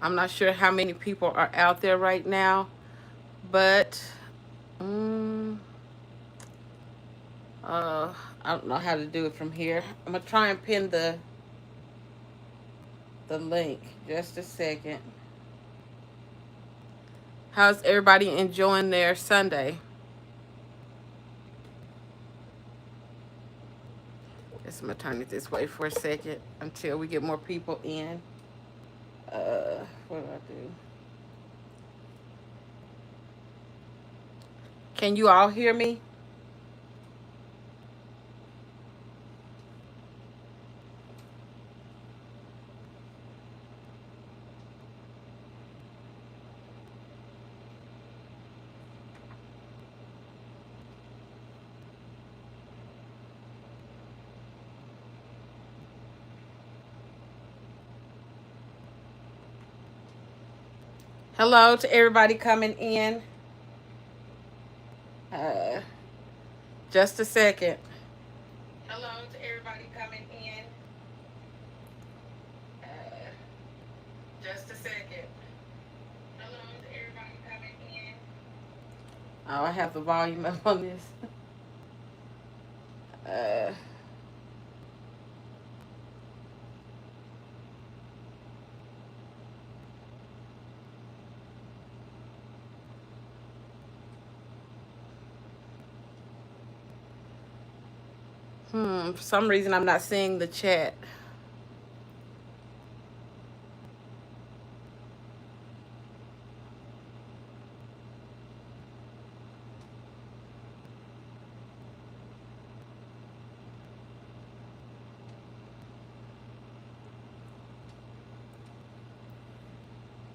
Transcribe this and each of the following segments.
I'm not sure how many people are out there right now, but um, uh, I don't know how to do it from here. I'm gonna try and pin the link. Just a second. How's everybody enjoying their Sunday? Just I'm gonna turn it this way for a second until we get more people in. What do I do? Can you all hear me? Hello to everybody coming in. Uh, just a second. Hello to everybody coming in. Uh, just a second. Hello to everybody coming in. Oh, I have the volume up on this. Uh, for some reason, I'm not seeing the chat.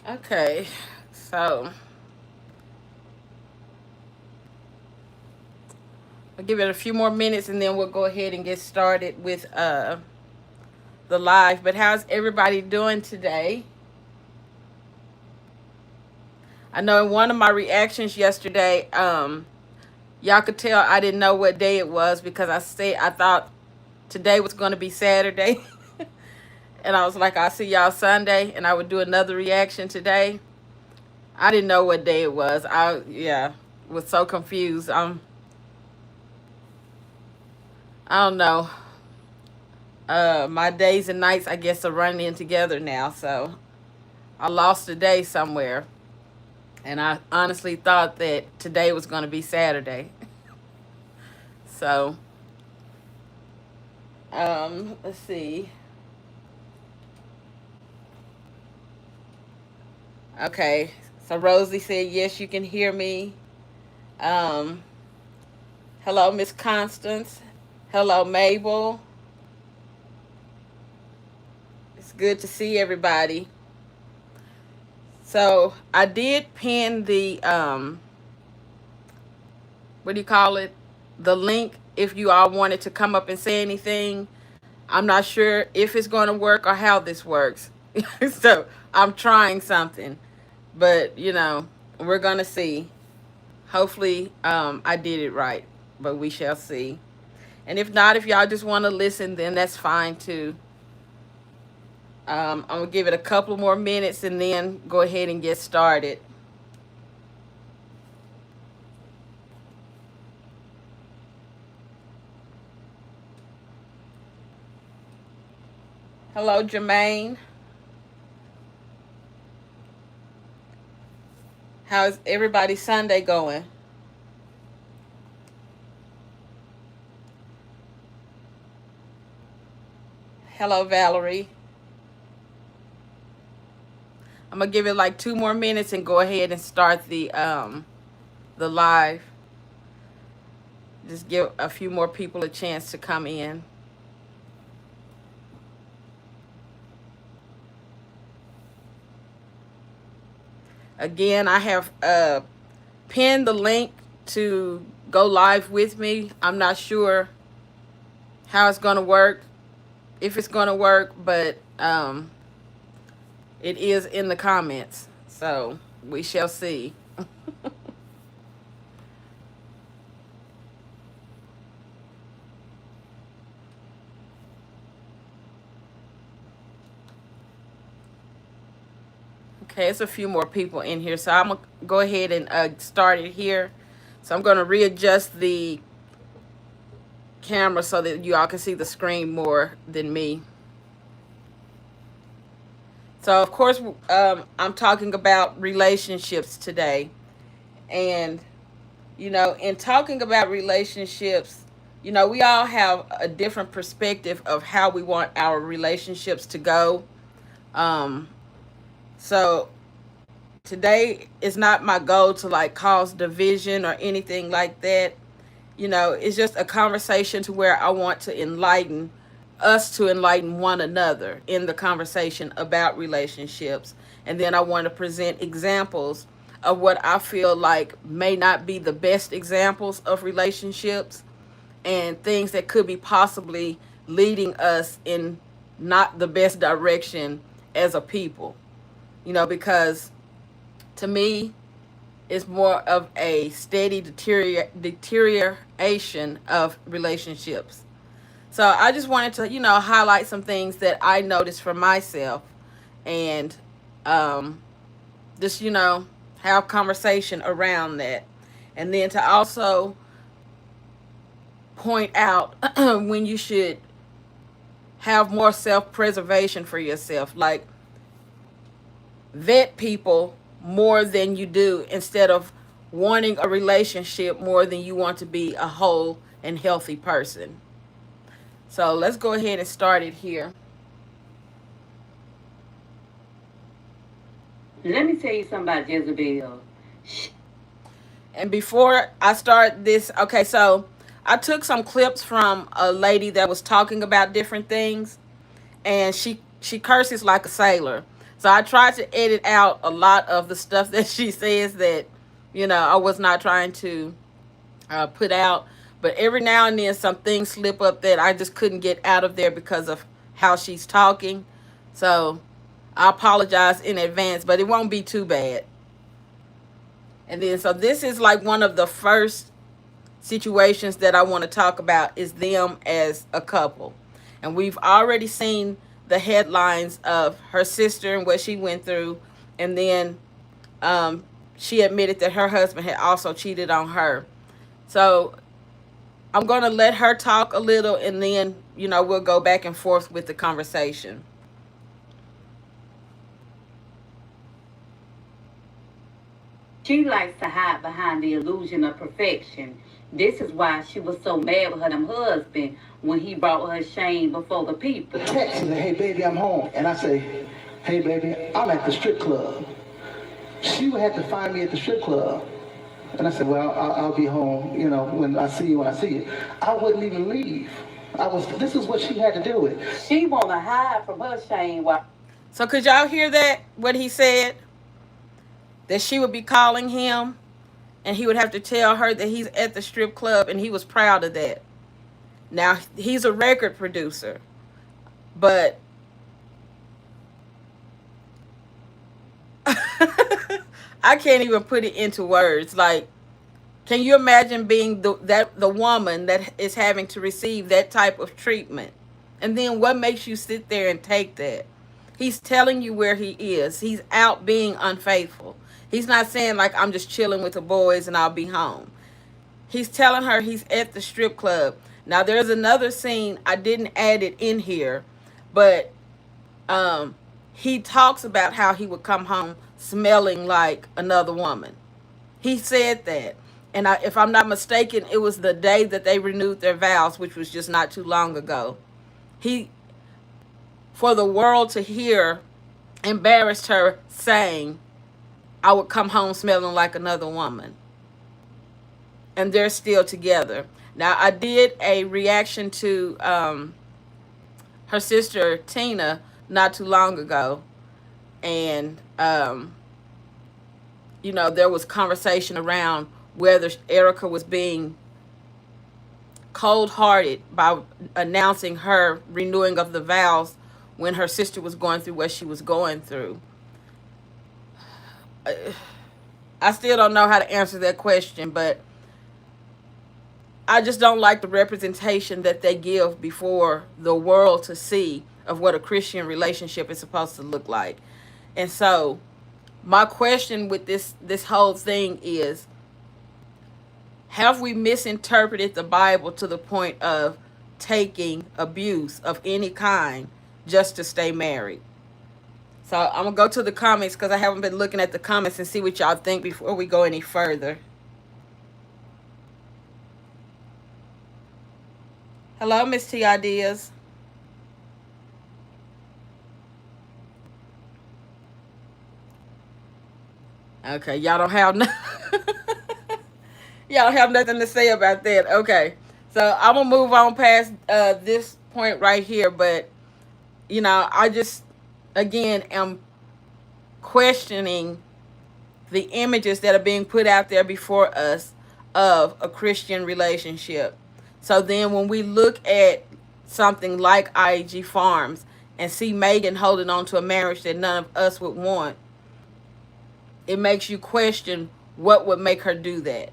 Okay, so I'll give it a few more minutes and then we'll go ahead and get started with the live. But how's everybody doing today? I know in one of my reactions yesterday, y'all could tell I didn't know what day it was because I thought today was going to be Saturday. And I was like, I'll see y'all Sunday, and I would do another reaction today. I didn't know what day it was. Yeah, was so confused. I don't know. My days and nights, I guess, are running in together now. So I lost a day somewhere, and I honestly thought that today was going to be Saturday. So, let's see. Okay, so Rosie said yes, you can hear me. Um, hello, Miss Constance. Hello, Mabel. It's good to see everybody. So I did pin the what do you call it? The link if you all wanted to come up and say anything. I'm not sure if it's going to work or how this works. So I'm trying something, but we're gonna see. Hopefully, I did it right, but we shall see. And if not, if y'all just want to listen, then that's fine too. I'm gonna give it a couple more minutes and then go ahead and get started. Hello, Jermaine. How's everybody's Sunday going? Hello, Valerie. I'm gonna give it like 2 more minutes and go ahead and start the live. Just give a few more people a chance to come in. Again, I have pinned the link to go live with me. I'm not sure how it's gonna work, if it's gonna work, but it is in the comments. So we shall see. Okay, it's a few more people in here, so I'm gonna go ahead and start it here. So I'm gonna readjust the camera so that you all can see the screen more than me. So of course, I'm talking about relationships today, and in talking about relationships, we all have a different perspective of how we want our relationships to go. Um, so today is not my goal to like cause division or anything like that. It's just a conversation to where I want to enlighten us, to enlighten one another in the conversation about relationships. And then I want to present examples of what I feel like may not be the best examples of relationships, and things that could be possibly leading us in not the best direction as a people. Because to me, it's more of a steady deterioration of relationships. So I just wanted to, highlight some things that I noticed for myself, and um, just, have conversation around that. And then to also point out when you should have more self-preservation for yourself. Like, vet people more than you do, instead of wanting a relationship more than you want to be a whole and healthy person. So let's go ahead and start it here. Let me tell you something about Jezebel. And before I start this, okay, so I took some clips from a lady that was talking about different things, and she curses like a sailor. So I tried to edit out a lot of the stuff that she says that I was not trying to put out. But every now and then some things slip up that I just couldn't get out of there because of how she's talking. So I apologize in advance, but it won't be too bad. And then so this is like one of the first situations that I want to talk about, is them as a couple. And we've already seen the headlines of her sister and what she went through. And then she admitted that her husband had also cheated on her. So I'm going to let her talk a little, and then, we'll go back and forth with the conversation. She likes to hide behind the illusion of perfection. This is why she was so mad with her husband when he brought her shame before the people. Text and say, hey baby, I'm home. And I say, hey baby, I'm at the strip club. She would have to find me at the strip club. And I said, well, I'll be home, when I see you, I wouldn't even leave. This is what she had to do with. She want to hide from her shame. So could y'all hear that, what he said? That she would be calling him, and he would have to tell her that he's at the strip club, and he was proud of that. Now, he's a record producer, but I can't even put it into words. Like, can you imagine being the woman that is having to receive that type of treatment? And then what makes you sit there and take that? He's telling you where he is. He's out being unfaithful. He's not saying like, I'm just chilling with the boys and I'll be home. He's telling her he's at the strip club. Now there's another scene, I didn't add it in here, but he talks about how he would come home smelling like another woman. He said that. And if I'm not mistaken, it was the day that they renewed their vows, which was just not too long ago. He, for the world to hear, embarrassed her saying, I would come home smelling like another woman. And they're still together. Now, I did a reaction to her sister, Tina, not too long ago. And, there was conversation around whether Erica was being cold-hearted by announcing her renewing of the vows when her sister was going through what she was going through. I still don't know how to answer that question, but I just don't like the representation that they give before the world to see of what a Christian relationship is supposed to look like. And so My question with this whole thing is, have we misinterpreted the Bible to the point of taking abuse of any kind just to stay married? So I'm going to go to the comments because I haven't been looking at the comments and see what y'all think before we go any further. Hello, Miss T Ideas. Okay, y'all don't have no y'all don't have nothing to say about that. Okay. So I'm gonna move on past this point right here, but I just again am questioning the images that are being put out there before us of a Christian relationship. So then when we look at something like IAG Farms and see Megan holding on to a marriage that none of us would want, it makes you question what would make her do that.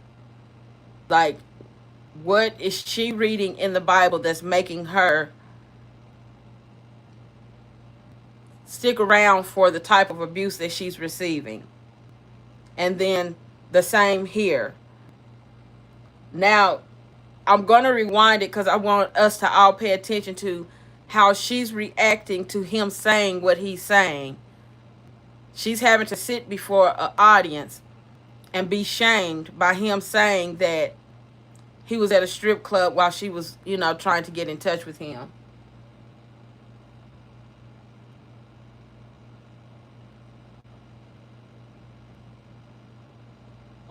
Like, what is she reading in the Bible that's making her stick around for the type of abuse that she's receiving? And then the same here. Now, I'm going to rewind it because I want us to all pay attention to how she's reacting to him saying what he's saying. She's having to sit before an audience and be shamed by him saying that he was at a strip club while she was, trying to get in touch with him.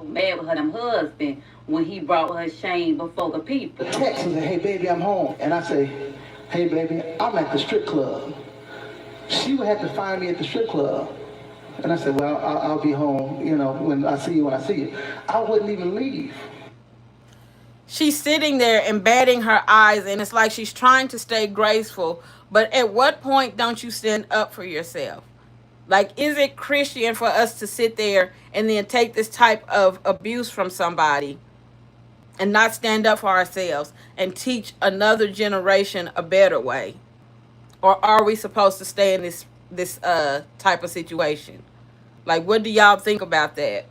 Mad with her husband when he brought her shame before the people. Text and say, hey baby, I'm home. And I say, hey baby, I'm at the strip club. She would have to find me at the strip club. And I said, well, I'll be home, when I see you. I wouldn't even leave. She's sitting there and batting her eyes, and it's like she's trying to stay graceful. But at what point don't you stand up for yourself? Like, is it Christian for us to sit there and then take this type of abuse from somebody and not stand up for ourselves and teach another generation a better way? Or are we supposed to stay in this type of situation? Like, what do y'all think about that?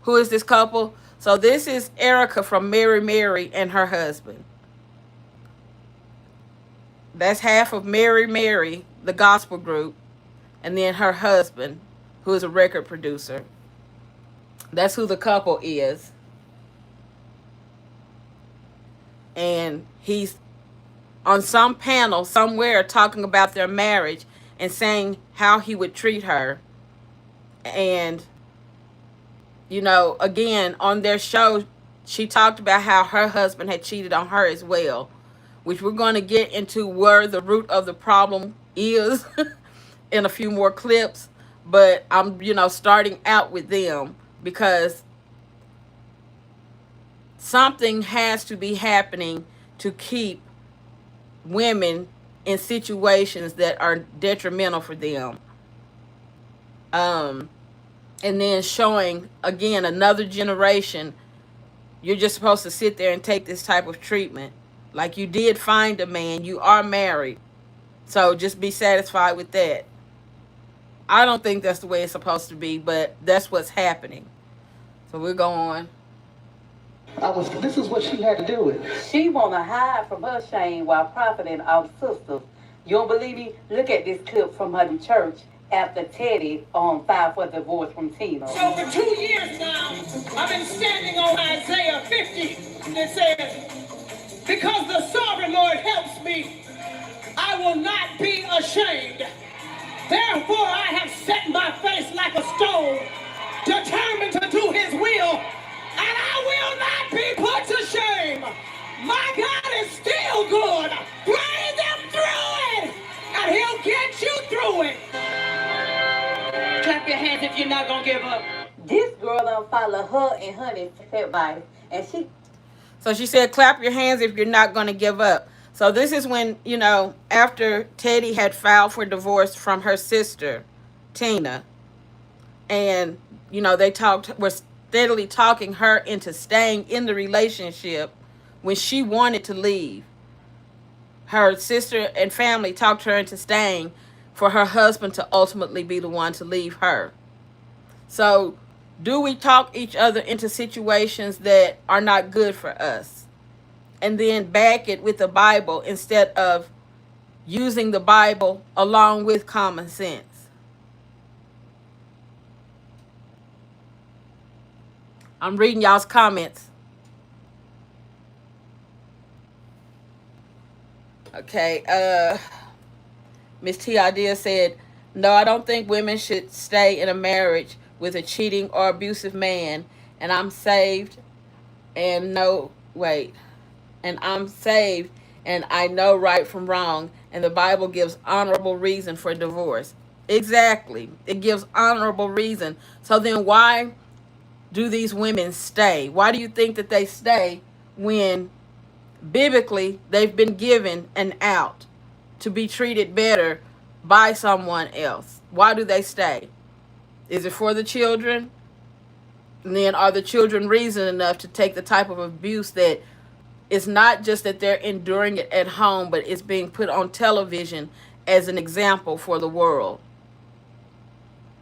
Who is this couple? So this is Erica from Mary and her husband. That's half of Mary, the gospel group, and then her husband, who is a record producer. That's who the couple is. And he's on some panel somewhere talking about their marriage and saying how he would treat her. And, again, on their show, she talked about how her husband had cheated on her as well, which we're going to get into where the root of the problem is in a few more clips. But I'm, starting out with them because something has to be happening to keep women in situations that are detrimental for them. And then showing, again, another generation, you're just supposed to sit there and take this type of treatment. Like, you did find a man, you are married, so just be satisfied with that. I don't think that's the way it's supposed to be, but that's what's happening. So we'll go on. This is what she had to deal with. She wanna hide from her shame while profiting off sisters. You don't believe me? Look at this clip from her in church after Teddy filed for divorce from Tina. So for 2 years now, I've been standing on Isaiah 50 that says, because the sovereign Lord helps me, I will not be ashamed. Therefore I have set my face like a stone, determined to do his will, and I will not be put to shame. My God is still good. Praise him through it, and he'll get you through it. Clap your hands if you're not gonna give up. This girl done follow her and Honey's advice, and she. So she said, clap your hands if you're not going to give up. So this is when, after Teddy had filed for divorce from her sister, Tina, and, they were steadily talking her into staying in the relationship when she wanted to leave. Her sister and family talked her into staying for her husband to ultimately be the one to leave her. So, do we talk each other into situations that are not good for us? And then back it with the Bible instead of using the Bible along with common sense. I'm reading y'all's comments. Okay, Miss T Idea said, no, I don't think women should stay in a marriage with a cheating or abusive man. And I'm saved and no, wait. And I'm saved and I know right from wrong. And the Bible gives honorable reason for divorce. Exactly. It gives honorable reason. So then why do these women stay? Why do you think that they stay when biblically they've been given an out to be treated better by someone else? Why do they stay? Is it for the children? And then are the children reason enough to take the type of abuse that it's not just that they're enduring it at home, but it's being put on television as an example for the world?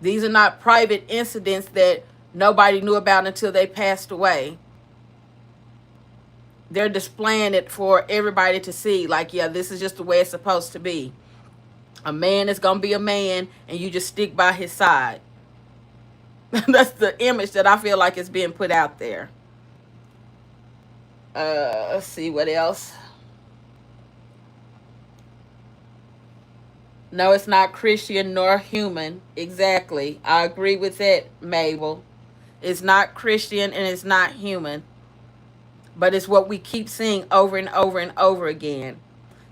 These are not private incidents that nobody knew about until they passed away. They're displaying it for everybody to see. Like, yeah, this is just the way it's supposed to be. A man is going to be a man, and you just stick by his side. That's the image that I feel like is being put out there. Let's see what else. No, it's not Christian nor human. Exactly. I agree with that, Mabel. It's not Christian and it's not human. But it's what we keep seeing over and over and over again.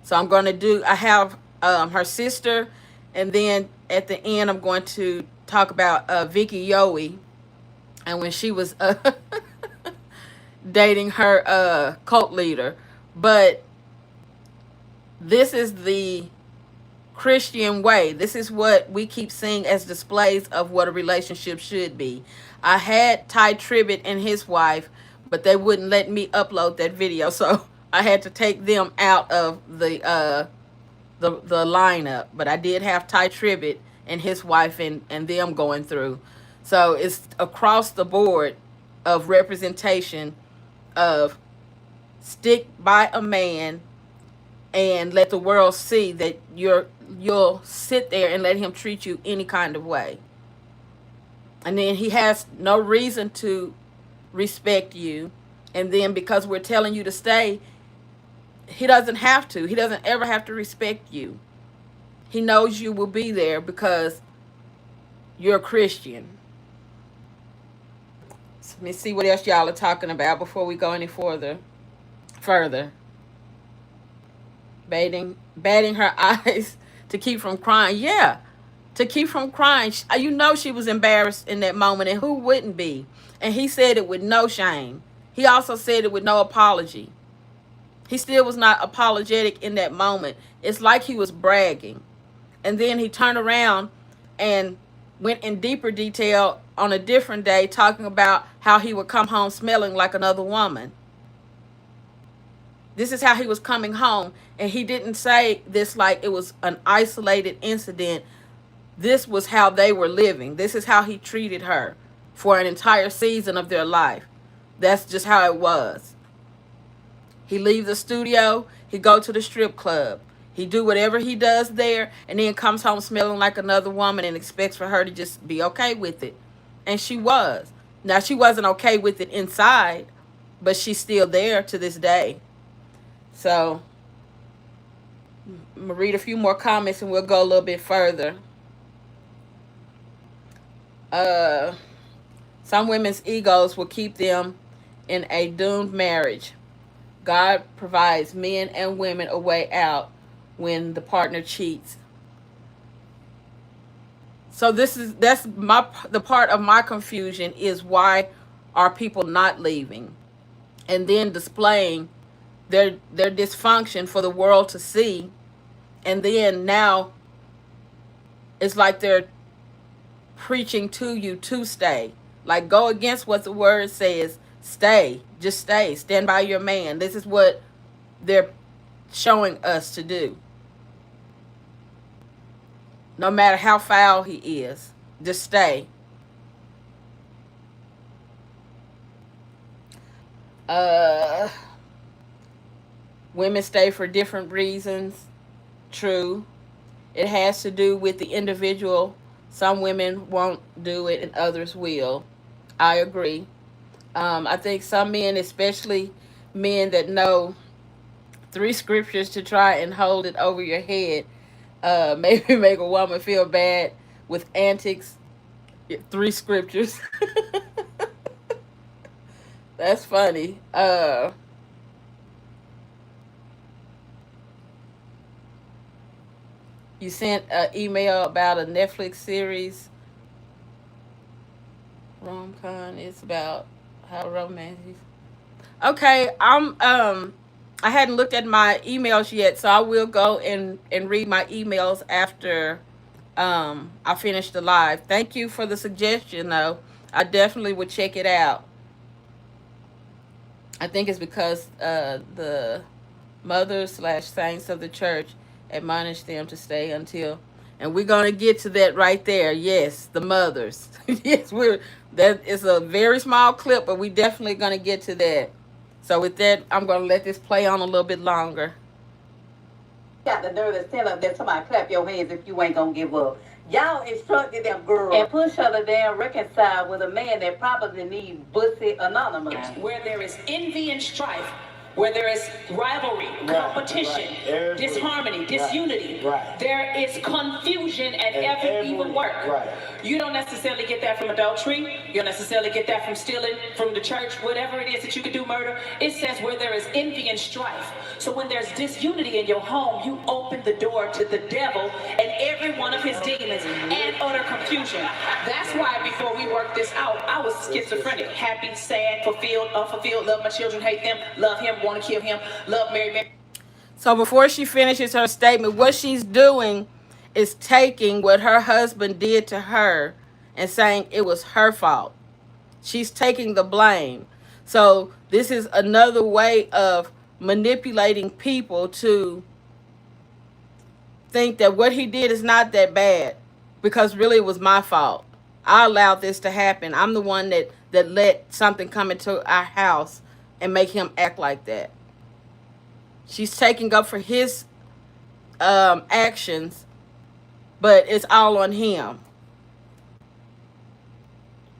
So I'm going to do, I have her sister, and then at the end I'm going to talk about Vicky Yowie and when she was dating her cult leader. But this is the Christian way. This is what we keep seeing as displays of what a relationship should be. I had Ty Tribbett and his wife, but they wouldn't let me upload that video, so I had to take them out of the lineup. But I did have Ty Tribbett and his wife and them going through. So it's across the board of representation of stick by a man and let the world see that you'll sit there and let him treat you any kind of way. And then he has no reason to respect you. And then because we're telling you to stay, he doesn't have to. He doesn't ever have to respect you. He knows you will be there because you're a Christian. So let me see what else y'all are talking about before we go any further. Batting her eyes to keep from crying. Yeah, to keep from crying. You know she was embarrassed in that moment, and who wouldn't be? And he said it with no shame. He also said it with no apology. He still was not apologetic in that moment. It's like he was bragging. And then he turned around and went in deeper detail on a different day, talking about how he would come home smelling like another woman. This is how he was coming home. And he didn't say this like it was an isolated incident. This was how they were living. This is how he treated her for an entire season of their life. That's just how it was. He leave the studio, he go to the strip club. He do whatever he does there, and then comes home smelling like another woman and expects for her to just be okay with it. And she was. Now, she wasn't okay with it inside, but she's still there to this day. So, I'm going to read a few more comments and we'll go a little bit further. Some women's egos will keep them in a doomed marriage. God provides men and women a way out when the partner cheats. So that's the part of my confusion is why are people not leaving and then displaying their dysfunction for the world to see, and then now it's like they're preaching to you to stay. Like, go against what the word says. Stay. Just stay. Stand by your man. This is what they're showing us to do. no matter how foul he is. Just stay. Uh, Women stay for different reasons. True. It has to do with the individual. Some women won't do it and others will. I agree. I think some men, especially men that know three scriptures to try and hold it over your head, maybe make a woman feel bad with antics. Three scriptures. That's funny. You sent an email about a Netflix series. Rom-com. It's about how romantic. Okay, I hadn't looked at my emails yet, so I will go and read my emails after I finish the live. Thank you for the suggestion though. I definitely would check it out. I think it's because the mothers slash saints of the church admonish them to stay until, and we're gonna get to that right there. Yes, the mothers. Yes, we're that is a very small clip, but we definitely gonna get to that. So with that, I'm gonna let this play on a little bit longer. Got the nerve to stand up there, somebody clap your hands if you ain't gonna give up. Y'all instructed them girl and push her to damn reconcile with a man that probably needs Bussy Anonymous. Where there is envy and strife, where there is rivalry, competition, disharmony, disunity, there is confusion and every evil work. You don't necessarily get that from adultery. You don't necessarily get that from stealing from the church, whatever it is that you could do, murder. It says where there is envy and strife. So when there's disunity in your home, you open the door to the devil and every one of his demons and utter confusion. That's why before we worked this out, I was schizophrenic. Happy, sad, fulfilled, unfulfilled, love my children, hate them, love him, want to kill him, love Mary. So before she finishes her statement, what she's doing is taking what her husband did to her and saying it was her fault. She's taking the blame. So this is another way of manipulating people to think that what he did is not that bad because really it was my fault. I allowed this to happen. I'm the one that let something come into our house and make him act like that. She's taking up for his actions, but it's all on him.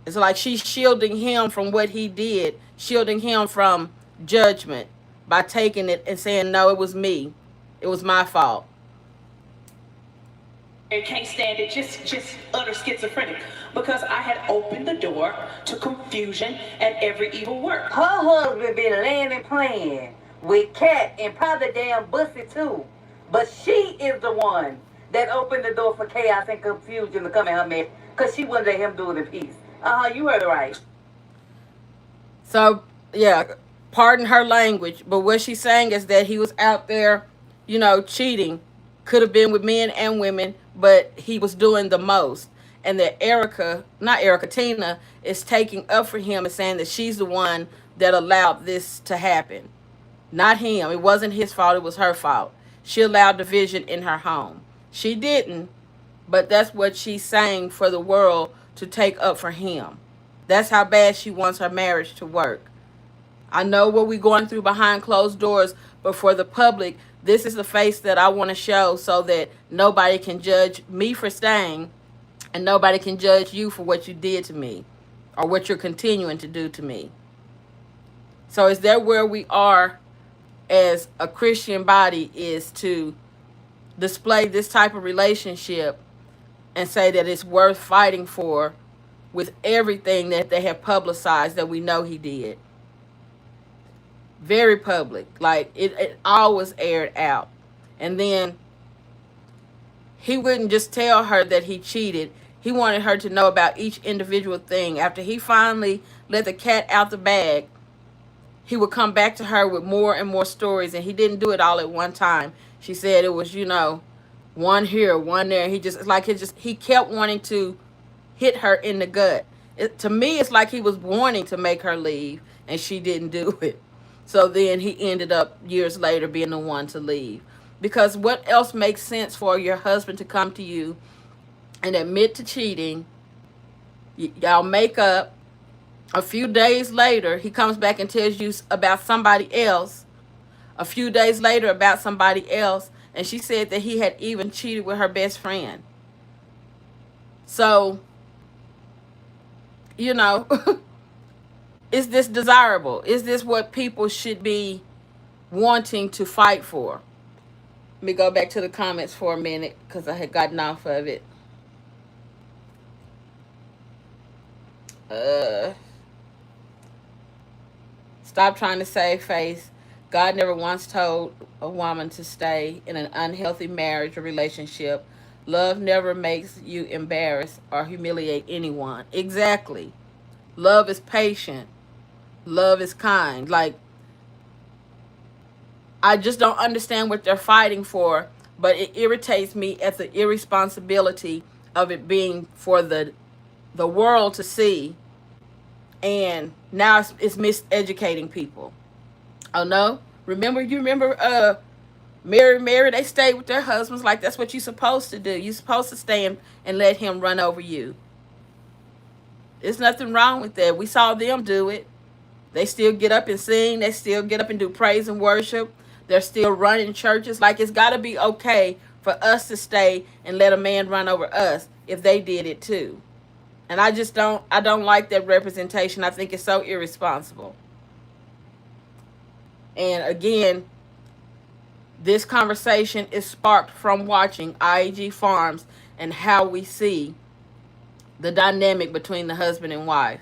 It's like she's shielding him from what he did, shielding him from judgment by taking it and saying, no, it was me. It was my fault. I can't stand it, just utter schizophrenic, because I had opened the door to confusion and every evil work. Her husband been laying and playing with Cat and probably damn Bussy too. But she is the one that opened the door for chaos and confusion to come in her mess because she wouldn't let him do it in peace. You heard it right. So, yeah, pardon her language, but what she's saying is that he was out there, cheating. Could have been with men and women, but he was doing the most. And that Tina is taking up for him and saying that she's the one that allowed this to happen. Not him. It wasn't his fault. It was her fault. She allowed division in her home. She didn't, but that's what she's saying for the world to take up for him. That's how bad she wants her marriage to work. I know what we're going through behind closed doors, but for the public, this is the face that I want to show so that nobody can judge me for staying and nobody can judge you for what you did to me or what you're continuing to do to me. So is that where we are as a Christian body, is to display this type of relationship and say that it's worth fighting for with everything that they have publicized that we know he did. Very public. Like it all was aired out. And then he wouldn't just tell her that he cheated. He wanted her to know about each individual thing. After he finally let the cat out the bag, he would come back to her with more and more stories, and he didn't do it all at one time. She said it was, one here, one there. He kept wanting to hit her in the gut. To me, it's like he was wanting to make her leave, and she didn't do it. So then he ended up years later being the one to leave. Because what else makes sense for your husband to come to you and admit to cheating. Y'all make up. A few days later, he comes back and tells you about somebody else. A few days later, about somebody else. And she said that he had even cheated with her best friend. So, you know, is this desirable? Is this what people should be wanting to fight for? Let me go back to the comments for a minute because I had gotten off of it. Stop trying to save face. God never once told a woman to stay in an unhealthy marriage or relationship. Love never makes you embarrass or humiliate anyone. Exactly. Love is patient. Love is kind. Like, I just don't understand what they're fighting for, but it irritates me at the irresponsibility of it being for the world to see, and now it's miseducating people. Oh no, you remember Mary, they stayed with their husbands. Like, that's what you're supposed to do. You're supposed to stay and let him run over you. There's nothing wrong with that. We saw them do it. They still get up and sing. They still get up and do praise and worship. They're still running churches. Like, it's got to be okay for us to stay and let a man run over us if they did it too. And I don't like that representation. I think it's so irresponsible. And again, this conversation is sparked from watching IEG Farms and how we see the dynamic between the husband and wife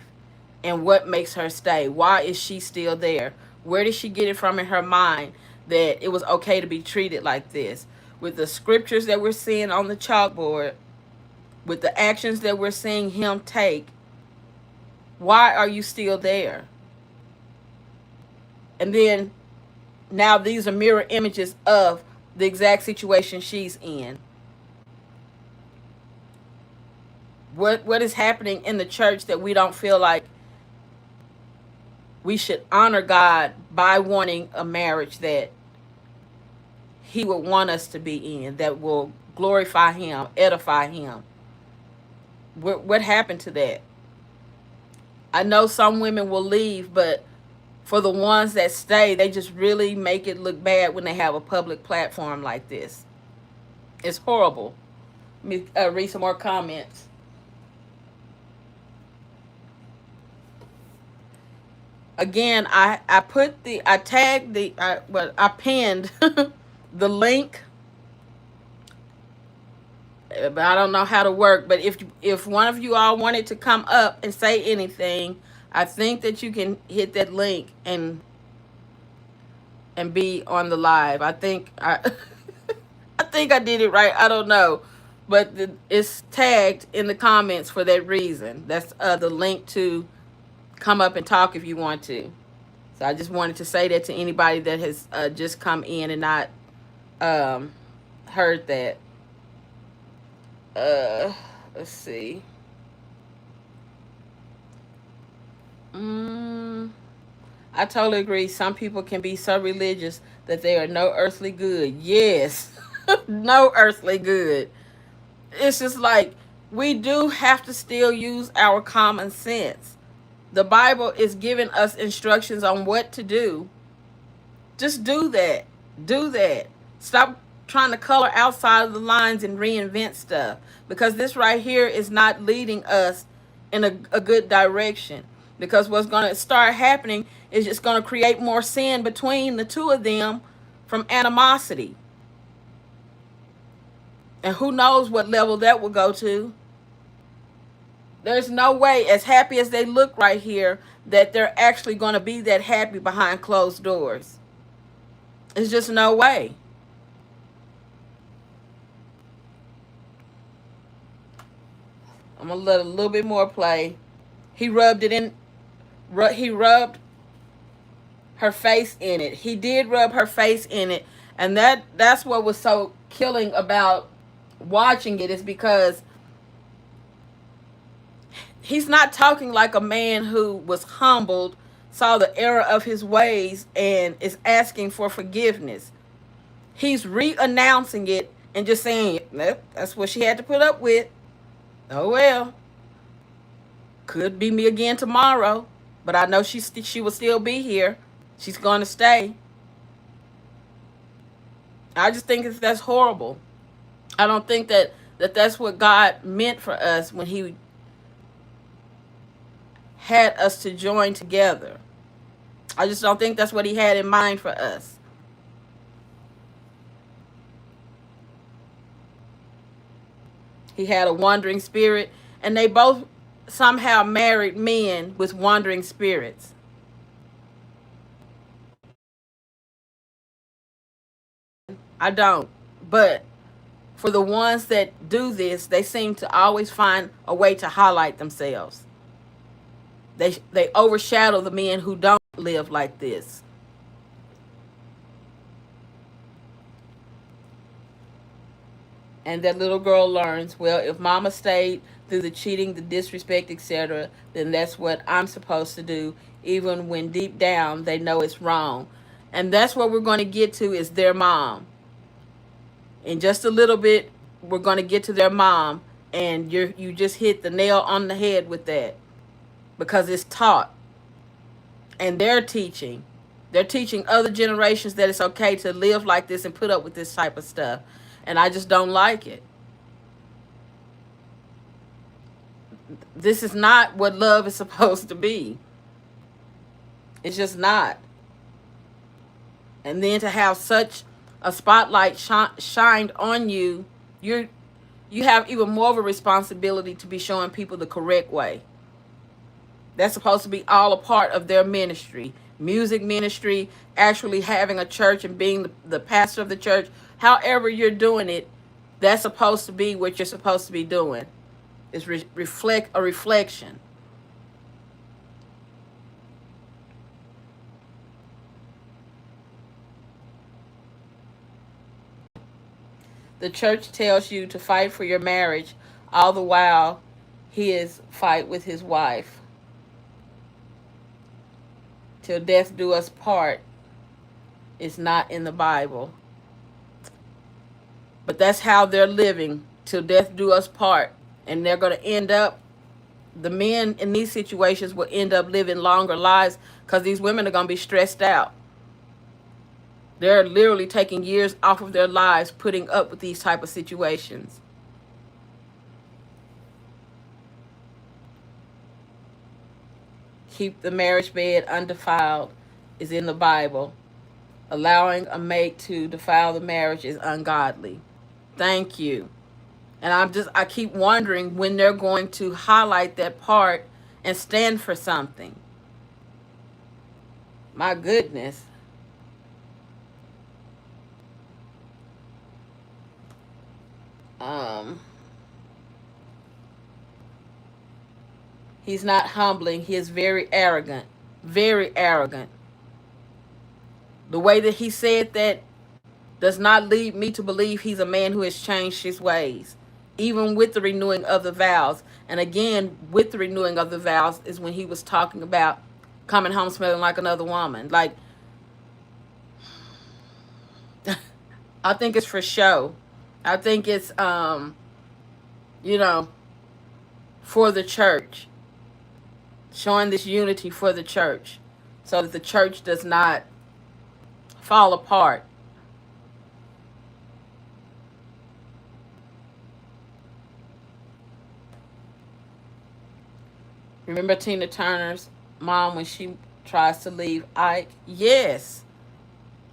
and what makes her stay. Why is she still there? Where did she get it from in her mind that it was okay to be treated like this? With the scriptures that we're seeing on the chalkboard, with the actions that we're seeing him take, why are you still there? And then now these are mirror images of the exact situation she's in. What is happening in the church that we don't feel like we should honor God by wanting a marriage that he would want us to be in, that will glorify him, edify him? What happened to that? I know some women will leave, but for the ones that stay, they just really make it look bad when they have a public platform like this. It's horrible. Let me read some more comments. Again, I pinned the link, but I don't know how to work. But if one of you all wanted to come up and say anything, I think that you can hit that link and be on the live. I think I think I did it right. I don't know, but it's tagged in the comments for that reason. That's the link to come up and talk if you want to. So I just wanted to say that to anybody that has just come in and not heard that. Let's see. I totally agree. Some people can be so religious that they are no earthly good. Yes, no earthly good. It's just like, we do have to still use our common sense. The Bible is giving us instructions on what to do. Just do that. Do that. Stop trying to color outside of the lines and reinvent stuff, because this right here is not leading us in a good direction. Because what's going to start happening is just going to create more sin between the two of them from animosity. And who knows what level that will go to. There's no way, as happy as they look right here, that they're actually going to be that happy behind closed doors. There's just no way. I'm going to let a little bit more play. He rubbed it in. He rubbed her face in it. He did rub her face in it. And that's what was so killing about watching it, is because he's not talking like a man who was humbled, saw the error of his ways, and is asking for forgiveness. He's re-announcing it and just saying, that's what she had to put up with. Oh well, could be me again tomorrow, but I know she will still be here. She's going to stay. I just think that's horrible. I don't think that's what God meant for us when He had us to join together. I just don't think that's what He had in mind for us. He had a wandering spirit, and they both somehow married men with wandering spirits. I don't. But for the ones that do this, they seem to always find a way to highlight themselves. They overshadow the men who don't live like this. And that little girl learns, well, if mama stayed through the cheating, the disrespect, etc., then that's what I'm supposed to do, even when deep down they know it's wrong. And that's what we're going to get to, is their mom. In just a little bit, we're going to get to their mom, and you just hit the nail on the head with that, because it's taught, and they're teaching other generations that it's okay to live like this and put up with this type of stuff, and I just don't like it. This is not what love is supposed to be. It's just not. And then to have such a spotlight shined on you, you have even more of a responsibility to be showing people the correct way. That's supposed to be all a part of their ministry. Music ministry, actually having a church and being the pastor of the church. However you're doing it, that's supposed to be what you're supposed to be doing. It's reflect a reflection. The church tells you to fight for your marriage, all the while his fight with his wife. Till death do us part is not in the Bible. But that's how they're living, till death do us part. And they're going to end up, the men in these situations will end up living longer lives, because these women are going to be stressed out. They're literally taking years off of their lives putting up with these type of situations. Keep the marriage bed undefiled is in the Bible. Allowing a mate to defile the marriage is ungodly. Thank you. And I keep wondering when they're going to highlight that part and stand for something. My goodness. Um, he's not humbling. He is very arrogant. Very arrogant. The way that he said that does not lead me to believe he's a man who has changed his ways, even with the renewing of the vows. And again, with the renewing of the vows is when he was talking about coming home smelling like another woman. Like, I think it's for show. I think it's, you know, for the church, showing this unity for the church, so that the church does not fall apart. Remember Tina Turner's mom when she tries to leave Ike? Yes.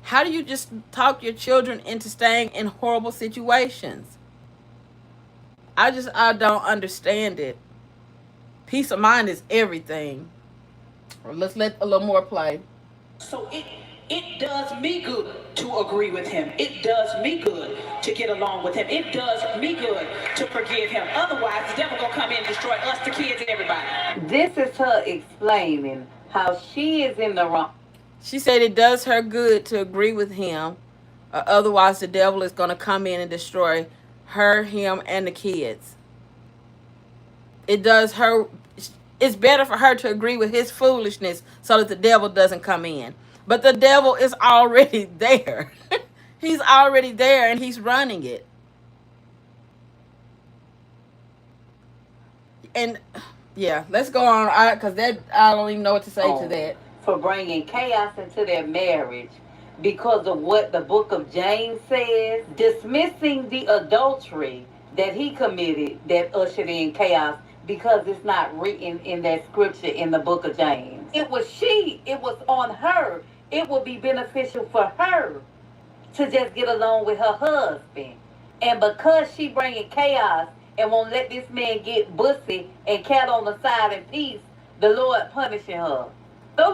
How do you just talk your children into staying in horrible situations? I don't understand it. Peace of mind is everything. Let's let a little more play. So it does me good to agree with him. It does me good to get along with him. It does me good to forgive him. Otherwise, the devil gonna come in and destroy us, the kids, and everybody. This is her explaining how she is in the wrong. She said it does her good to agree with him, otherwise the devil is going to come in and destroy her, him, and the kids. It does her. It's better for her to agree with his foolishness so that the devil doesn't come in. But the devil is already there. He's already there and he's running it. And yeah, let's go on, because that I don't even know what to say to that. For bringing chaos into their marriage because of what the book of James says, dismissing the adultery that he committed that ushered in chaos because it's not written in that scripture in the book of James. It was on her. It would be beneficial for her to just get along with her husband. And because she bringing chaos and won't let this man get bussy and cat on the side in peace, the Lord punishing her. So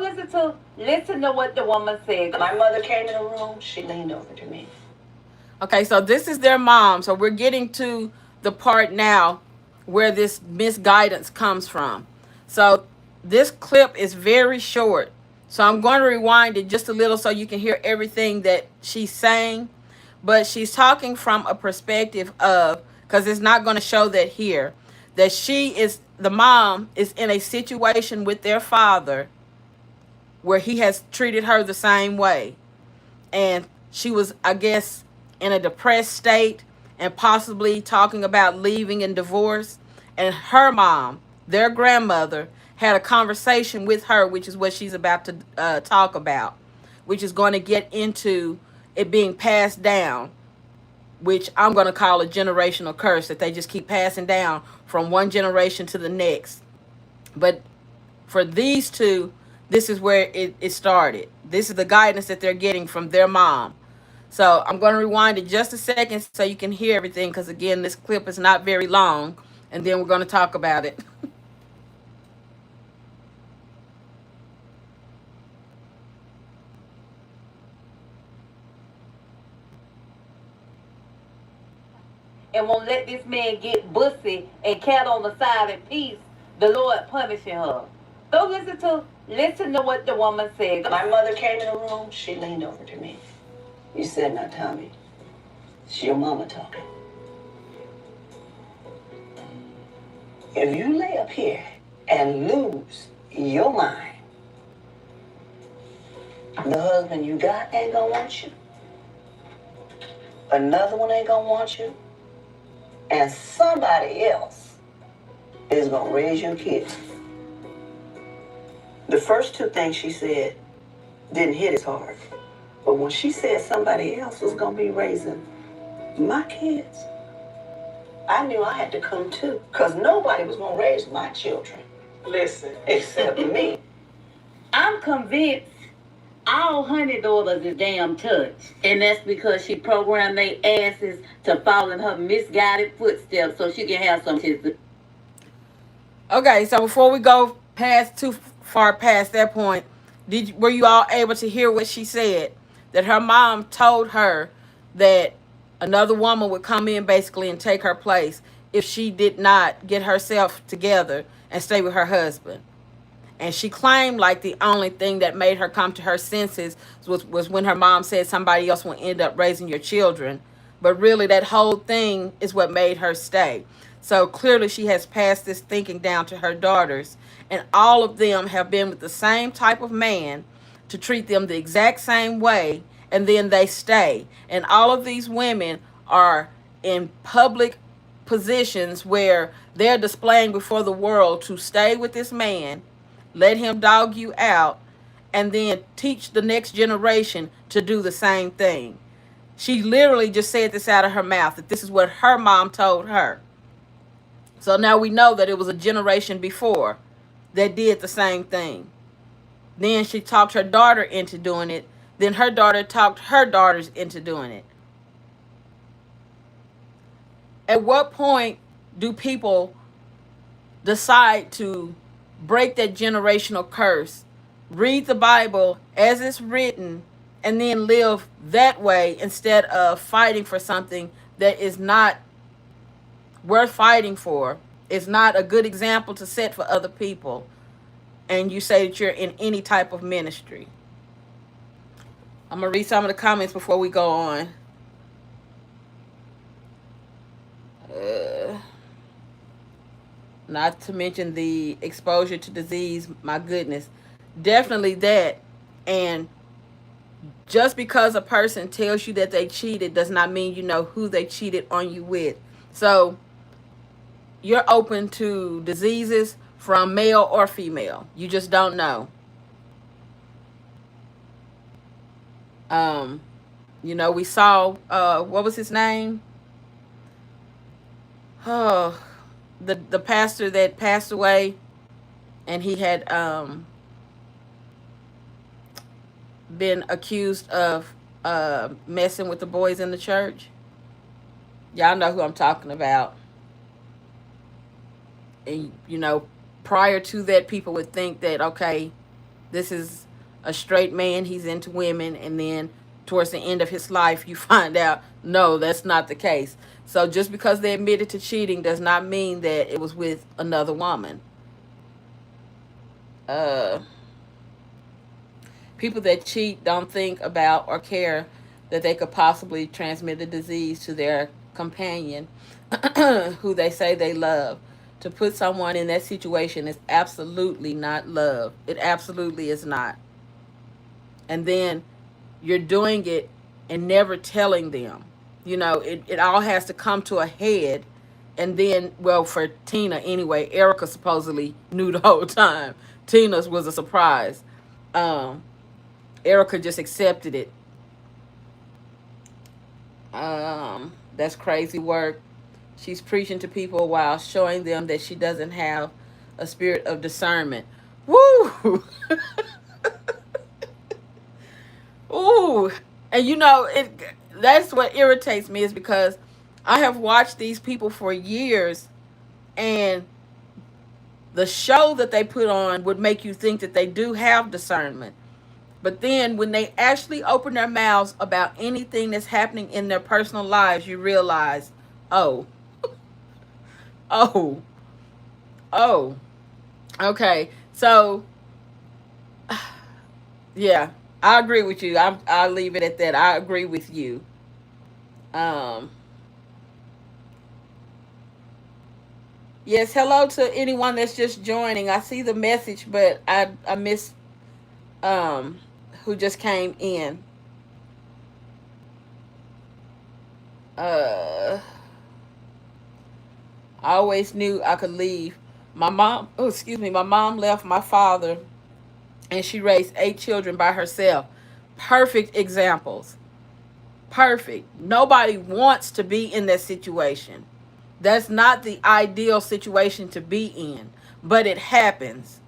listen to what the woman said. My mother came in the room, she leaned over to me. Okay, so this is their mom. So we're getting to the part now where this misguidance comes from. So this clip is very short. So I'm going to rewind it just a little so you can hear everything that she's saying. But she's talking from a perspective of, because it's not going to show that here, that the mom is in a situation with their father where he has treated her the same way. And she was, I guess, in a depressed state and possibly talking about leaving and divorce. And her mom, their grandmother, had a conversation with her, which is what she's about to talk about, which is going to get into it being passed down, which I'm going to call a generational curse that they just keep passing down from one generation to the next. But for these two, this is where it started. This is the guidance that they're getting from their mom. So I'm going to rewind it just a second so you can hear everything, because again, this clip is not very long, and then we're going to talk about it. And won't let this man get bussy and cat on the side in peace, the Lord punishing her. So listen to what the woman said. My mother came in the room, she leaned over to me. You said, now Tommy, it's your mama talking. If you lay up here and lose your mind, the husband you got ain't gonna want you. Another one ain't gonna want you. And somebody else is gonna raise your kids. The first two things she said didn't hit as hard. But when she said somebody else was gonna be raising my kids, I knew I had to come too. Because nobody was gonna raise my children. Listen. Except me. I'm convinced all honey daughters is damn touched. And that's because she programmed their asses to follow in her misguided footsteps so she can have some kids. Okay, so before we go too far past that point, were you all able to hear what she said? That her mom told her that another woman would come in basically and take her place if she did not get herself together and stay with her husband. And she claimed like the only thing that made her come to her senses was when her mom said somebody else will end up raising your children. But really that whole thing is what made her stay. So clearly she has passed this thinking down to her daughters. And all of them have been with the same type of man to treat them the exact same way. And then they stay. And all of these women are in public positions where they're displaying before the world to stay with this man, let him dog you out, and then teach the next generation to do the same thing. She literally just said this out of her mouth, that this is what her mom told her. So now we know that it was a generation before that did the same thing. Then she talked her daughter into doing it. Then her daughter talked her daughters into doing it. At what point do people decide to break that generational curse, read the Bible as it's written, and then live that way instead of fighting for something that is not worth fighting for? It's not a good example to set for other people. And you say that you're in any type of ministry. I'm going to read some of the comments before we go on. Not to mention the exposure to disease. My goodness. Definitely that. And just because a person tells you that they cheated does not mean you know who they cheated on you with. So you're open to diseases from male or female. You just don't know. Um, we saw what was his name? Oh, the pastor that passed away, and he had been accused of messing with the boys in the church. Y'all know who I'm talking about. And prior to that, people would think that, okay, this is a straight man, he's into women, and then towards the end of his life you find out no, that's not the case. So just because they admitted to cheating does not mean that it was with another woman. uh People that cheat don't think about or care that they could possibly transmit the disease to their companion who they say they love. To put someone in that situation is absolutely not love. It absolutely is not. And then you're doing it and never telling them. It all has to come to a head. And then, well, for Tina anyway, Erica supposedly knew the whole time. Tina's was a surprise. Um, Erica just accepted it. That's crazy work. She's preaching to people while showing them that she doesn't have a spirit of discernment. Woo! Ooh. And it that's what irritates me, is because I have watched these people for years, and the show that they put on would make you think that they do have discernment. But then when they actually open their mouths about anything that's happening in their personal lives, you realize, oh, oh, oh, okay. So, yeah, I agree with you. I'll leave it at that. I agree with you. Um, yes, hello to anyone that's just joining. I see the message, but I missed um, who just came in. Uh, I always knew I could leave. My mom left my father, and she raised 8 children by herself. Perfect examples. Perfect. Nobody wants to be in that situation. That's not the ideal situation to be in, but it happens.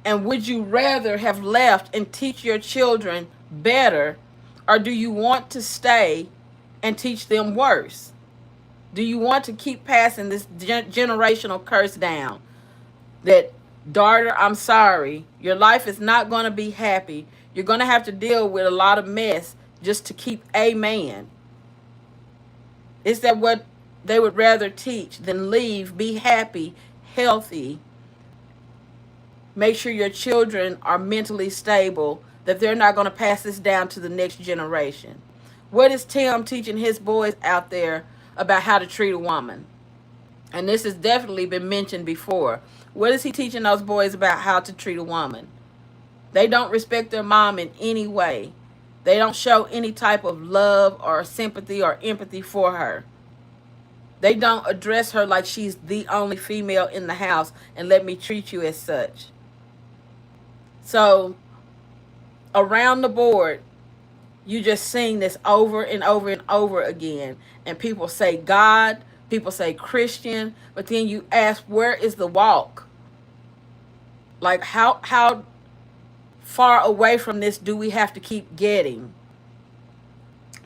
And would you rather have left and teach your children better, or do you want to stay and teach them worse? Do you want to keep passing this generational curse down? That, daughter, I'm sorry, your life is not going to be happy. You're going to have to deal with a lot of mess just to keep a man. Is that what they would rather teach than leave, be happy, healthy, make sure your children are mentally stable, that they're not going to pass this down to the next generation? What is Tim teaching his boys out there about how to treat a woman? And this has definitely been mentioned before. What is he teaching those boys about how to treat a woman? They don't respect their mom in any way. They don't show any type of love or sympathy or empathy for her. They don't address her like she's the only female in the house and let me treat you as such. So, around the board, you just seeing this over and over and over again. And people say God, people say Christian, but then you ask, where is the walk? Like, how far away from this do we have to keep getting?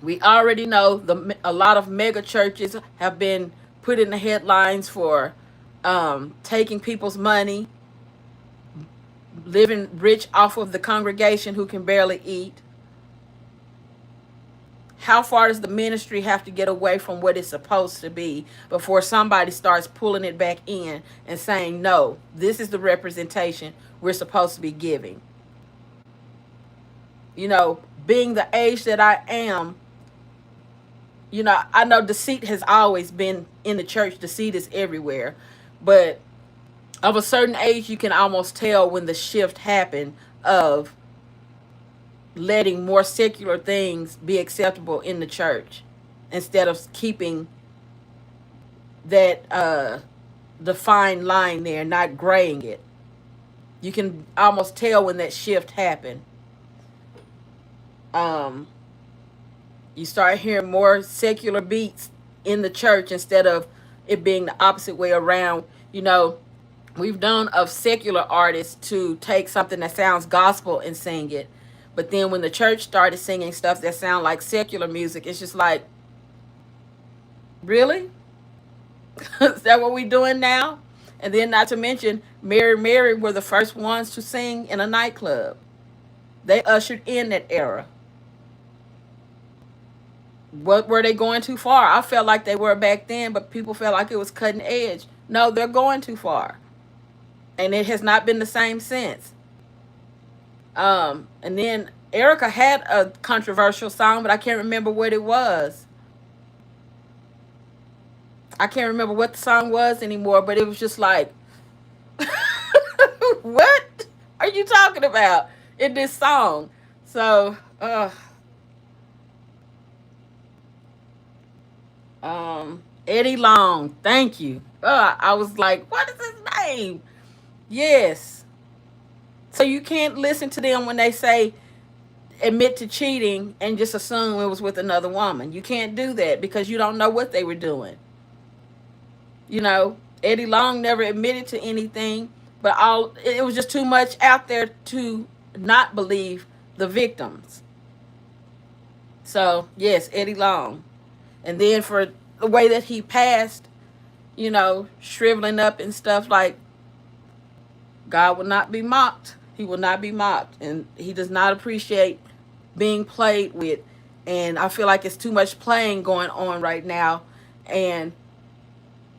We already know a lot of mega churches have been put in the headlines for taking people's money, living rich off of the congregation who can barely eat. How far does the ministry have to get away from what it's supposed to be before somebody starts pulling it back in and saying, no, this is the representation we're supposed to be giving? Being the age that I am, I know deceit has always been in the church. Deceit is everywhere. But of a certain age, you can almost tell when the shift happened of letting more secular things be acceptable in the church instead of keeping that the fine line there, not graying it. You can almost tell when that shift happened. Um, you start hearing more secular beats in the church instead of it being the opposite way around. You know, we've done of secular artists to take something that sounds gospel and sing it. But then when the church started singing stuff that sound like secular music, it's just like, really? Is that what we doing now? And then not to mention, Mary were the first ones to sing in a nightclub. They ushered in that era. What were they going too far? I felt like they were back then, but people felt like it was cutting edge. No, they're going too far. And it has not been the same since. And then Erica had a controversial song, but I can't remember what it was. I can't remember what the song was anymore, but it was just like, what are you talking about in this song? So, Eddie Long, thank you. I was like, what is his name? Yes. So you can't listen to them when they say admit to cheating and just assume it was with another woman. You can't do that because you don't know what they were doing. You know, Eddie Long never admitted to anything, but all it was just too much out there to not believe the victims. So yes, Eddie Long. And then for the way that he passed, you know, shriveling up and stuff, like, God will not be mocked. He will not be mocked. And he does not appreciate being played with. And I feel like it's too much playing going on right now. And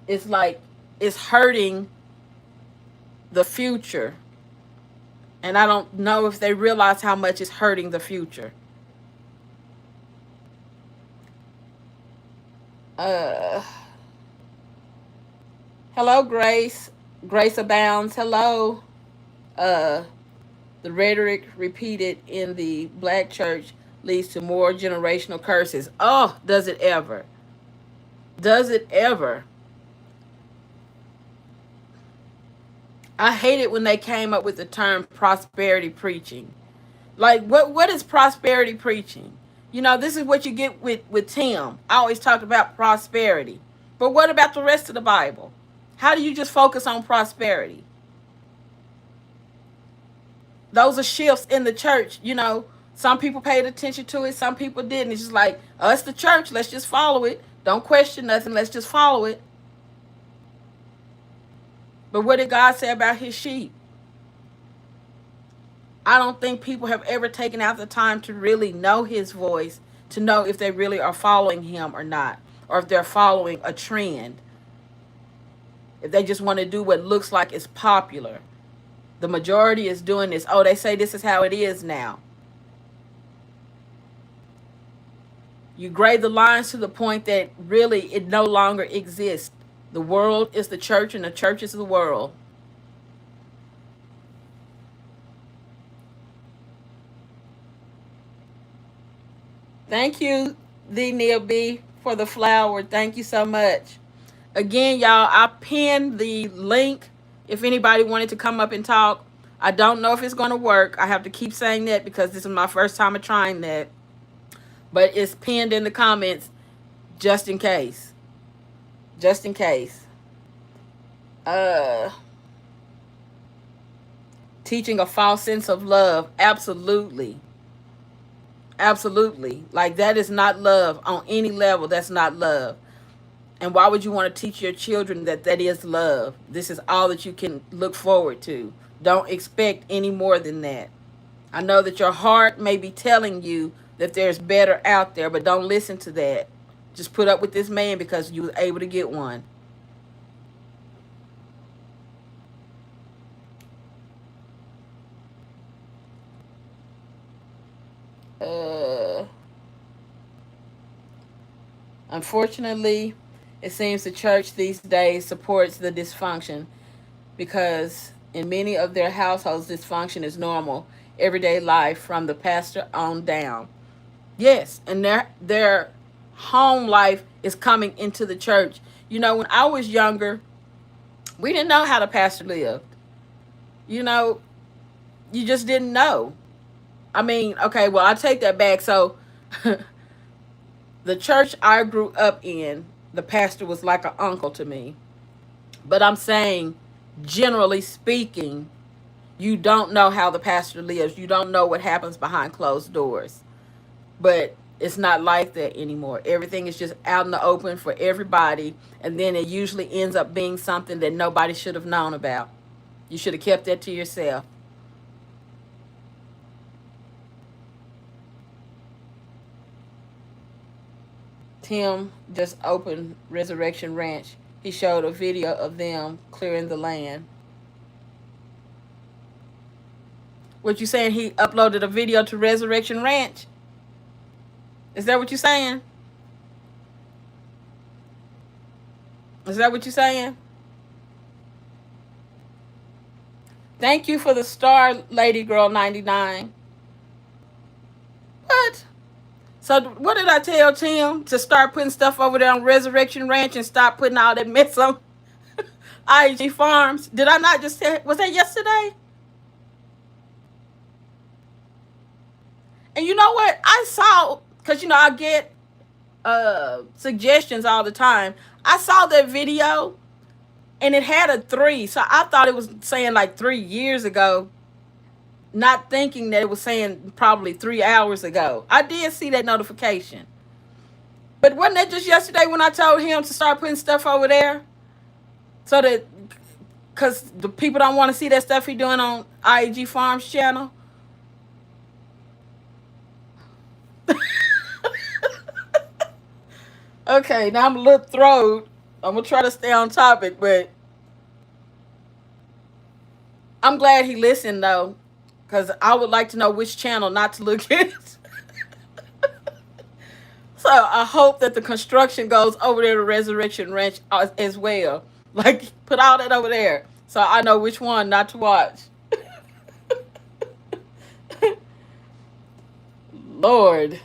it's like it's hurting the future. And I don't know if they realize how much it's hurting the future. Uh, Hello, Grace. Grace abounds. Hello. Uh, the rhetoric repeated in the black church leads to more generational curses. Oh, does it ever? Does it ever? I hate it when they came up with the term prosperity preaching. Like, what is prosperity preaching? You know, this is what you get with Tim. I always talked about prosperity. But what about the rest of the Bible? How do you just focus on prosperity? Those are shifts in the church. You know, some people paid attention to it, some people didn't. It's just like, us, the church, let's just follow it. Don't question nothing, let's just follow it. But what did God say about his sheep? I don't think people have ever taken out the time to really know his voice, to know if they really are following him or not, or if they're following a trend. If they just want to do what looks like is popular. The majority is doing this. Oh, they say this is how it is now. You grade the lines to the point that really it no longer exists. The world is the church and the church is the world. Thank you, the Neil B, for the flower. Thank you so much. Again, y'all, I pinned the link if anybody wanted to come up and talk. I don't know if it's going to work. I have to keep saying that because this is my first time of trying that. But it's pinned in the comments just in case. Just in case. Teaching a false sense of love. Absolutely. Absolutely. Like, that is not love on any level. That's not love. And why would you want to teach your children that that is love? This is all that you can look forward to. Don't expect any more than that. I know that your heart may be telling you that there's better out there, but don't listen to that. Just put up with this man because you were able to get one. Unfortunately, it seems the church these days supports the dysfunction because in many of their households, dysfunction is normal, everyday life from the pastor on down. Yes, and their home life is coming into the church. You know, when I was younger, We didn't know how the pastor lived. You know, you just didn't know. I mean, okay, well, I take that back. So, the church I grew up in, the pastor was like an uncle to me. But I'm saying, generally speaking, you don't know how the pastor lives. You don't know what happens behind closed doors. But it's not like that anymore. Everything is just out in the open for everybody. And then it usually ends up being something that nobody should have known about. You should have kept that to yourself. Tim just opened Resurrection Ranch. He showed a video of them clearing the land. What you saying? He uploaded a video to Resurrection Ranch? Is that what you're saying? Is that what you're saying? Thank you for the star, Lady Girl 99. What? So what did I tell Tim? To start putting stuff over there on Resurrection Ranch and stop putting all that mess on IG Farms? Did I not just say, was that yesterday? And you know what? I saw, because I get suggestions all the time. I saw that video and it had a 3. So I thought it was saying like 3 years ago, not thinking that it was saying probably 3 hours ago. I did see that notification. But wasn't that just yesterday when I told him to start putting stuff over there? So that, because the people don't want to see that stuff he doing on IG Farms channel. Okay, now I'm a little thrown. I'm going to try to stay on topic, but I'm glad he listened, though, because I would like to know which channel not to look at. So I hope that the construction goes over there to Resurrection Ranch as well. Like, put all that over there so I know which one not to watch. Lord.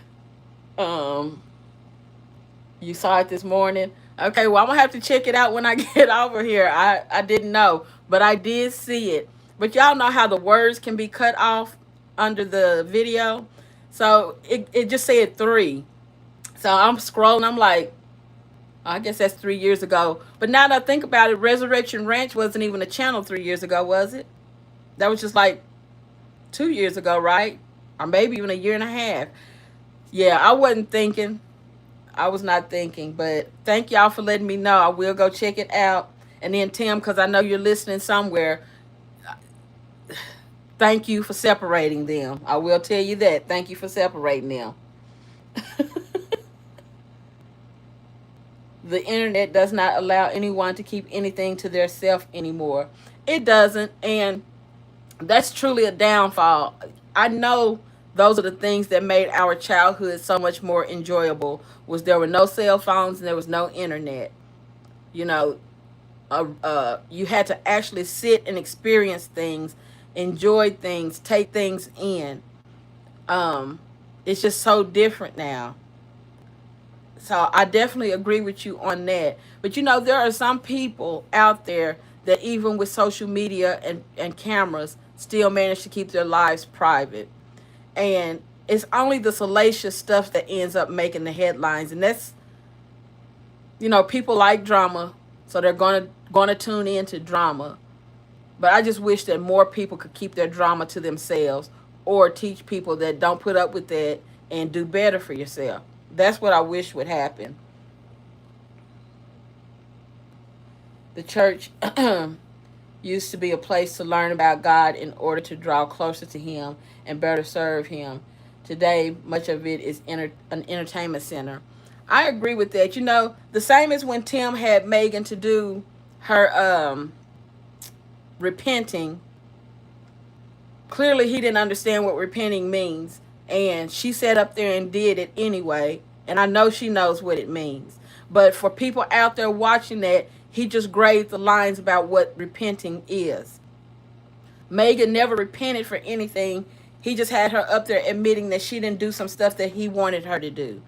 You saw it this morning? Okay, well, I'm going to have to check it out when I get over here. I didn't know, but I did see it. But y'all know how the words can be cut off under the video. So it just said 3. So I'm scrolling. I'm like, I guess that's 3 years ago. But now that I think about it, Resurrection Ranch wasn't even a channel 3 years ago, was it? That was just like 2 years ago, right? Or maybe even a year and a half. Yeah, I wasn't thinking. I was not thinking. But thank y'all for letting me know. I will go check it out. And then, Tim, because I know you're listening somewhere, thank you for separating them. I will tell you that. Thank you for separating them. The internet does not allow anyone to keep anything to their self anymore. It doesn't, and that's truly a downfall. I know those are the things that made our childhood so much more enjoyable. Was there were no cell phones and there was no internet. You know, you had to actually sit and experience things, enjoy things, take things in. It's just so different now. So I definitely agree with you on that. But there are some people out there that even with social media and cameras still manage to keep their lives private. And it's only the salacious stuff that ends up making the headlines. And that's, people like drama, so they're gonna tune into drama. But I just wish that more people could keep their drama to themselves or teach people that don't put up with that and do better for yourself. That's what I wish would happen. The church used to be a place to learn about God in order to draw closer to Him and better serve Him. Today, much of it is an entertainment center. I agree with that. The same as when Tim had Megan to do her repenting. Clearly, he didn't understand what repenting means. And she sat up there and did it anyway. And I know she knows what it means. But for people out there watching that, he just grazed the lines about what repenting is. Megan never repented for anything. He just had her up there admitting that she didn't do some stuff that he wanted her to do.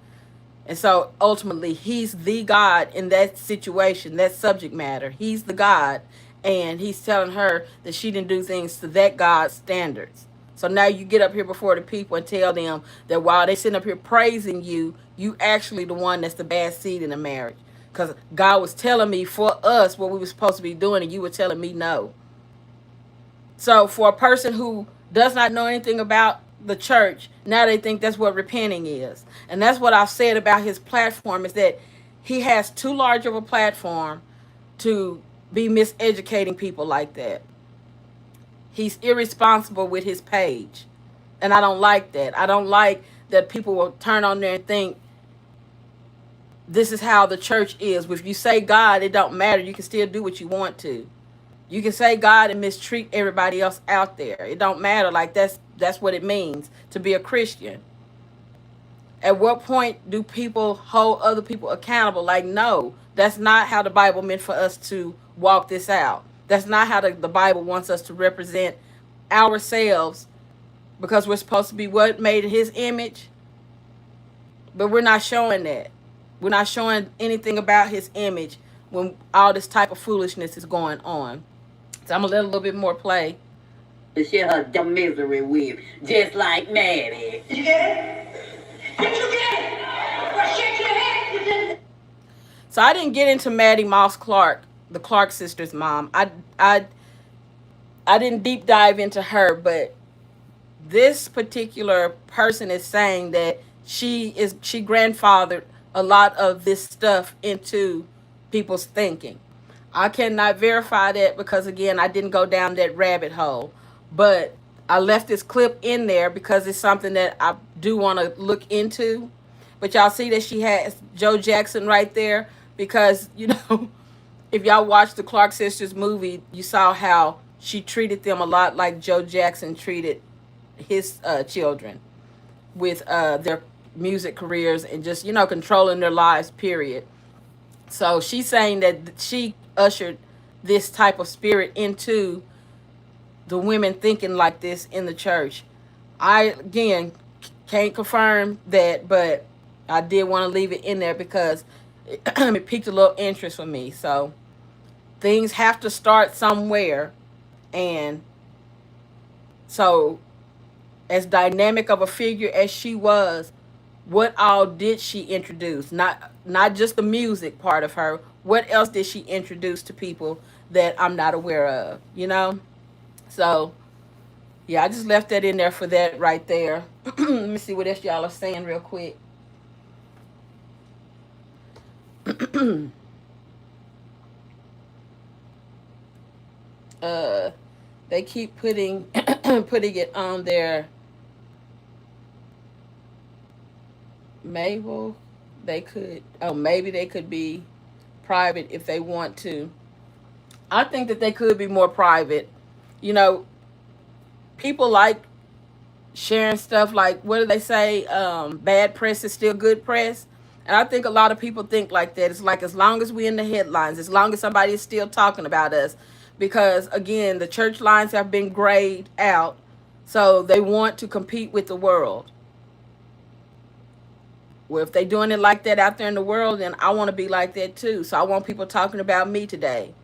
And so ultimately, he's the God in that situation, that subject matter. He's the God. And he's telling her that she didn't do things to that God's standards. So now you get up here before the people and tell them that while they sitting up here praising you, you actually the one that's the bad seed in the marriage. Because God was telling me for us what we were supposed to be doing, and you were telling me no. So for a person who does not know anything about the church, now they think that's what repenting is. And that's what I've said about his platform, is that he has too large of a platform to be miseducating people like that. He's irresponsible with his page. And I don't like that. I don't like that people will turn on there and think this is how the church is. If you say God, it don't matter. You can still do what you want to. You can say God and mistreat everybody else out there. It don't matter. Like that's what it means to be a Christian. At what point do people hold other people accountable? Like, no, that's not how the Bible meant for us to walk this out. That's not how the Bible wants us to represent ourselves, because we're supposed to be what, made in his image. But we're not showing that. We're not showing anything about his image when all this type of foolishness is going on. So I'm going to let a little bit more play. To share her dumb misery with, just like Maddie. You get it? Did you get it? Well, shake your head. You didn't. So I didn't get into Maddie Moss Clark, the Clark sisters' mom. I didn't deep dive into her, but this particular person is saying that she grandfathered a lot of this stuff into people's thinking. I cannot verify that because, again, I didn't go down that rabbit hole. But I left this clip in there because it's something that I do want to look into. But y'all see that she has Joe Jackson right there because, if y'all watched the Clark sisters movie, you saw how she treated them a lot like Joe Jackson treated his children with their music careers and just, controlling their lives, period. So she's saying that she ushered this type of spirit into the women thinking like this in the church. I, again, can't confirm that, but I did want to leave it in there because it piqued a little interest for me. So things have to start somewhere. And so as dynamic of a figure as she was, what all did she introduce? Not just the music part of her. What else did she introduce to people that I'm not aware of, So, yeah, I just left that in there for that right there. Let me see what else y'all are saying real quick. They keep putting putting it on their Mabel. Maybe they could be private if they want to. I think that they could be more private. People like sharing stuff like, what do they say? Bad press is still good press. And I think a lot of people think like that. It's like, as long as we're in the headlines, as long as somebody is still talking about us, because again, the church lines have been grayed out. So they want to compete with the world. Well, if they're doing it like that out there in the world, then I want to be like that too. So I want people talking about me today.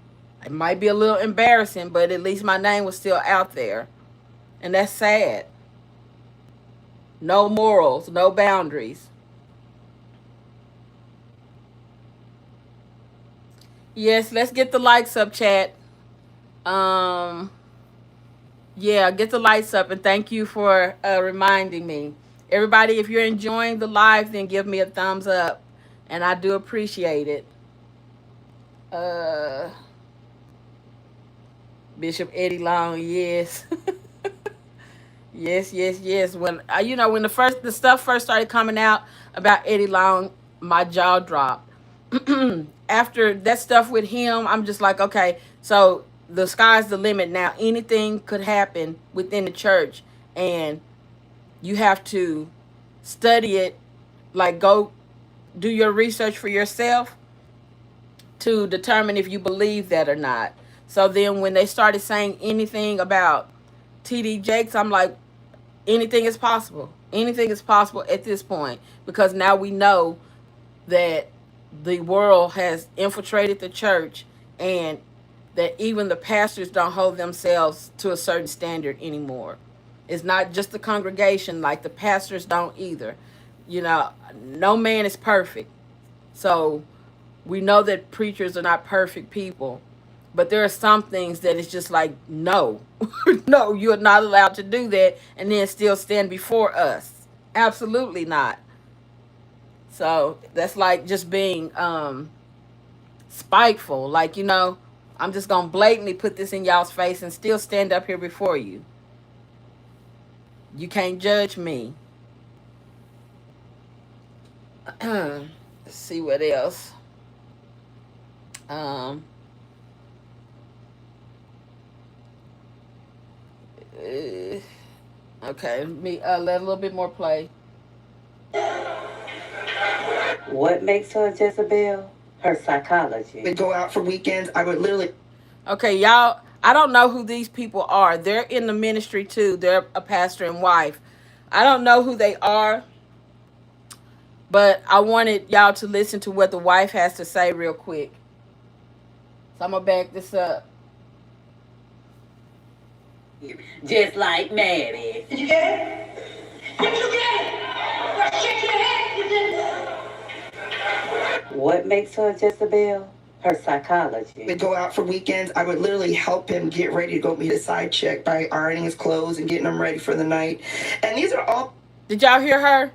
It might be a little embarrassing, but at least my name was still out there. And that's sad. No morals, no boundaries. Yes, let's get the likes up, chat. Yeah, get the lights up, and thank you for reminding me. Everybody, if you're enjoying the live, then give me a thumbs up, and I do appreciate it. Bishop Eddie Long, yes. Yes. When when the stuff first started coming out about Eddie Long, my jaw dropped. After that stuff with him, I'm just like, okay, so the sky's the limit now. Anything could happen within the church, and you have to study it, like go do your research for yourself to determine if you believe that or not. So then when they started saying anything about TD Jakes, I'm like, anything is possible. Anything is possible at this point, because now we know that the world has infiltrated the church, and that even the pastors don't hold themselves to a certain standard anymore. It's not just the congregation, like the pastors don't either. You know, no man is perfect. So we know that preachers are not perfect people, but there are some things that it's just like, no, no, you're not allowed to do that and then still stand before us. Absolutely not. So that's like just being spiteful. Like, I'm just going to blatantly put this in y'all's face and still stand up here before you. You can't judge me. Let's see what else. Um, okay, let me let a little bit more play. What makes her Jezebel? Her psychology. Would go out for weekends. I would literally. Okay, y'all, I don't know who these people are. They're in the ministry too. They're a pastor and wife. I don't know who they are, but I wanted y'all to listen to what the wife has to say real quick. So I'm going to back this up. Just like Maddie. Did you get it? Did you get it? Well, shake your head. You didn't. What makes her Jezebel? Her psychology. Would go out for weekends. I would literally help him get ready to go meet a side chick by ironing his clothes and getting him ready for the night. And these are all. Did y'all hear her?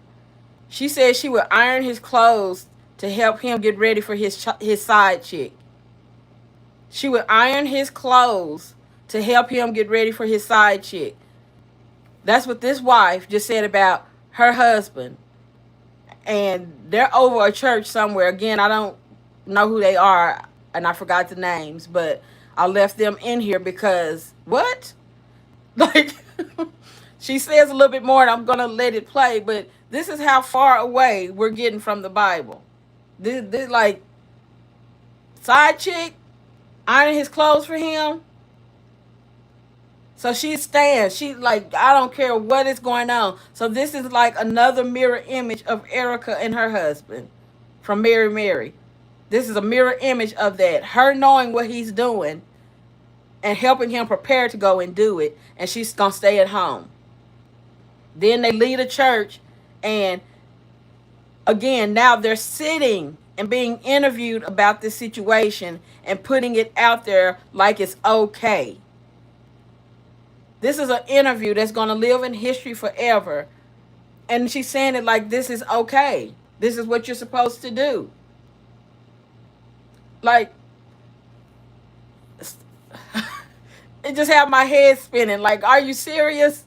She said she would iron his clothes to help him get ready for his side chick. She would iron his clothes to help him get ready for his side chick. That's what this wife just said about her husband. And they're over a church somewhere. Again, I don't know who they are, and I forgot the names, but I left them in here because, what? Like, she says a little bit more, and I'm going to let it play, but this is how far away we're getting from the Bible. This like, side chick, ironing his clothes for him. So she stands. She like, I don't care what is going on. So this is like another mirror image of Erica and her husband from Mary Mary. This is a mirror image of that. Her knowing what he's doing and helping him prepare to go and do it. And she's going to stay at home. Then they leave a church. And again, now they're sitting and being interviewed about this situation and putting it out there like it's okay. This is an interview that's going to live in history forever. And she's saying it like this is okay. This is what you're supposed to do. Like, it just had my head spinning. Like, are you serious?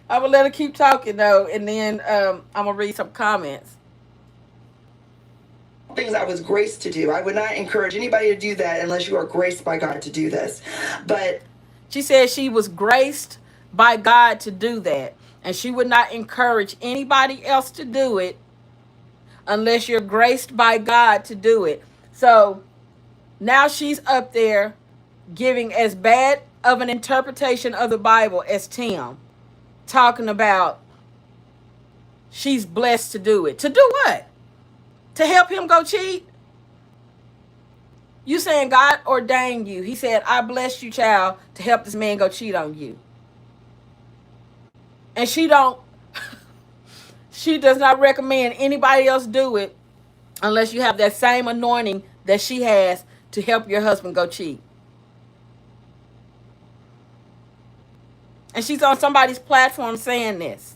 I will let her keep talking, though. And then I'm going to read some comments. Things I was graced to do. I would not encourage anybody to do that unless you are graced by God to do this. But she said she was graced by God to do that. And she would not encourage anybody else to do it unless you're graced by God to do it. So now she's up there giving as bad of an interpretation of the Bible as Tim. Talking about she's blessed to do it. To do what? To help him go cheat? You saying God ordained you. He said, I bless you, child, to help this man go cheat on you. And she does not recommend anybody else do it unless you have that same anointing that she has to help your husband go cheat. And she's on somebody's platform saying this.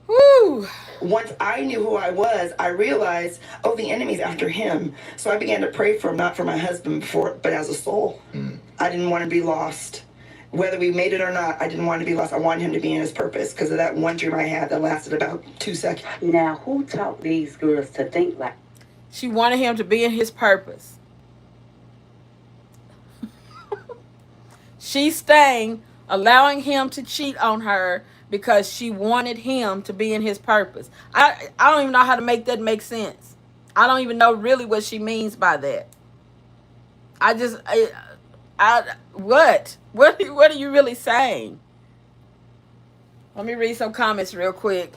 Woo. once I knew who I was, I realized, oh, the enemy's after him. So I began to pray for him, not for my husband before, but as a soul. I didn't want to be lost. Whether we made it or not, I didn't want to be lost. I wanted him to be in his purpose because of that one dream I had that lasted about 2 seconds. Now, who taught these girls to think like? She wanted him to be in his purpose. She's staying, allowing him to cheat on her because she wanted him to be in his purpose. I don't even know how to make that make sense. I don't even know really what she means by that. What are you really saying? Let me read some comments real quick.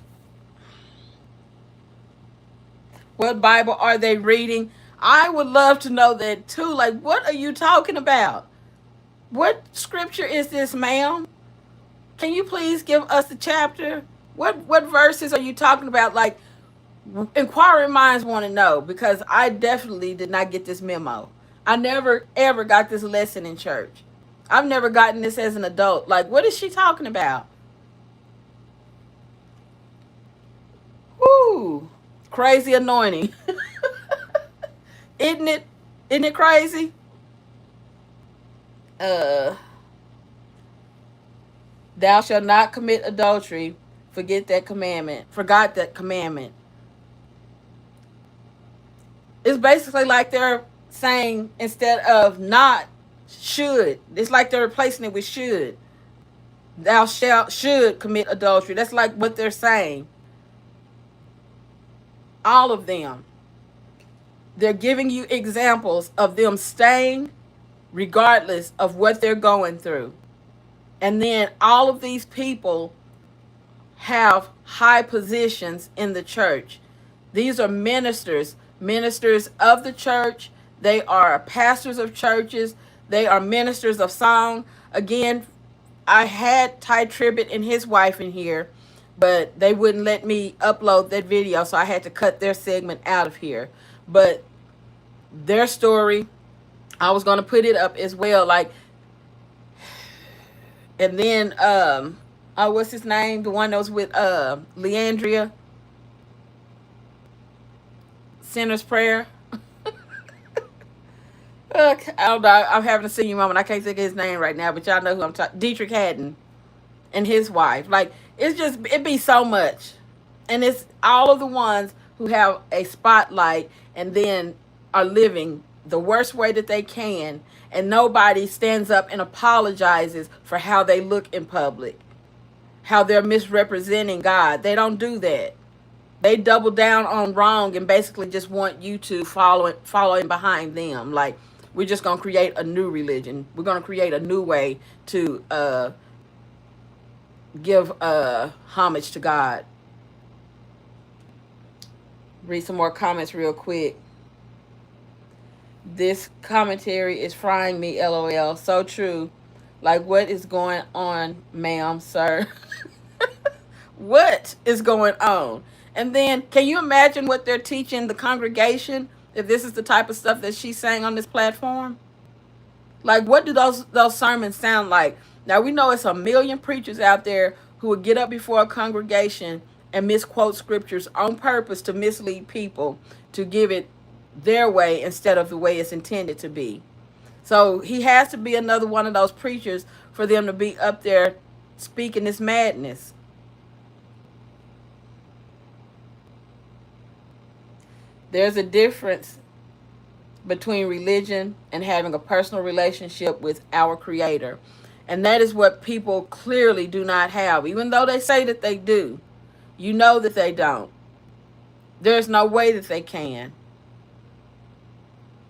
What Bible are they reading? I would love to know that too. Like, what are you talking about? What scripture is this, ma'am? Can you please give us the chapter? What verses are you talking about? Like, inquiring minds want to know, because I definitely did not get this memo. I never ever got this lesson in church. I've never gotten this as an adult. Like, what is she talking about? Whoo, crazy anointing. Isn't it? Isn't it crazy? Uh, thou shalt not commit adultery. Forget that commandment. Forgot that commandment. It's basically like they're saying, instead of not, should. It's like they're replacing it with should. Thou shalt should commit adultery. That's like what they're saying. All of them. They're giving you examples of them staying regardless of what they're going through. And then all of these people have high positions in the church. These are ministers, ministers of the church. They are pastors of churches. They are ministers of song. Again, I had Ty Tribbett and his wife in here, but they wouldn't let me upload that video, so I had to cut their segment out of here. But their story, I was going to put it up as well. Like, and then, oh, what's his name? The one that was with Leandria, Sinner's Prayer. I don't know. I'm having a senior moment. I can't think of his name right now, but y'all know who I'm talking. Dietrich Haddon and his wife. Like, it's just, it be so much. And it's all of the ones who have a spotlight and then are living the worst way that they can, and nobody stands up and apologizes for how they look in public, how they're misrepresenting God. They don't do that. They double down on wrong and basically just want you to follow in behind them. Like, we're just going to create a new religion. We're going to create a new way to give homage to God. Read some more comments real quick. This commentary is frying me, LOL. So true. Like, what is going on, ma'am, sir? What is going on? And then, can you imagine what they're teaching the congregation if this is the type of stuff that she's saying on this platform? Like, what do those sermons sound like? Now, we know it's a million preachers out there who would get up before a congregation and misquote scriptures on purpose to mislead people, to give it their way instead of the way it's intended to be. So he has to be another one of those preachers for them to be up there speaking this madness. There's a difference between religion and having a personal relationship with our Creator. And that is what people clearly do not have, even though they say that they do. You know that they don't. There's no way that they can.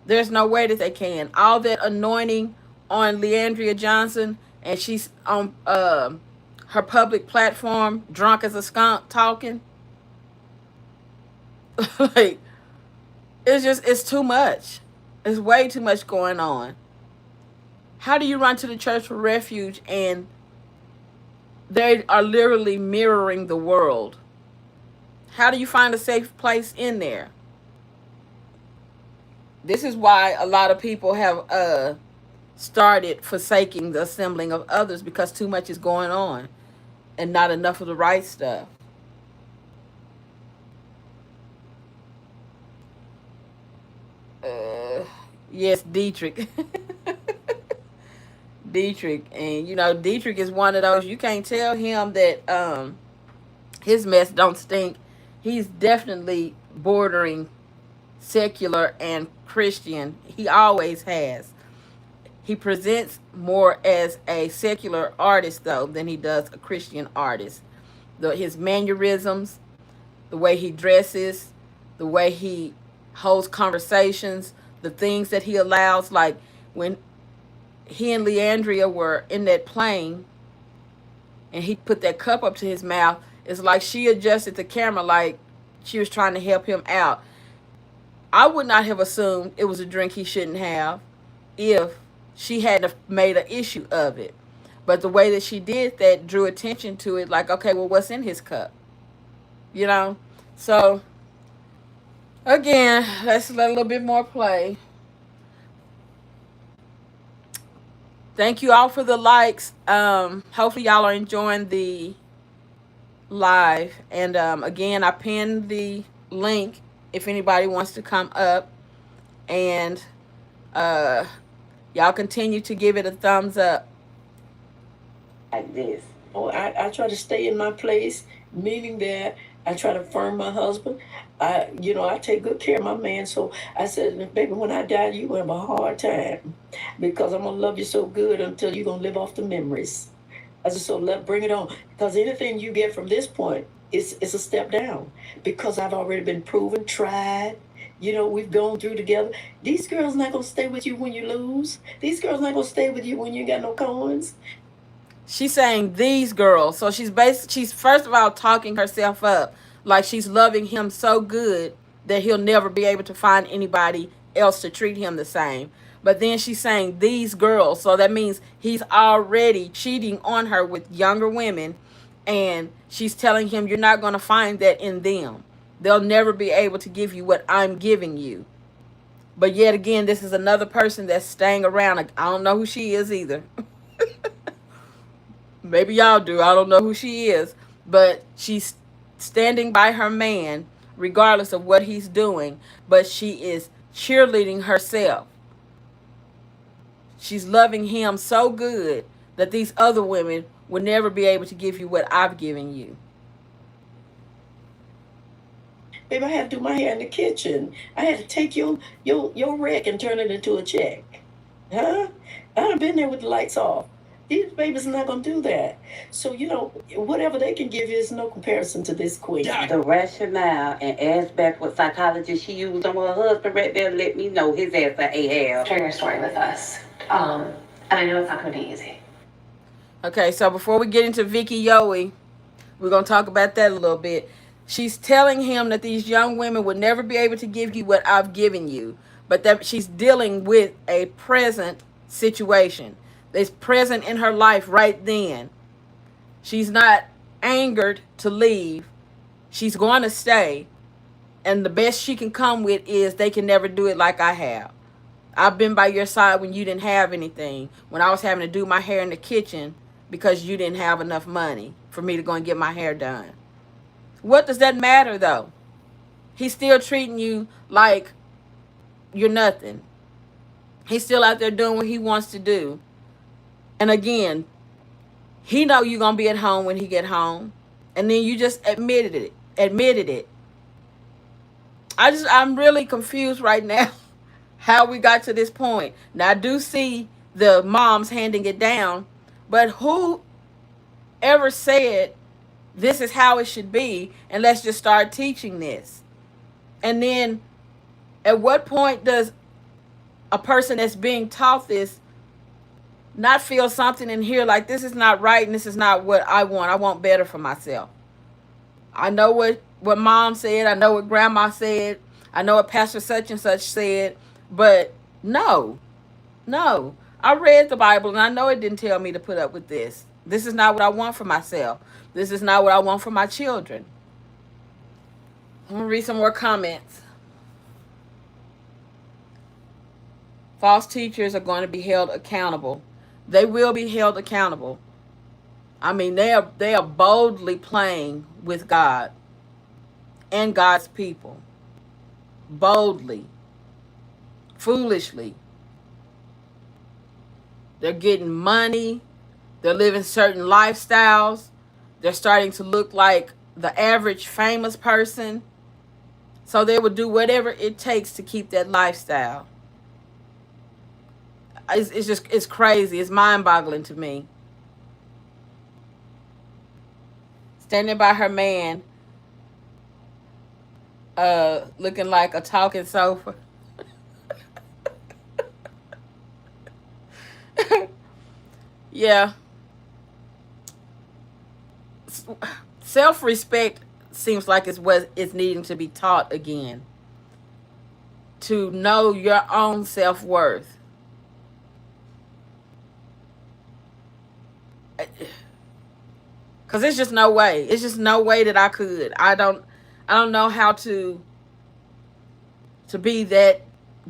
There's no way that they can. All that anointing on Leandria Johnson, and she's on her public platform, drunk as a skunk, talking. Like, it's too much. It's way too much going on. How do you run to the church for refuge and they are literally mirroring the world? How do you find a safe place in there? This is why a lot of people have started forsaking the assembling of others, because too much is going on and not enough of the right stuff. Yes, Dietrich. Dietrich. And, you know, Dietrich is one of those, you can't tell him that his mess don't stink. He's definitely bordering secular and Christian. He always has. He presents more as a secular artist, though, than he does a Christian artist. His mannerisms, the way he dresses, the way he holds conversations, the things that he allows. Like, when he and Leandria were in that plane and he put that cup up to his mouth, it's like she adjusted the camera like she was trying to help him out. I would not have assumed it was a drink he shouldn't have if she hadn't made an issue of it. But the way that she did that drew attention to it, like, okay, well, what's in his cup? You know? So, again, let's let a little bit more play. Thank you all for the likes. Hopefully, y'all are enjoying the live. And again, I pinned the link if anybody wants to come up. And y'all continue to give it a thumbs up. Like this. Oh, I try to stay in my place, meaning that I try to affirm my husband. I take good care of my man. So I said, baby, when I die, you gonna have a hard time because I'm gonna love you so good until you're gonna live off the memories. I said, so bring it on. Because anything you get from this point is a step down. Because I've already been proven, tried. We've gone through together. These girls not gonna stay with you when you lose. These girls not gonna stay with you when you ain't got no coins. She's saying these girls. So she's first of all talking herself up. Like she's loving him so good that he'll never be able to find anybody else to treat him the same. But then she's saying these girls. So that means he's already cheating on her with younger women. And she's telling him you're not going to find that in them. They'll never be able to give you what I'm giving you. But yet again, this is another person that's staying around. I don't know who she is either. Maybe y'all do. I don't know who she is. But she's standing by her man regardless of what he's doing. But she is cheerleading herself. She's loving him so good that these other women will never be able to give you what I've given you. Babe, I had to do my hair in the kitchen. I had to take your wreck and turn it into a check. Huh? I'd have been there with the lights off. These babies are not going to do that. So, whatever they can give you is no comparison to this queen. The rationale and aspect what psychology she used on her husband right there let me know his ass a Ahab. Share your story with us. And I know it's not going to be easy. Okay, so before we get into Vicky Yowie, we're going to talk about that a little bit. She's telling him that these young women would never be able to give you what I've given you, but that she's dealing with a present situation that's present in her life right then. She's not angered to leave. She's going to stay. And the best she can come with is they can never do it like I have. I've been by your side when you didn't have anything, when I was having to do my hair in the kitchen because you didn't have enough money for me to go and get my hair done. What does that matter, though? He's still treating you like you're nothing. He's still out there doing what he wants to do. And again, he know you're going to be at home when he get home. And then you just admitted it. I'm really confused right now how we got to this point. Now, I do see the moms handing it down. But who ever said this is how it should be, and let's just start teaching this? And then at what point does a person that's being taught this not feel something in here like this is not right and this is not what I want? I want better for myself. I know what mom said. I know what grandma said. I know what pastor such and such said. But no. I read the Bible and I know it didn't tell me to put up with this. This is not what I want for myself. This is not what I want for my children. I'm going to read some more comments. False teachers are going to be held accountable. They will be held accountable. I mean, they are boldly playing with God and God's people. Boldly. Foolishly. They're getting money. They're living certain lifestyles. They're starting to look like the average famous person. So they will do whatever it takes to keep that lifestyle. It's crazy. It's mind-boggling to me. Standing by her man, looking like a talking sofa. Yeah. Self-respect seems like it's what is needing to be taught again. to know your own self-worth. Because it's just no way. It's just no way that I could. I don't know how to be that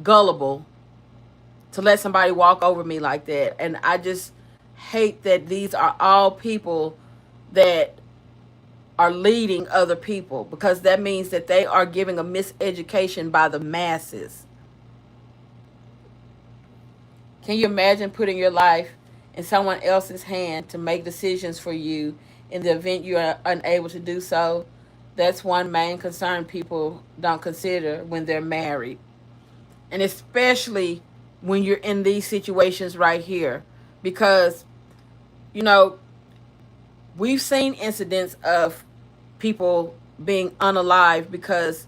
gullible to let somebody walk over me like that. And I just hate that these are all people that are leading other people, because that means that they are giving a miseducation by the masses. Can you imagine putting your life in someone else's hand to make decisions for you in the event you are unable to do so? That's one main concern people don't consider when they're married. And especially when you're in these situations right here. Because, you know, we've seen incidents of people being unalive because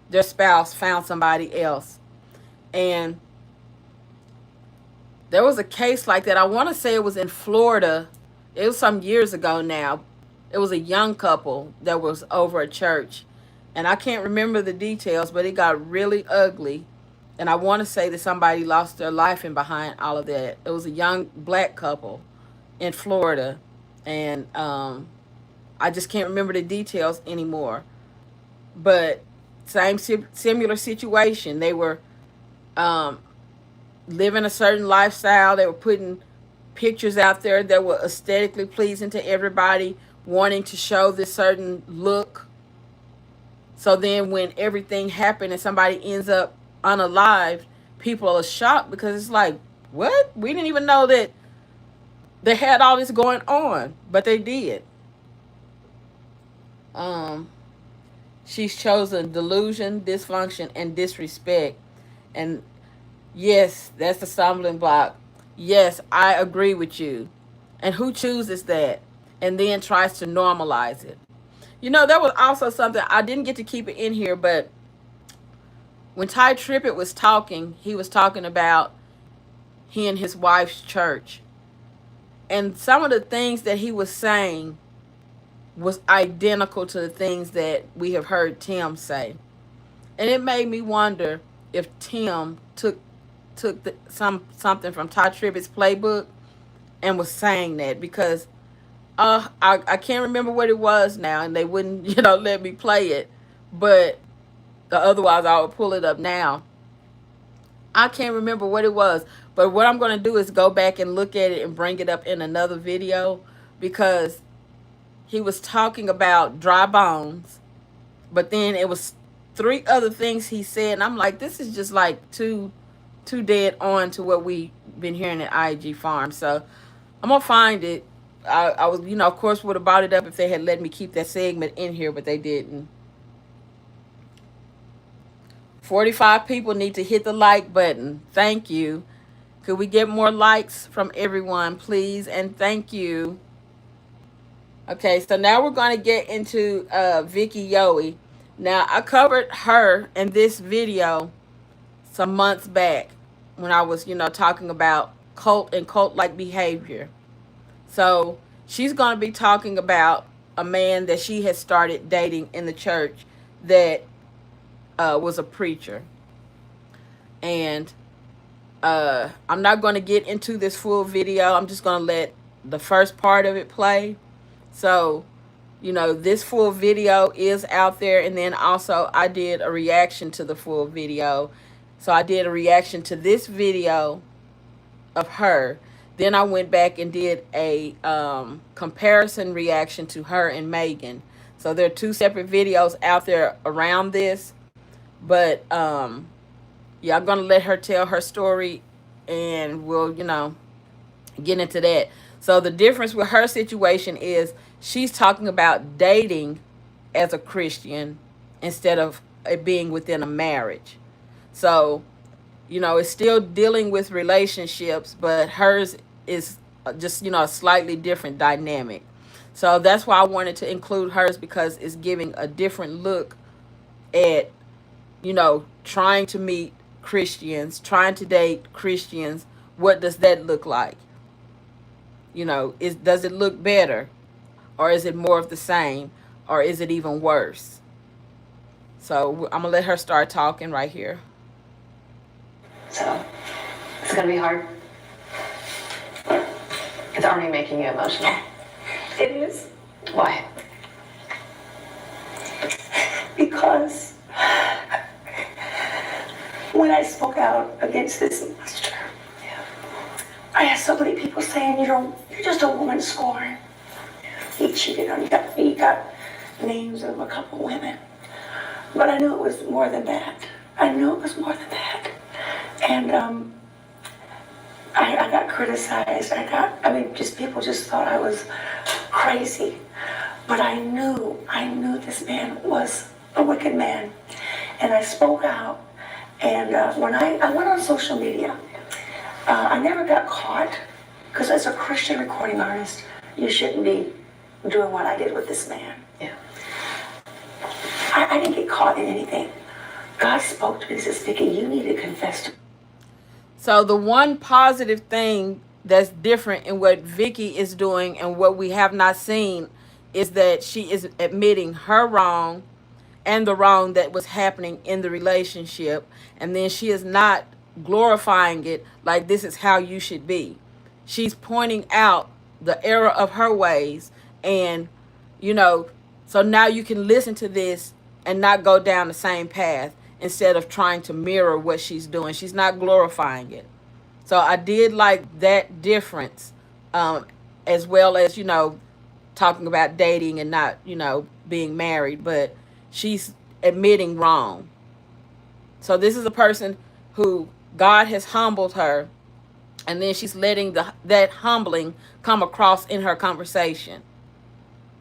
their spouse found somebody else. And there was a case like that. I want to say it was in Florida. It was some years ago now. It was a young couple that was over a church. And I can't remember the details, but it got really ugly. And I want to say that somebody lost their life in behind all of that. It was a young black couple in Florida. And I just can't remember the details anymore. But same similar situation. They were um, living a certain lifestyle. They were putting pictures out there that were aesthetically pleasing to everybody, wanting to show this certain look. So then when everything happened and somebody ends up unalived, people are shocked, because it's like, what? We didn't even know that they had all this going on, but they did. Um, she's chosen delusion, dysfunction, and disrespect. And yes, that's the stumbling block. Yes, I agree with you. And who chooses that and then tries to normalize it? You know, there was also something, I didn't get to keep it in here, but when Ty Trippett was talking, he was talking about he and his wife's church. And some of the things that he was saying was identical to the things that we have heard Tim say. And it made me wonder if Tim took something from Ty Trippett's playbook and was saying that, because I can't remember what it was now, and they wouldn't let me play it, but otherwise I would pull it up now. I can't remember what it was, but what I'm going to do is go back and look at it and bring it up in another video, because he was talking about dry bones, but then it was three other things he said, and I'm like, this is just like too dead on to what we've been hearing at IG Farm. So I'm gonna find it. I was, of course, would have brought it up if they had let me keep that segment in here, but they didn't. 45 people need to hit the like button. Thank you. Could we get more likes from everyone, please? And thank you. Okay, so now we're going to get into Vicky Yowie. Now, I covered her in this video some months back when I was, talking about cult and cult-like behavior. So she's going to be talking about a man that she has started dating in the church that was a preacher. And I'm not going to get into this full video. I'm just going to let the first part of it play. So, this full video is out there. And then also I did a reaction to the full video. So I did a reaction to this video of her. Then I went back and did a comparison reaction to her and Megan. So there are two separate videos out there around this. But, yeah, I'm going to let her tell her story, and we'll, get into that. So the difference with her situation is she's talking about dating as a Christian instead of it being within a marriage. So, it's still dealing with relationships, but hers is just, a slightly different dynamic. So that's why I wanted to include hers, because it's giving a different look at, trying to meet Christians, trying to date Christians. What does that look like? Does it look better, or is it more of the same, or is it even worse? So I'm gonna let her start talking right here. So it's gonna be hard. It's already making you emotional. It is. Why? Because when I spoke out against this monster, I had so many people saying, you're just a woman scorned. He cheated on you. He got names of a couple women. But I knew it was more than that. I knew it was more than that. And I got criticized. Just people just thought I was crazy. But I knew this man was a wicked man. And I spoke out. And when I went on social media, I never got caught. Because as a Christian recording artist, you shouldn't be doing what I did with this man. Yeah. I didn't get caught in anything. God spoke to me and says, Vicki, you need to confess to. So the one positive thing that's different in what Vicki is doing and what we have not seen is that she is admitting her wrong and the wrong that was happening in the relationship. And then she is not glorifying it like this is how you should be. She's pointing out the error of her ways. And, so now you can listen to this and not go down the same path instead of trying to mirror what she's doing. She's not glorifying it. So I did like that difference, as well as, talking about dating and not, being married. But she's admitting wrong. So this is a person who God has humbled her, and then she's letting that humbling come across in her conversation.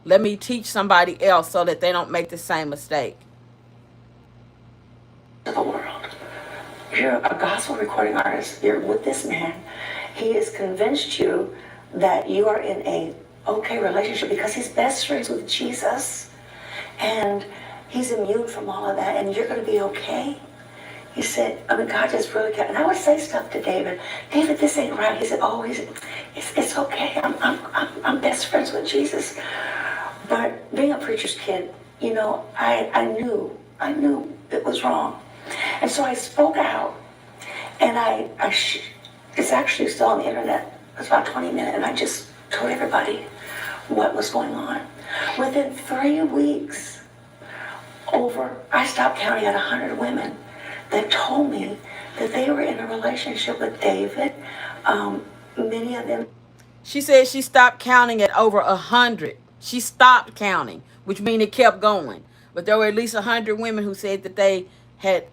Let me teach somebody else so that they don't make the same mistake. The world. You're a gospel recording artist. You're with this man. He has convinced you that you are in a okay relationship because he's best friends with Jesus. And he's immune from all of that. And you're going to be okay. He said, God just really kept, and I would say stuff to David. David, this ain't right. He said, it's okay. I'm best friends with Jesus. But being a preacher's kid, I knew it was wrong. And so I spoke out, and it's actually still on the internet. It's about 20 minutes, and I just told everybody what was going on. Within 3 weeks, I stopped counting at 100 women that told me that they were in a relationship with David. Many of them. She said she stopped counting at over 100. She stopped counting, which means it kept going. But there were at least 100 women who said that they had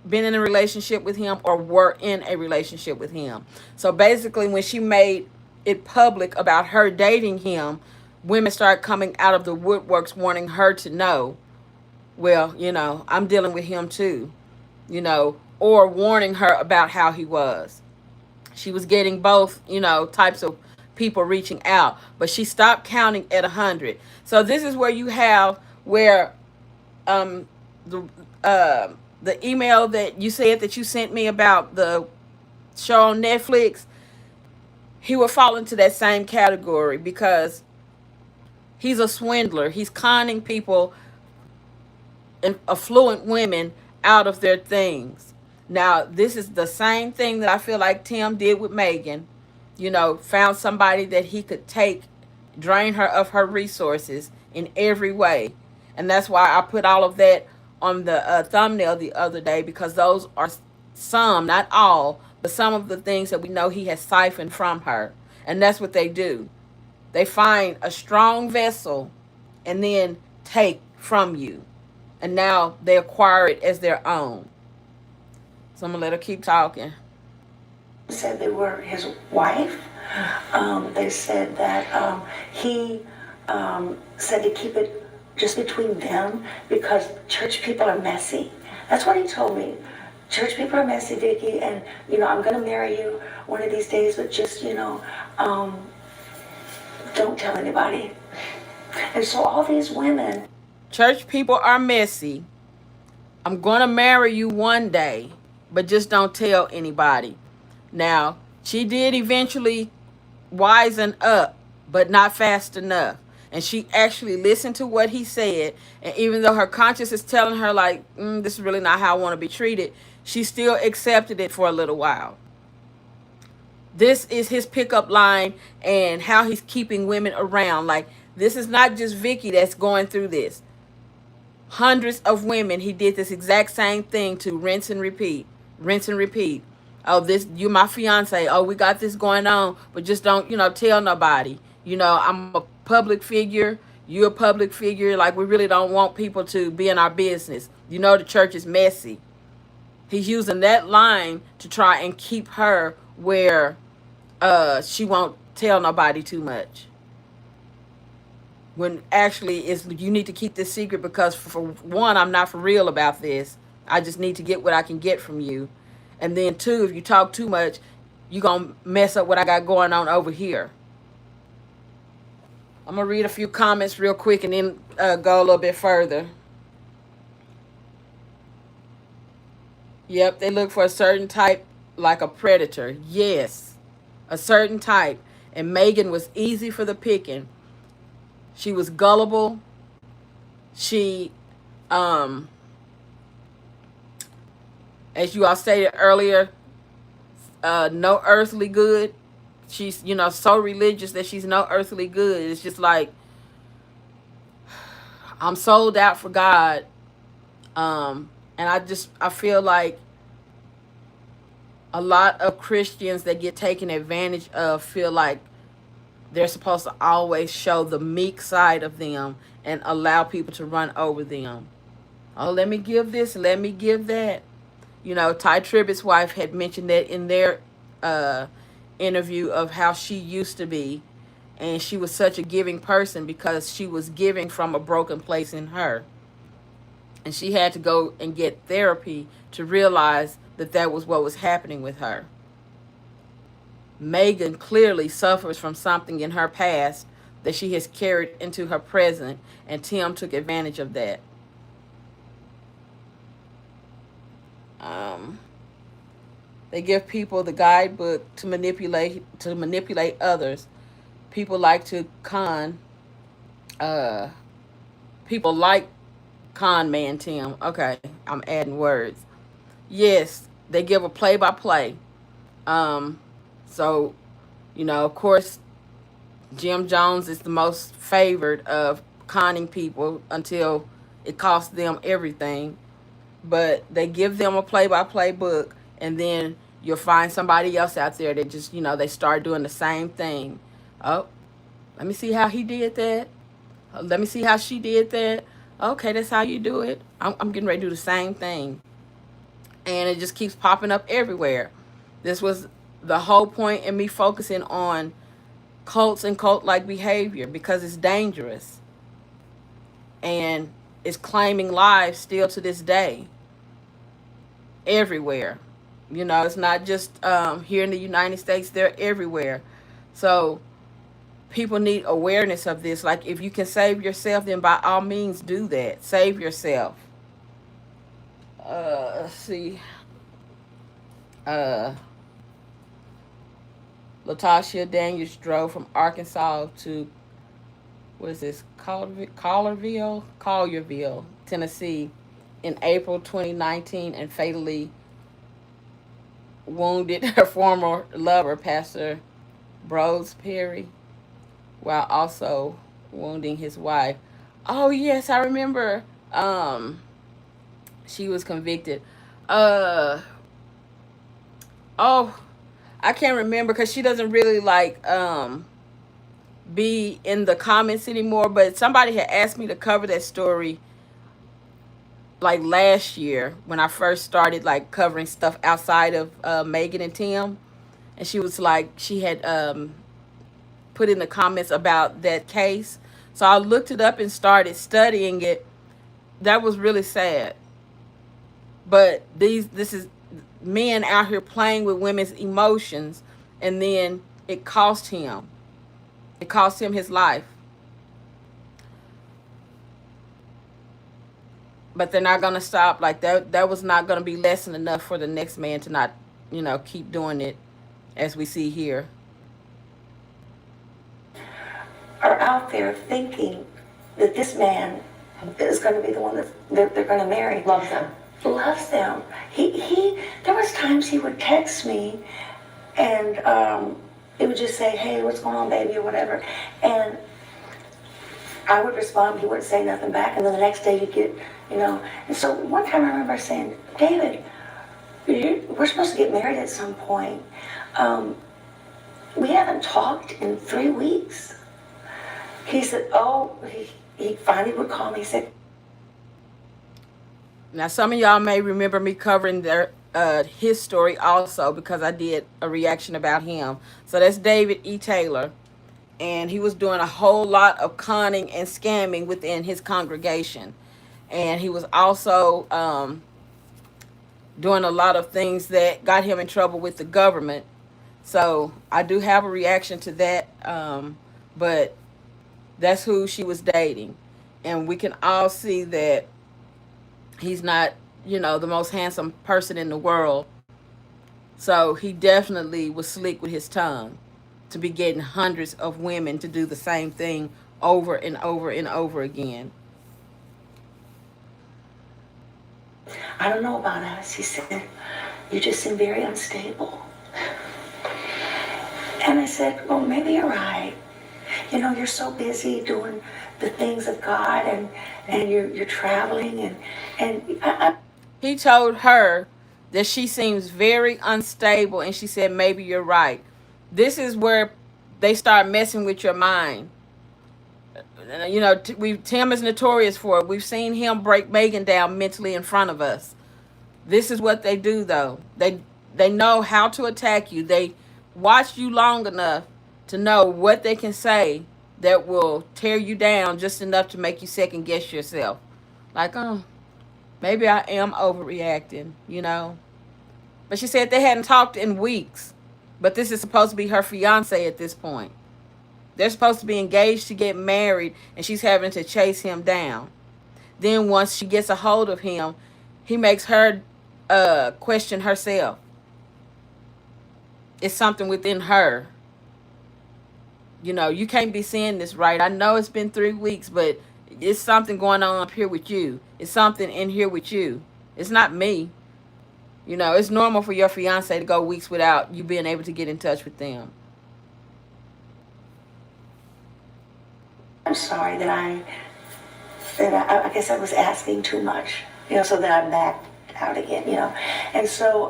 been in a relationship with him or were in a relationship with him. So basically, when she made it public about her dating him, women started coming out of the woodworks wanting her to know, well, I'm dealing with him too, or warning her about how he was. She was getting both, types of people reaching out, but she stopped counting at 100. So this is where you have where the email that you said that you sent me about the show on Netflix, he would fall into that same category because he's a swindler. He's conning people and affluent women out of their things. Now, this is the same thing that I feel like Tim did with Megan. Found somebody that he could drain her of her resources in every way. And that's why I put all of that on the thumbnail the other day, because those are some, not all, but some of the things that we know he has siphoned from her. And that's what they do. They find a strong vessel and then take from you. And now they acquire it as their own. So I'm going to let her keep talking. Said they were his wife. They said that he said to keep it just between them because church people are messy. That's what he told me. Church people are messy, Vicki, and I'm gonna marry you one of these days, but just don't tell anybody. And so all these women. Church people are messy. I'm gonna marry you one day, but just don't tell anybody. Now, she did eventually wisen up, but not fast enough. And she actually listened to what he said. And even though her conscience is telling her, like, this is really not how I want to be treated, she still accepted it for a little while. This is his pickup line and how he's keeping women around. Like, this is not just Vicky that's going through this. Hundreds of women he did this exact same thing to, rinse and repeat, rinse and repeat. Oh, this, you my fiance. Oh, we got this going on, but just don't, tell nobody. I'm a public figure. You're a public figure. Like, we really don't want people to be in our business. The church is messy. He's using that line to try and keep her where she won't tell nobody too much. When actually is, you need to keep this secret, because for one, I'm not for real about this. I just need to get what I can get from you. And then two, if you talk too much, you're going to mess up what I got going on over here. I'm going to read a few comments real quick and then go a little bit further. Yep, they look for a certain type, like a predator. Yes, a certain type. And Megan was easy for the picking. She was gullible. She, as you all stated earlier, no earthly good. She's, so religious that she's no earthly good. It's just like, I'm sold out for God. And I feel like a lot of Christians that get taken advantage of feel like they're supposed to always show the meek side of them and allow people to run over them. Oh, let me give this, let me give that. Ty Tribbett's wife had mentioned that in their interview of how she used to be. And she was such a giving person because she was giving from a broken place in her. And she had to go and get therapy to realize that that was what was happening with her. Megan clearly suffers from something in her past that she has carried into her present, and Tim took advantage of that. They give people the guidebook to manipulate others. People like to con. People like con man Tim. Okay, I'm adding words. Yes, they give a play-by-play. So, of course, Jim Jones is the most favored of conning people until it costs them everything. But they give them a play-by-play book, and then you'll find somebody else out there that just, they start doing the same thing. Oh, let me see how he did that. Let me see how she did that. Okay, that's how you do it. I'm getting ready to do the same thing. And it just keeps popping up everywhere. This was the whole point in me focusing on cults and cult-like behavior, because it's dangerous. And it's claiming lives still to this day. Everywhere. It's not just here in the United States. They're everywhere. So people need awareness of this. Like, if you can save yourself, then by all means do that. Save yourself. Let's see. Latasha Daniels drove from Arkansas to, what is this, Collierville, Tennessee in April 2019 and fatally wounded her former lover, Pastor Brose Perry, while also wounding his wife. Oh, yes, I remember. She was convicted. Oh, I can't remember because she doesn't really be in the comments anymore. But somebody had asked me to cover that story like last year when I first started covering stuff outside of Megan and Tim, and she was like, she had put in the comments about that case. So I looked it up and started studying it. That was really sad. But this is men out here playing with women's emotions, and then it cost him. It cost him his life. But they're not going to stop. Like, that was not going to be lesson enough for the next man to not, keep doing it, as we see here. Are out there thinking that this man is going to be the one that they're going to marry. Loves them. loves them. There was times he would text me, and he would just say, "Hey, what's going on, baby," or whatever, and I would respond. He wouldn't say nothing back, and then the next day you'd get, you know. And so one time I remember saying, "David, we're supposed to get married at some point. We haven't talked in 3 weeks." He said, "Oh," he finally would call me. He said, Now, some of y'all may remember me covering his story also, because I did a reaction about him. So that's David E. Taylor. And he was doing a whole lot of conning and scamming within his congregation. And he was also doing a lot of things that got him in trouble with the government. So I do have a reaction to that. But that's who she was dating. And we can all see that he's not, the most handsome person in the world. So he definitely was slick with his tongue to be getting hundreds of women to do the same thing over and over and over again. "I don't know about us." He said, "You just seem very unstable." And I said, "Well, maybe you're right. You're so busy doing the things of God, and you're traveling, and He told her that she seems very unstable, and she said, maybe you're right. This is where they start messing with your mind. Tim is notorious for it. We've seen him break Megan down mentally in front of us. This is what they do, though. They know how to attack you. They watch you long enough to know what they can say that will tear you down just enough to make you second guess yourself. Like, oh, maybe I am overreacting. But she said they hadn't talked in weeks. But this is supposed to be her fiance at this point. They're supposed to be engaged to get married, and she's having to chase him down. Then once she gets a hold of him, he makes her question herself. It's something within her. You can't be seeing this right. I know it's been 3 weeks, but it's something going on up here with you. It's something in here with you. It's not me. It's normal for your fiance to go weeks without you being able to get in touch with them. I'm sorry that I guess I was asking too much, so that I backed out again. And so,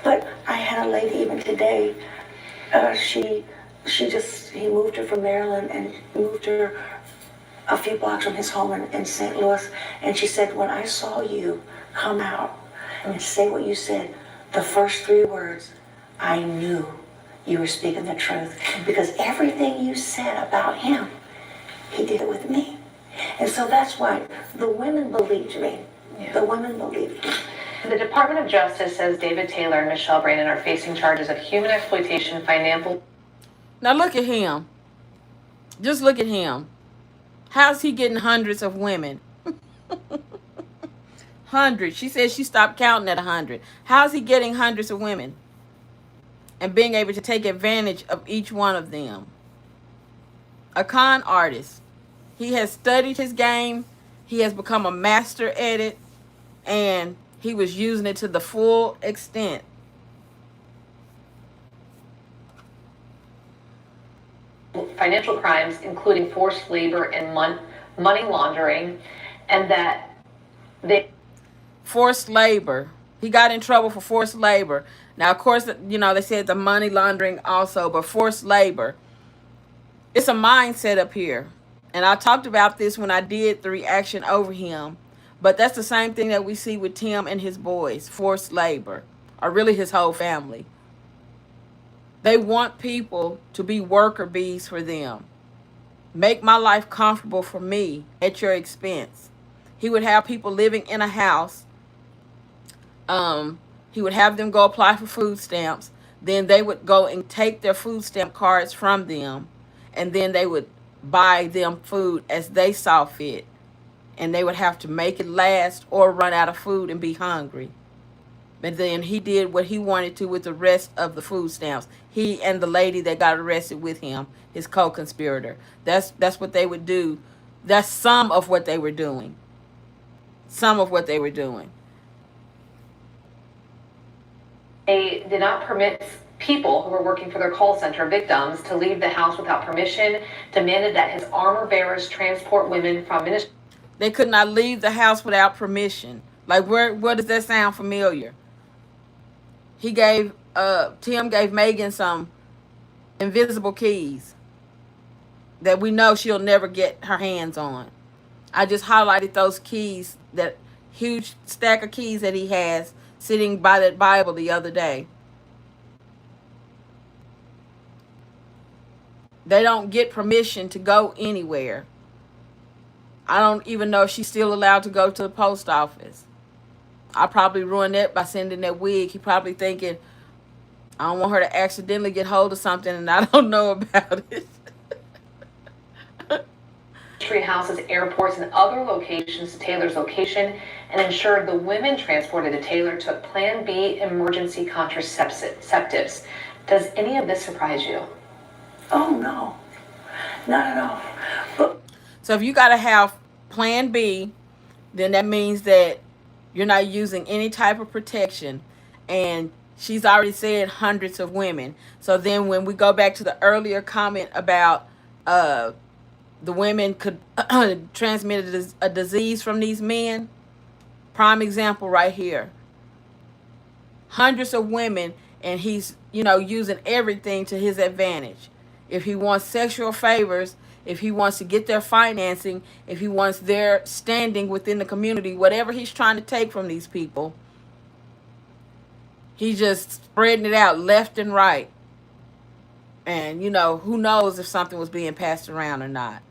but I had a lady even today, he moved her from Maryland and moved her a few blocks from his home in St. Louis. And she said, "When I saw you come out and say what you said, the first 3 words, I knew you were speaking the truth. Because everything you said about him, he did it with me." And so that's why the women believed me. Yeah. The women believed me. The Department of Justice says David Taylor and Michelle Brandon are facing charges of human exploitation, financial. Now look at him. Just look at him. How's he getting hundreds of women? Hundreds. She said she stopped counting at 100. How's he getting hundreds of women and being able to take advantage of each one of them? A con artist. He has studied his game. He has become a master at it, and he was using it to the full extent. Financial crimes, including forced labor and money laundering, and that they... Forced labor. He got in trouble for forced labor. Now, of course, they said the money laundering also, but forced labor. It's a mindset up here. And I talked about this when I did the reaction over him. But that's the same thing that we see with Tim and his boys, forced labor, or really his whole family. They want people to be worker bees for them. Make my life comfortable for me at your expense. He would have people living in a house. He would have them go apply for food stamps. Then they would go and take their food stamp cards from them. And then they would buy them food as they saw fit. And they would have to make it last or run out of food and be hungry. But then he did what he wanted to with the rest of the food stamps. He and the lady that got arrested with him, his co-conspirator. That's what they would do. That's some of what they were doing. Some of what they were doing. They did not permit people who were working for their call center victims to leave the house without permission, demanded that his armor bearers transport women from ministry. They could not leave the house without permission. Like, where does that sound familiar? He gave Tim gave Megan some invisible keys that we know she'll never get her hands on. I just highlighted those keys, that huge stack of keys that he has sitting by that Bible the other day. They don't get permission to go anywhere. I don't even know if she's still allowed to go to the post office. I probably ruined that by sending that wig. He probably thinking, I don't want her to accidentally get hold of something and I don't know about it. Houses, airports, and other locations to Taylor's location, and ensured the women transported to Taylor took Plan B emergency contraceptives. Does any of this surprise you? Oh, no. Not at all. But So if you got to have Plan B, then that means that you're not using any type of protection. And she's already said hundreds of women. So then when we go back to the earlier comment about the women could transmit a disease from these men, prime example right here. Hundreds of women, and he's, using everything to his advantage. If he wants sexual favors, if he wants to get their financing, if he wants their standing within the community, whatever he's trying to take from these people, he's just spreading it out left and right. And, who knows if something was being passed around or not.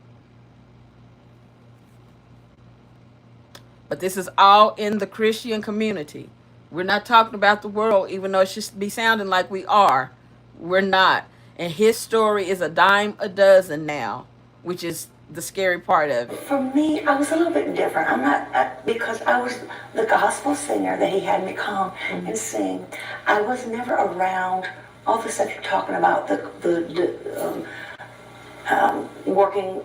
But this is all in the Christian community. We're not talking about the world, even though it should be sounding like we are. We're not. And his story is a dime a dozen now, which is the scary part of it. for me, I was a little bit different. I'm not, because I was the gospel singer that he had me come and sing. I was never around all the stuff you're talking about, working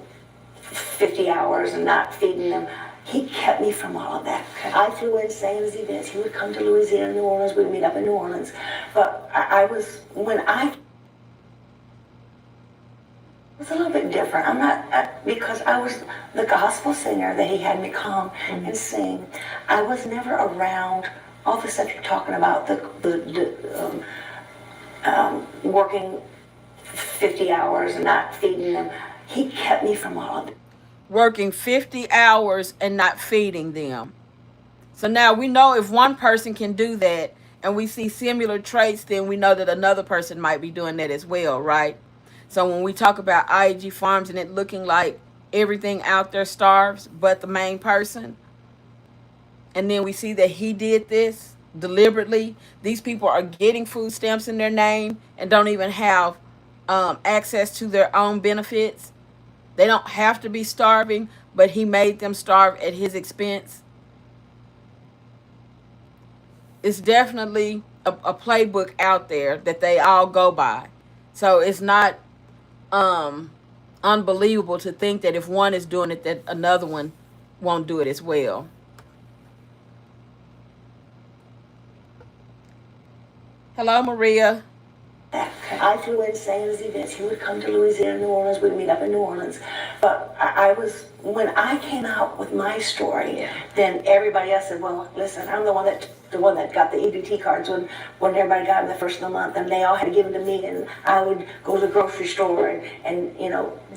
50 hours and not feeding them. He kept me from all of that. I flew in same as events. He would come to Louisiana, New Orleans. We'd meet up in New Orleans. But I was a little bit different. I'm not, because I was the gospel singer that he had me come and sing. I was never around all the stuff you're talking about, working 50 hours and not feeding them. He kept me from all of it. Working 50 hours and not feeding them. So now we know if one person can do that and we see similar traits, then we know that another person might be doing that as well, right? So when we talk about IG Farms and it looking like everything out there starves but the main person, and then we see that he did this deliberately, these people are getting food stamps in their name and don't even have access to their own benefits. They don't have to be starving, but he made them starve at his expense. It's definitely a playbook out there that they all go by. So it's not unbelievable to think that if one is doing it, that another one won't do it as well. Hello, Maria. I flew in same as events. He would come to Louisiana, New Orleans. We'd meet up in New Orleans. But when I came out with my story, then everybody else said, well, listen, I'm the one that got the EBT cards when everybody got them the first of the month, and they all had to give them to me, and I would go to the grocery store, and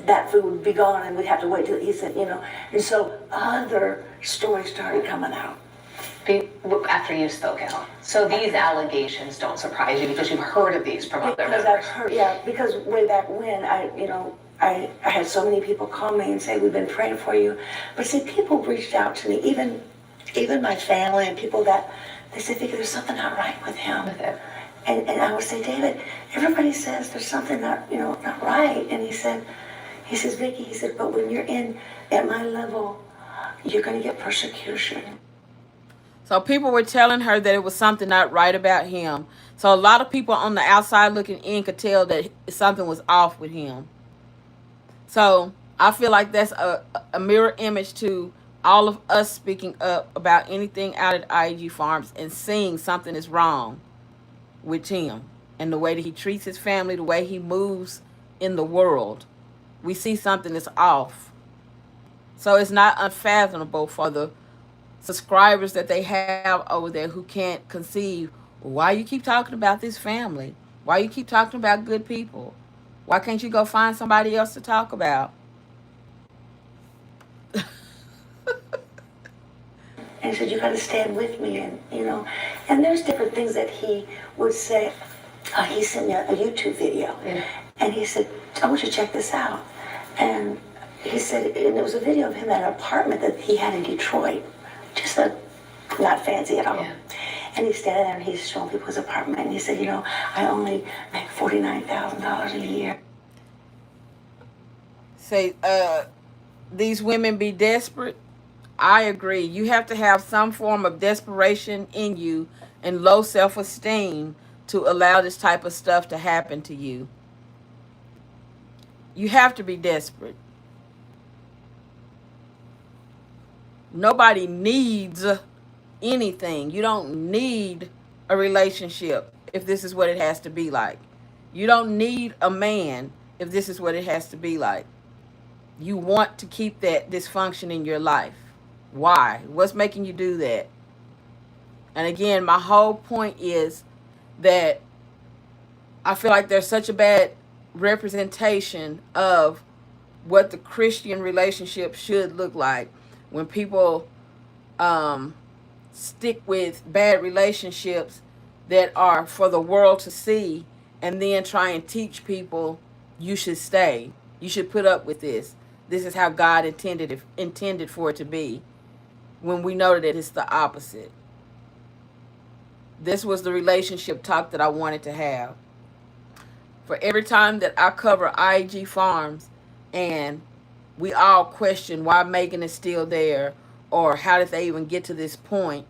that food would be gone, and we'd have to wait till, he said, and so other stories started coming out. After you spoke out. So these allegations don't surprise you because you've heard of these from other Because members. I've heard, because way back when, I had so many people call me and say, we've been praying for you. But see, people reached out to me, even my family and people that, they said, Vicki, there's something not right with him. With it. And I would say, David, everybody says there's something not right. And he says, Vicki, he said, but when you're at my level, you're going to get persecution. So people were telling her that it was something not right about him. So a lot of people on the outside looking in could tell that something was off with him. So I feel like that's a mirror image to all of us speaking up about anything out at IG Farms and seeing something is wrong. with Tim and the way that he treats his family, the way he moves in the world. We see something that's off. So it's not unfathomable for the subscribers that they have over there who can't conceive why you keep talking about this family. Why you keep talking about good people. Why can't you go find somebody else to talk about? And he said, you got to stand with me. And, and there's different things that he would say. He sent me a YouTube video. Yeah. And he said, I want you to check this out. And he said, and it was a video of him at an apartment that he had in Detroit. Just not fancy at all. Yeah. And he's standing there and he's showing people his apartment. And he said, I only make $49,000 a year. Say, these women be desperate. I agree. You have to have some form of desperation in you and low self-esteem to allow this type of stuff to happen to you. You have to be desperate. Nobody needs anything. You don't need a relationship if this is what it has to be like. You don't need a man if this is what it has to be like. You want to keep that dysfunction in your life. Why? What's making you do that? And again, my whole point is that I feel like there's such a bad representation of what the Christian relationship should look like when people stick with bad relationships that are for the world to see and then try and teach people you should stay. You should put up with this. This is how God intended for it to be, when we know that it's the opposite. This was the relationship talk that I wanted to have. For every time that I cover IG Farms and we all question why Megan is still there or how did they even get to this point,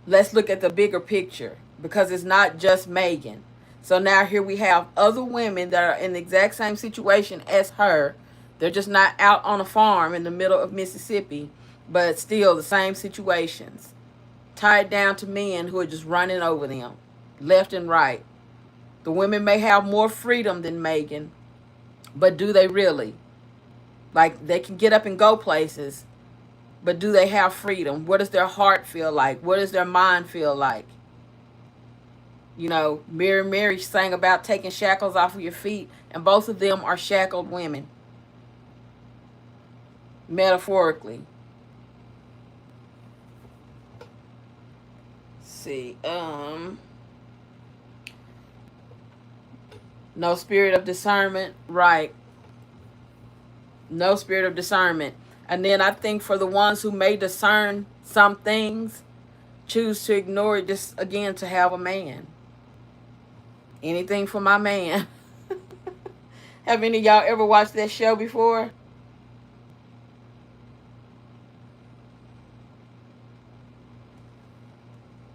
let's look at the bigger picture, because it's not just Megan. So now here we have other women that are in the exact same situation as her. They're just not out on a farm in the middle of Mississippi, but still the same situations. Tied down to men who are just running over them, left and right. The women may have more freedom than Megan, but do they really? Like, they can get up and go places, but do they have freedom? What does their heart feel like? What does their mind feel like? Mary sang about taking shackles off of your feet, and both of them are shackled women, metaphorically. See, no spirit of discernment, right? No spirit of discernment. And then I think for the ones who may discern some things, choose to ignore it just, again, to have a man. Anything for my man. Have any of y'all ever watched that show before?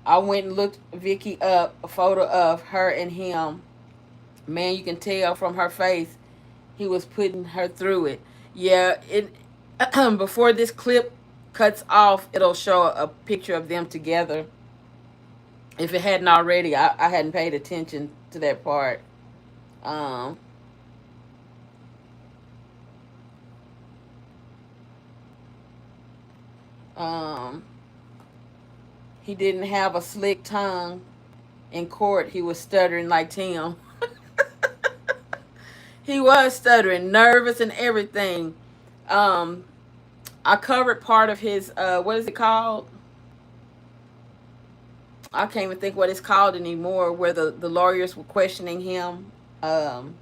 I went and looked Vicky up a photo of her and him. Man, you can tell from her face he was putting her through it. Yeah, it before this clip cuts off, it'll show a picture of them together. If it hadn't already, I hadn't paid attention to that part. He didn't have a slick tongue in court. He was stuttering like Tim. He was stuttering, nervous and everything. I covered part of his, what is it called? I can't even think what it's called anymore, where the lawyers were questioning him. What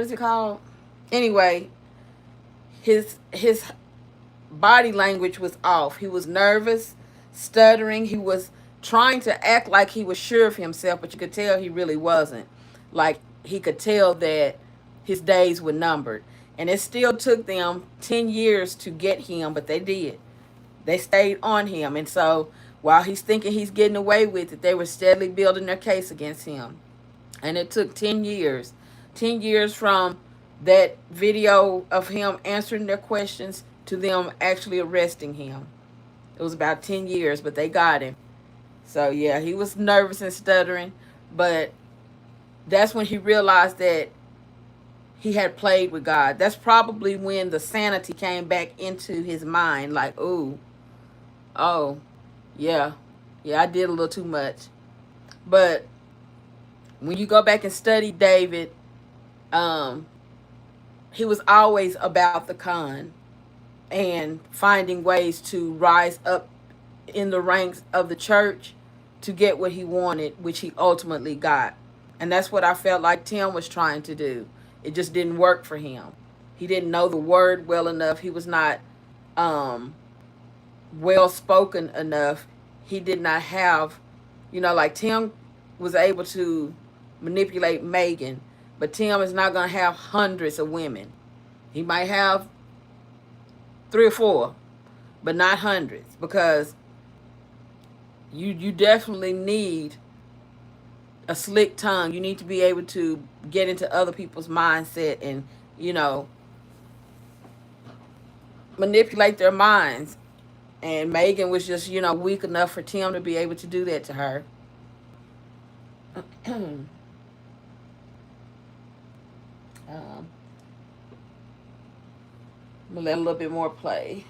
is it called? Anyway, his body language was off. He was nervous, stuttering. He was trying to act like he was sure of himself, but you could tell he really wasn't. Like, he could tell that his days were numbered. And it still took them 10 years to get him, but they did. They stayed on him. And so while he's thinking he's getting away with it, they were steadily building their case against him. And it took 10 years. 10 years from that video of him answering their questions to them actually arresting him. It was about 10 years, but they got him. So yeah, he was nervous and stuttering, but that's when he realized that he had played with God. That's probably when the sanity came back into his mind, like, ooh, oh, yeah, yeah, I did a little too much. But when you go back and study David, um, he was always about the con and finding ways to rise up in the ranks of the church to get what he wanted, which he ultimately got. And that's what I felt like Tim was trying to do. It just didn't work for him. He didn't know the word well enough. He was not um, well spoken enough. He did not have, like Tim was able to manipulate Megan, but Tim is not going to have hundreds of women. He might have 3 or 4, but not hundreds, because you definitely need a slick tongue. You need to be able to get into other people's mindset and, you know, manipulate their minds. And Megan was just, weak enough for Tim to be able to do that to her. um, I'm gonna let a little bit more play.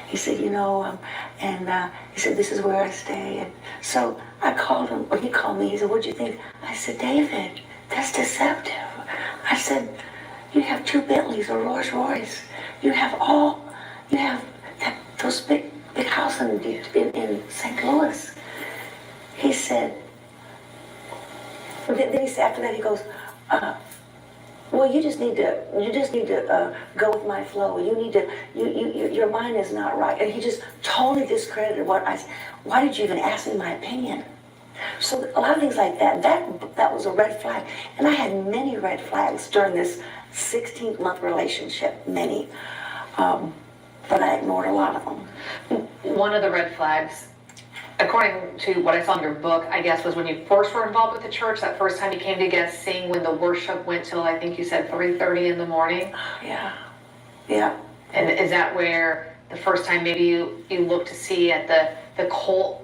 He said, he said, this is where I stay. And so I called him, or he called me. He said, what'd you think? I said, David, that's deceptive. I said, you have 2 Bentleys or Rolls Royce. You have those big house in St. Louis. He said, then he said, after that, he goes, well, you just need to go with my flow. You need to, your mind is not right. And he just totally discredited what I said. Why did you even ask me my opinion? So a lot of things like that was a red flag. And I had many red flags during this 16-month relationship, many. But I ignored a lot of them. One of the red flags, according to what I saw in your book, I guess, was when you first were involved with the church, that first time you came to guest sing, when the worship went till, I think you said 3:30 in the morning. Yeah. Yeah. And is that where the first time maybe you looked to see at the cult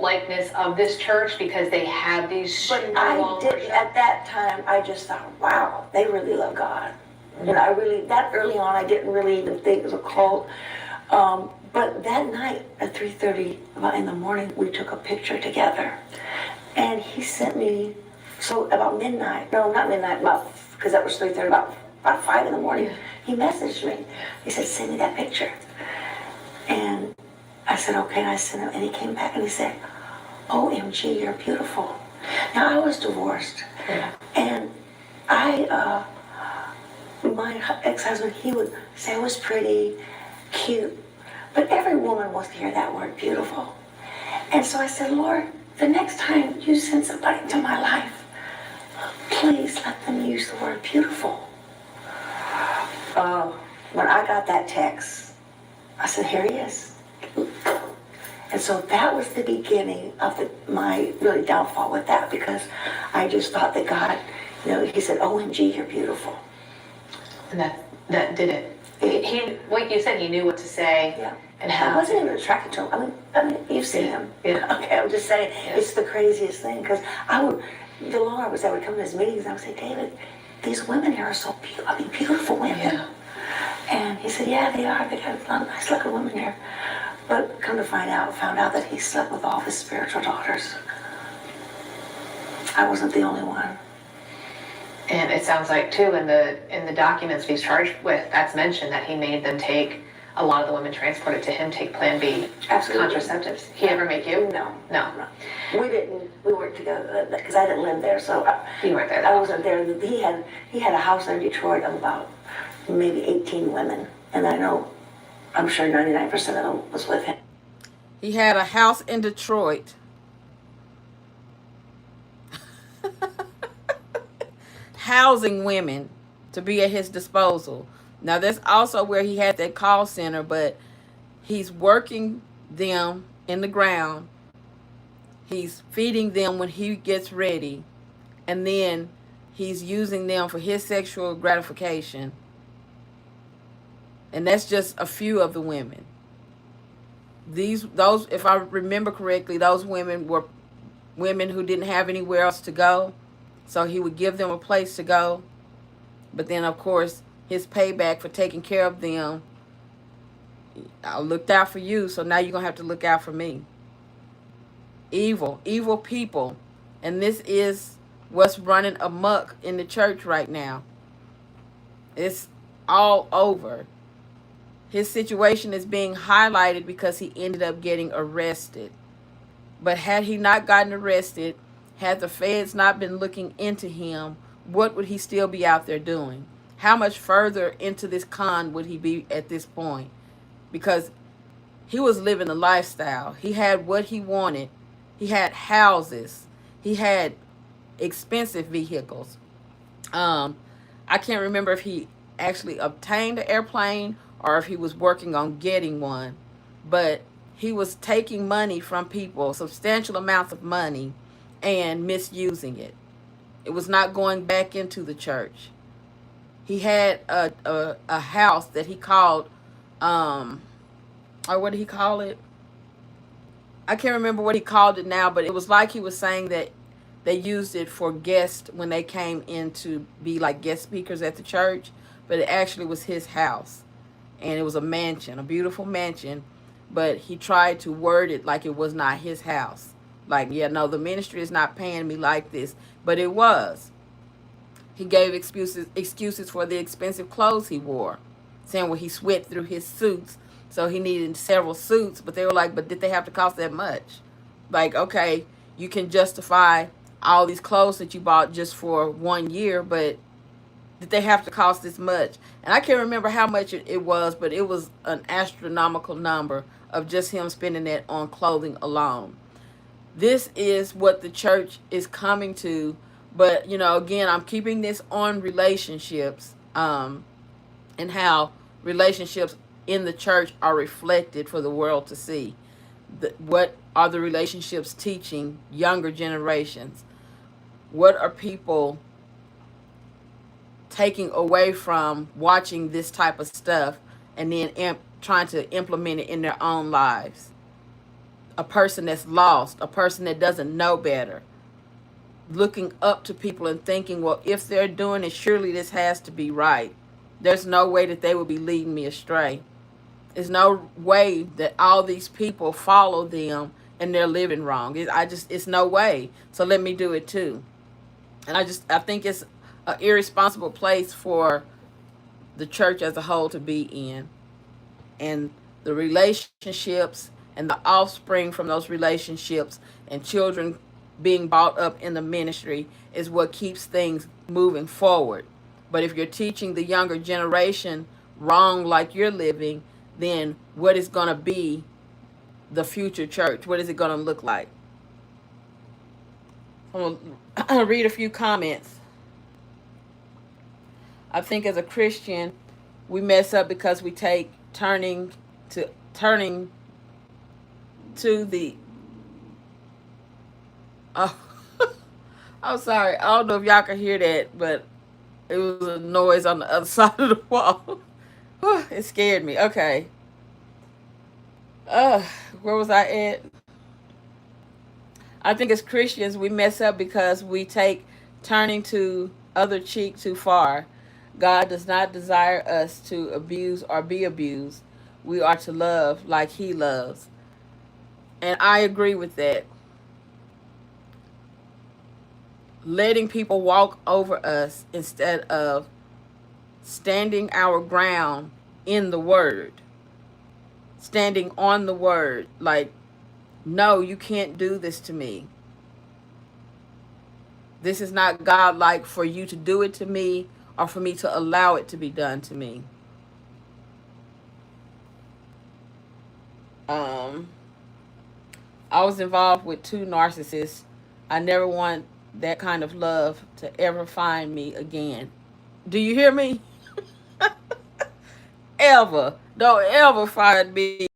likeness of this church, because they had these super long worship? At that time, I just thought, wow, they really love God. That early on, I didn't really even think it was a cult. But that night at 3:30 in the morning, we took a picture together. And he sent me, so about midnight, no, not midnight, because that was 3:30, about 5 in the morning, he messaged me. He said, send me that picture. And I said, okay, and I sent him, and he came back and he said, OMG, you're beautiful. Now, I was divorced, and my ex-husband, he would say I was pretty, cute, but every woman wants to hear that word, beautiful. And so I said, Lord, the next time you send somebody into my life, please let them use the word beautiful. When I got that text, I said, here he is. And so that was the beginning of my really downfall with that, because I just thought that God, he said, OMG, you're beautiful. And that did it. He, like you said, he knew what to say. Yeah. And how. I wasn't even attracted to him. I mean, you've seen him. Yeah. Okay, I'm just saying, it's the craziest thing, because the longer I would come to his meetings, and I would say, David, these women here are so beautiful women. Yeah. And he said, yeah, they are. They got a lot of nice looking women here. But come to found out that he slept with all of his spiritual daughters. I wasn't the only one. And it sounds like, too, in the documents he's charged with, that's mentioned that he made them take, a lot of the women transported to him, take Plan B. Absolutely. Contraceptives. He ever make you? No. We didn't. We weren't together because I didn't live there, so you weren't there. I wasn't there. He had a house in Detroit of about maybe 18 women, and I'm sure 99% of them was with him. He had a house in Detroit. Housing women to be at his disposal. Now, that's also where he had that call center, but he's working them in the ground. He's feeding them when he gets ready, and then he's using them for his sexual gratification. And that's just a few of the women. Those, if I remember correctly, those women were women who didn't have anywhere else to go. So he would give them a place to go. But then, of course, his payback for taking care of them, I looked out for you, so now you're going to have to look out for me. Evil people. And this is what's running amok in the church right now. It's all over. His situation is being highlighted because he ended up getting arrested. But had he not gotten arrested, had the feds not been looking into him, what would he still be out there doing? How much further into this con would he be at this point? Because he was living the lifestyle. He had what he wanted. He had houses. He had expensive vehicles. I can't remember if he actually obtained an airplane or if he was working on getting one, but he was taking money from people, substantial amounts of money, and misusing it. It was not going back into the church. He had a house that he called, or what did he call it? I can't remember what he called it now, but it was like he was saying that they used it for guests when they came in to be like guest speakers at the church, but it actually was his house. And it was a mansion, a beautiful mansion, but he tried to word it like it was not his house. Like, yeah, no, the ministry is not paying me like this, but it was. He gave excuses for the expensive clothes he wore, saying well he sweat through his suits, so he needed several suits. But they were like, but did they have to cost that much? Like, okay, you can justify all these clothes that you bought just for 1 year, but did they have to cost this much? And I can't remember how much it was, but it was an astronomical number of just him spending that on clothing alone. This is what the church is coming to. But, again, I'm keeping this on relationships, and how relationships in the church are reflected for the world to see. What are the relationships teaching younger generations? What are people taking away from watching this type of stuff and then trying to implement it in their own lives? A person that's lost, a person that doesn't know better, looking up to people and thinking, well, if they're doing it, surely this has to be right. There's no way that they would be leading me astray. There's no way that all these people follow them and they're living wrong. It's no way. So let me do it too. And I think it's an irresponsible place for the church as a whole to be in. And the relationships and the offspring from those relationships and children being brought up in the ministry is what keeps things moving forward. But if you're teaching the younger generation wrong like you're living, then what is going to be the future church? What is it going to look like? I'm going to read a few comments. I think as a Christian, we mess up because we take turning to the oh I'm sorry. I don't know if y'all can hear that, but it was a noise on the other side of the wall. It scared me. Okay. Uh, where was I at? I think as Christians we mess up because we take turning to other cheek too far. God does not desire us to abuse or be abused. We are to love like he loves. And I agree with that. Letting people walk over us instead of standing our ground in the word, standing on the word, like, no, you can't do this to me. This is not godlike for you to do it to me or for me to allow it to be done to me. um I was involved with two narcissists. I never want that kind of love to ever find me again. Do you hear me? Ever. Don't ever find me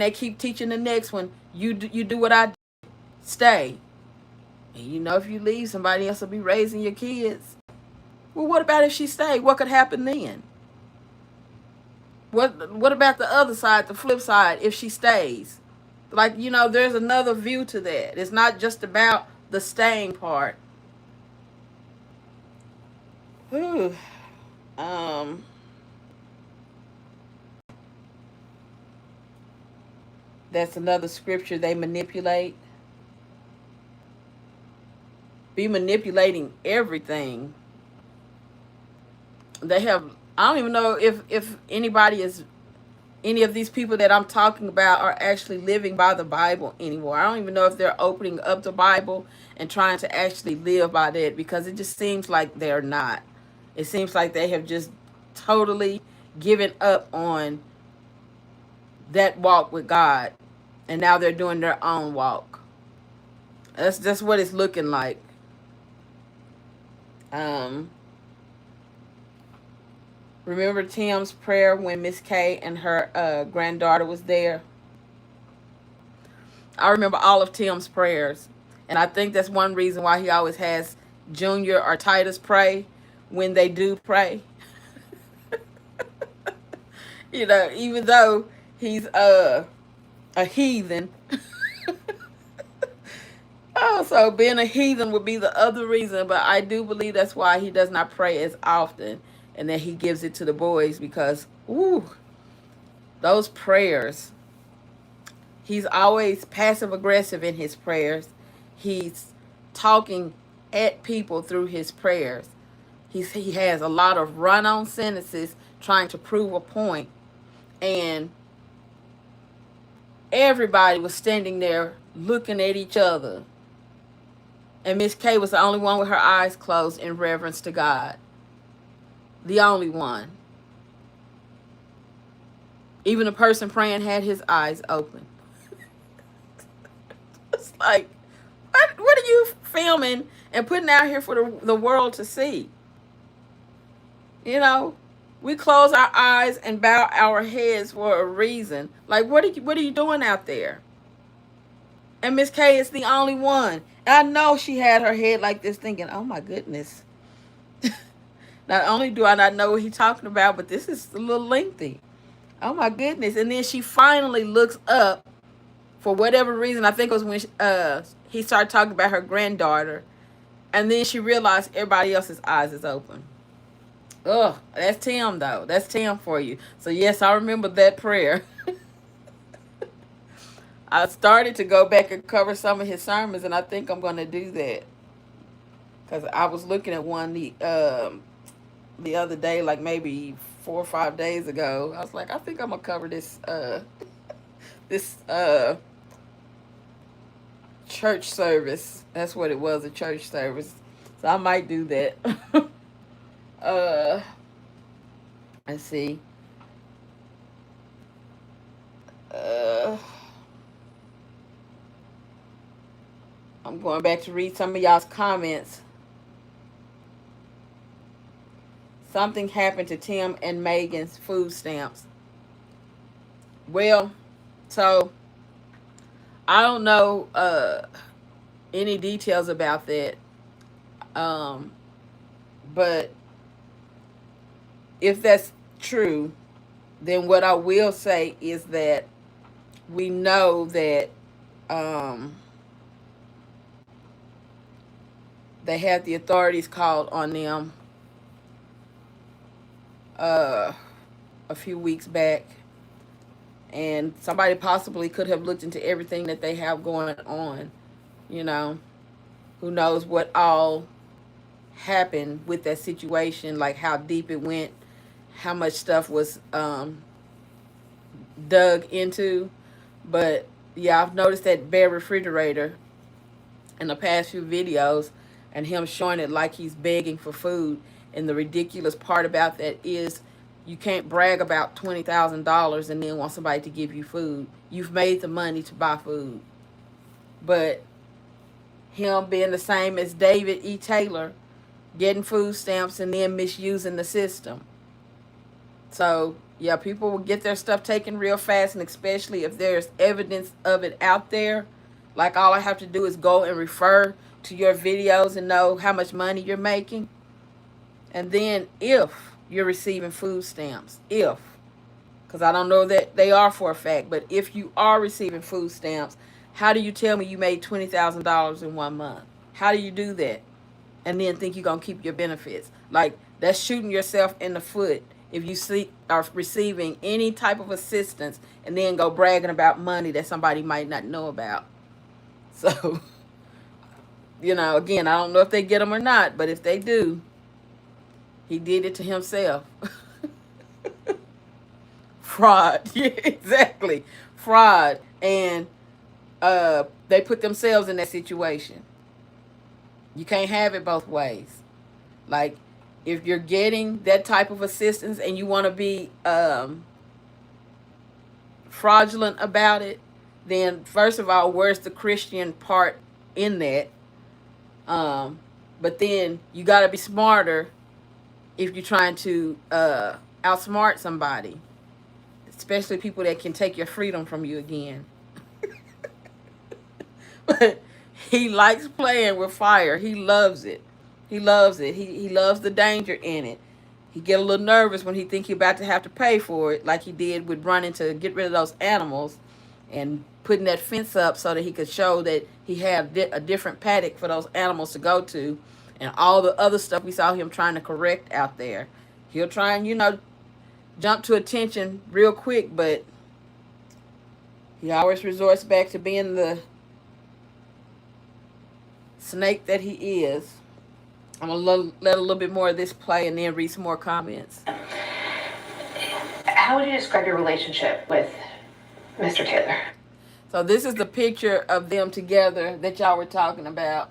they keep teaching the next one, you do what I do, stay. And you know, if you leave, somebody else will be raising your kids. Well, what about if she stayed? What could happen then? What about the other side, the flip side, if she stays? Like, you know, there's another view to that. It's not just about the staying part. Whew. That's another scripture they manipulate. Be manipulating everything. They have, I don't even know if anybody is, any of these people that I'm talking about are actually living by the Bible anymore. I don't even know if they're opening up the Bible and trying to actually live by that, because it just seems like they're not. It seems like they have just totally given up on that walk with God, and now they're doing their own walk. That's what it's looking like. Remember Tim's prayer when Miss Kay and her granddaughter was there? I remember all of Tim's prayers, and I think that's one reason why he always has Junior or Titus pray when they do pray. You know, even though he's a heathen. Oh, so being a heathen would be the other reason, but I do believe that's why he does not pray as often, and that he gives it to the boys, because, ooh, those prayers, he's always passive aggressive in his prayers. He's talking at people through his prayers. He has a lot of run-on sentences trying to prove a point, and everybody was standing there looking at each other. And Miss K was the only one with her eyes closed in reverence to God. The only one. Even the person praying had his eyes open. It's like, what are you filming and putting out here for the world to see? You know, we close our eyes and bow our heads for a reason. Like, what are you doing out there? And Miss K is the only one. And I know she had her head like this thinking, oh my goodness. Not only do I not know what he's talking about, but this is a little lengthy. Oh my goodness. And then she finally looks up for whatever reason. I think it was when he started talking about her granddaughter. And then she realized everybody else's eyes is open. Ugh, that's Tim though. That's Tim for you. So yes, I remember that prayer. I started to go back and cover some of his sermons, and I think I'm going to do that. Because I was looking at one the other day, like maybe 4 or 5 days ago. I was like, I think I'm going to cover this this church service. That's what it was, a church service. So I might do that. Let's see. I'm going back to read some of y'all's comments. Something happened to Tim and Megan's food stamps. Well, so I don't know any details about that. But if that's true, then what I will say is that we know that they had the authorities called on them a few weeks back, and somebody possibly could have looked into everything that they have going on. You know, who knows what all happened with that situation, like how deep it went, how much stuff was dug into. But yeah, I've noticed that bare refrigerator in the past few videos, and him showing it like he's begging for food. And the ridiculous part about that is you can't brag about $20,000 and then want somebody to give you food. You've made the money to buy food. But him being the same as David E. Taylor, getting food stamps and then misusing the system. So, Yeah, people will get their stuff taken real fast, and especially if there's evidence of it out there. Like, all I have to do is go and refer to your videos and know how much money you're making. And then if you're receiving food stamps, because I don't know that they are for a fact, but if you are receiving food stamps, how do you tell me you made $20,000 in 1 month? How do you do that? And then think you're going to keep your benefits? Like, that's shooting yourself in the foot if you are receiving any type of assistance and then go bragging about money that somebody might not know about. So, again, I don't know if they get them or not, but if they do, he did it to himself. Fraud. Yeah, exactly. Fraud. And they put themselves in that situation. You can't have it both ways. Like, if you're getting that type of assistance and you want to be fraudulent about it, then first of all, where's the Christian part in that? But then you got to be smarter if you're trying to outsmart somebody, especially people that can take your freedom from you again. But he likes playing with fire. He loves it. He loves it. He loves the danger in it. He get a little nervous when he think he about to have to pay for it, like he did with running to get rid of those animals and putting that fence up so that he could show that he had a different paddock for those animals to go to, and all the other stuff we saw him trying to correct out there. He'll try and, jump to attention real quick, but he always resorts back to being the snake that he is. I'm going to let a little bit more of this play and then read some more comments. How would you describe your relationship with Mr. Taylor? So this is the picture of them together that y'all were talking about.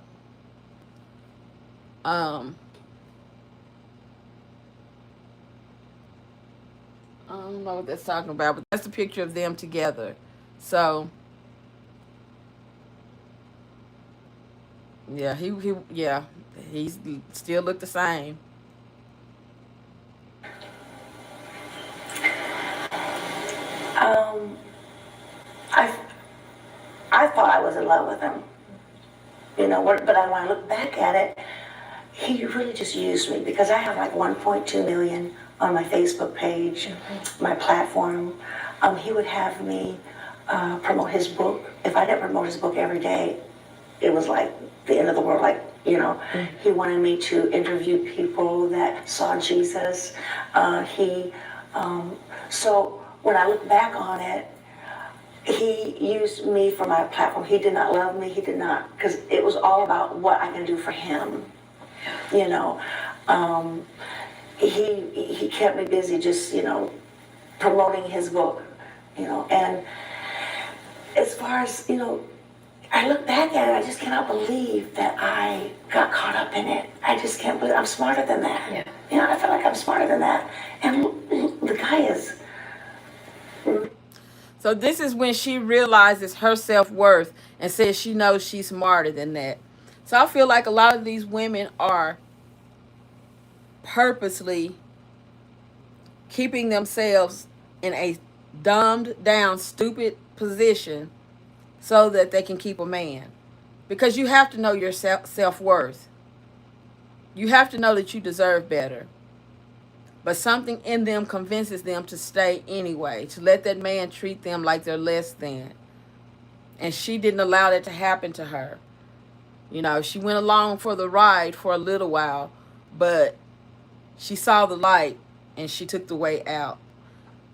I don't know what that's talking about, but that's the picture of them together. So, yeah, he still looked the same. I thought I was in love with him, but when I look back at it, he really just used me because I have like 1.2 million on my Facebook page, my platform. He would have me promote his book. If I didn't promote his book every day, it was like the end of the world. He wanted me to interview people that saw Jesus. So when I look back on it, he used me for my platform. He did not love me. He did not, because it was all about what I can do for him. He kept me busy just, promoting his book, and as far as, I look back at it, I just cannot believe that I got caught up in it. I just can't believe I'm smarter than that. Yeah. I feel like I'm smarter than that. And the guy is. So this is when she realizes her self-worth and says she knows she's smarter than that. So I feel like a lot of these women are purposely keeping themselves in a dumbed down, stupid position so that they can keep a man. Because you have to know your self-worth. You have to know that you deserve better. But something in them convinces them to stay anyway, to let that man treat them like they're less than. And she didn't allow that to happen to her. She went along for the ride for a little while, but she saw the light and she took the way out.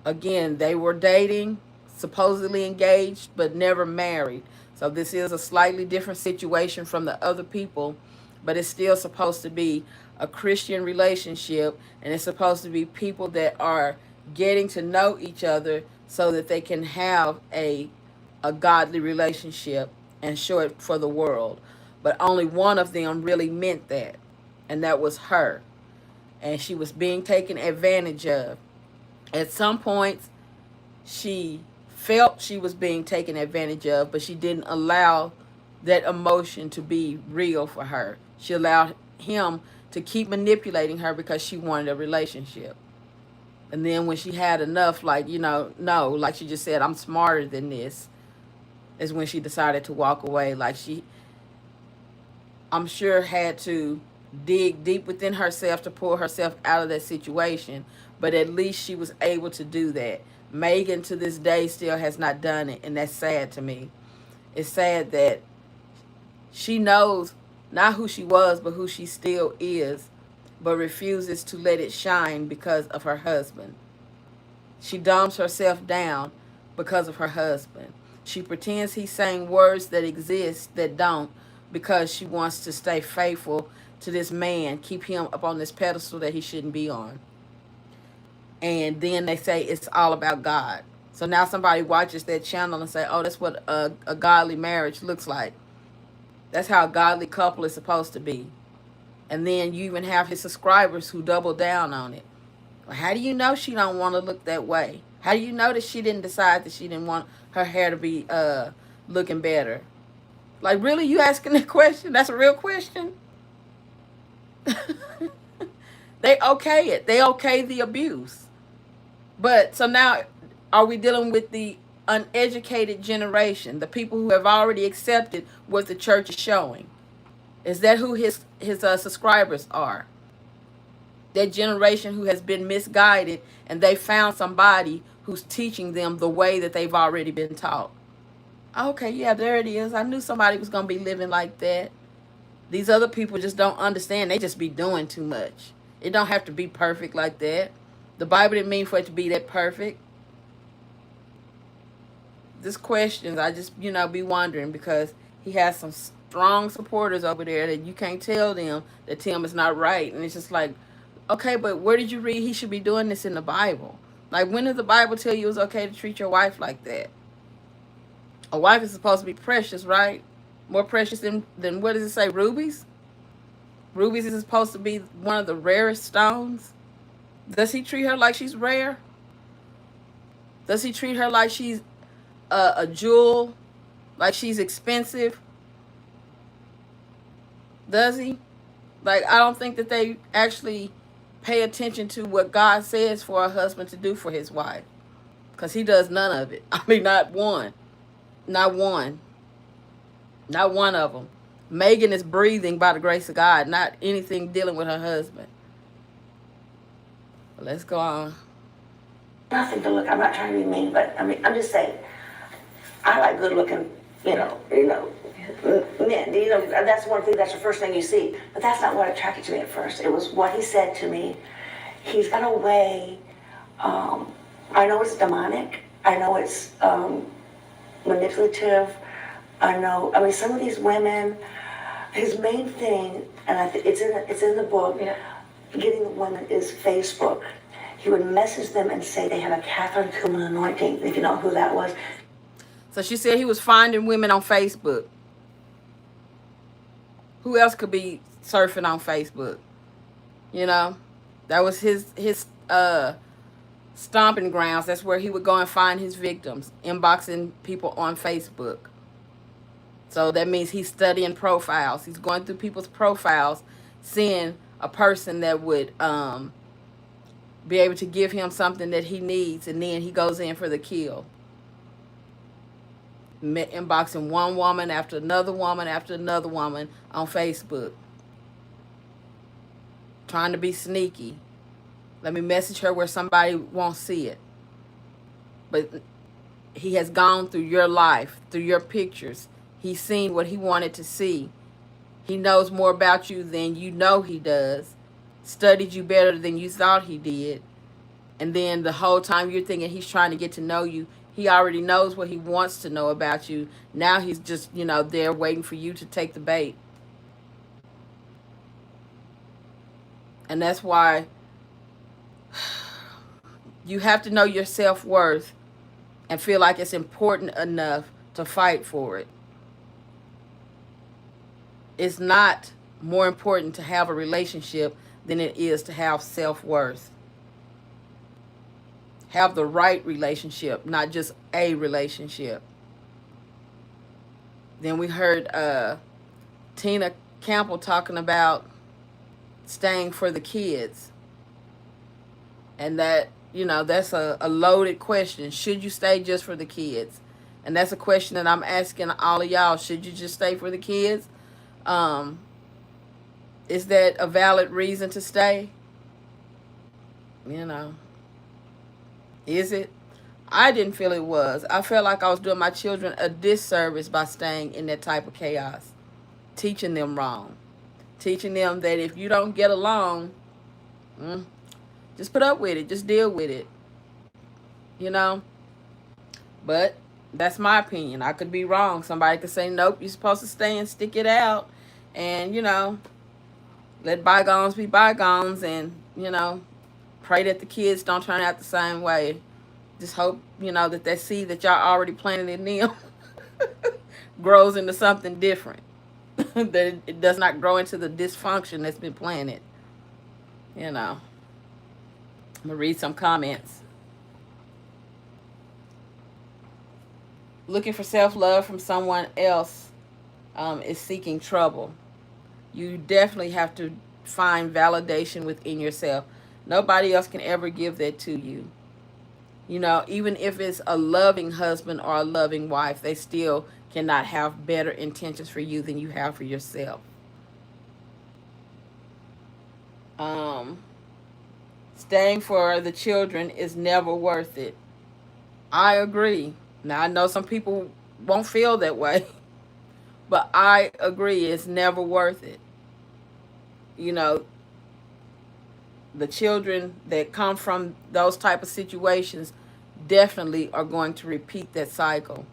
Again, they were dating, supposedly engaged, but never married. So this is a slightly different situation from the other people, but it's still supposed to be a Christian relationship, and it's supposed to be people that are getting to know each other so that they can have a godly relationship and show it for the world. But only one of them really meant that, and that was her. And she was being taken advantage of. At some points, she felt she was being taken advantage of, but she didn't allow that emotion to be real for her. She allowed him to keep manipulating her because she wanted a relationship. And then when she had enough, like, no, like she just said, I'm smarter than this, is when she decided to walk away. Like, she, I'm sure, had to dig deep within herself to pull herself out of that situation. But at least she was able to do that. Megan to this day still has not done it, and that's sad to me. It's sad that she knows not who she was, but who she still is, but refuses to let it shine because of her husband. She dumbs herself down because of her husband. She pretends he's saying words that exist that don't, because she wants to stay faithful to this man, keep him up on this pedestal that he shouldn't be on. And then they say it's all about God. So now somebody watches that channel and say, oh, that's what a godly marriage looks like. That's how a godly couple is supposed to be. And then you even have his subscribers who double down on it. Well, how do you know she don't want to look that way? How do you know that she didn't decide that she didn't want her hair to be looking better? Like, really, you asking that question? That's a real question. They okay it. They okay the abuse. But so now, are we dealing with the uneducated generation, the people who have already accepted what the church is showing? Is that who his subscribers are? That generation who has been misguided, and they found somebody who's teaching them the way that they've already been taught. Okay, yeah, there it is. I knew somebody was going to be living like that. These other people just don't understand. They just be doing too much. It don't have to be perfect like that. The Bible didn't mean for it to be that perfect. This questions, I just, be wondering, because he has some strong supporters over there that you can't tell them that Tim is not right. And it's just like, okay, but where did you read he should be doing this in the Bible? Like, when did the Bible tell you it's okay to treat your wife like that? A wife is supposed to be precious, right? More precious than what does it say, rubies? Rubies is supposed to be one of the rarest stones. Does he treat her like she's rare? Does he treat her like she's a jewel? Like she's expensive? Does he? Like, I don't think that they actually pay attention to what God says for a husband to do for his wife. Because he does none of it. I mean, not one. Not one. Not one of them. Megan is breathing by the grace of God, not anything dealing with her husband. But let's go on. Nothing to look. I'm not trying to be mean, but I mean, I'm just saying. I like good looking, men. That's one thing. That's the first thing you see. But that's not what attracted to me at first. It was what he said to me. He's got a way. I know it's demonic. I know it's manipulative. I know. I mean, some of these women. His main thing, and it's in the book. Yeah. Getting the women is Facebook. He would message them and say they have a Catherine Kuhlman anointing. If you know who that was. So she said he was finding women on Facebook. Who else could be surfing on Facebook? That was his stomping grounds. That's where he would go and find his victims, inboxing people on Facebook. So that means he's studying profiles. He's going through people's profiles, seeing a person that would be able to give him something that he needs, and then he goes in for the kill. Inboxing one woman after another woman after another woman on Facebook. Trying to be sneaky. Let me message her where somebody won't see it. But he has gone through your life, through your pictures. He's seen what he wanted to see. He knows more about you than you know he does. Studied you better than you thought he did. And then the whole time you're thinking he's trying to get to know you, he already knows what he wants to know about you. Now he's just, there waiting for you to take the bait. And that's why you have to know your self-worth and feel like it's important enough to fight for it. It's not more important to have a relationship than it is to have self-worth. Have the right relationship, not just a relationship. Then we heard Tina Campbell talking about staying for the kids. And that, that's a loaded question. Should you stay just for the kids? And that's a question that I'm asking all of y'all. Should you just stay for the kids? Um, is that a valid reason to stay? You know, is it? I didn't feel it was. I felt like I was doing my children a disservice by staying in that type of chaos, teaching them wrong, teaching them that if you don't get along, mm, just put up with it, just deal with it, you know. But that's my opinion. I could be wrong. Somebody could say, nope, you're supposed to stay and stick it out, and let bygones be bygones, and pray that the kids don't turn out the same way. Just hope, that seed that y'all already planted in them grows into something different. That it does not grow into the dysfunction that's been planted. I'm going to read some comments. Looking for self-love from someone else is seeking trouble. You definitely have to find validation within yourself. Nobody else can ever give that to you. Even if it's a loving husband or a loving wife, they still cannot have better intentions for you than you have for yourself. Staying for the children is never worth it. I agree. Now, I know some people won't feel that way, but I agree it's never worth it. You know, the children that come from those type of situations definitely are going to repeat that cycle.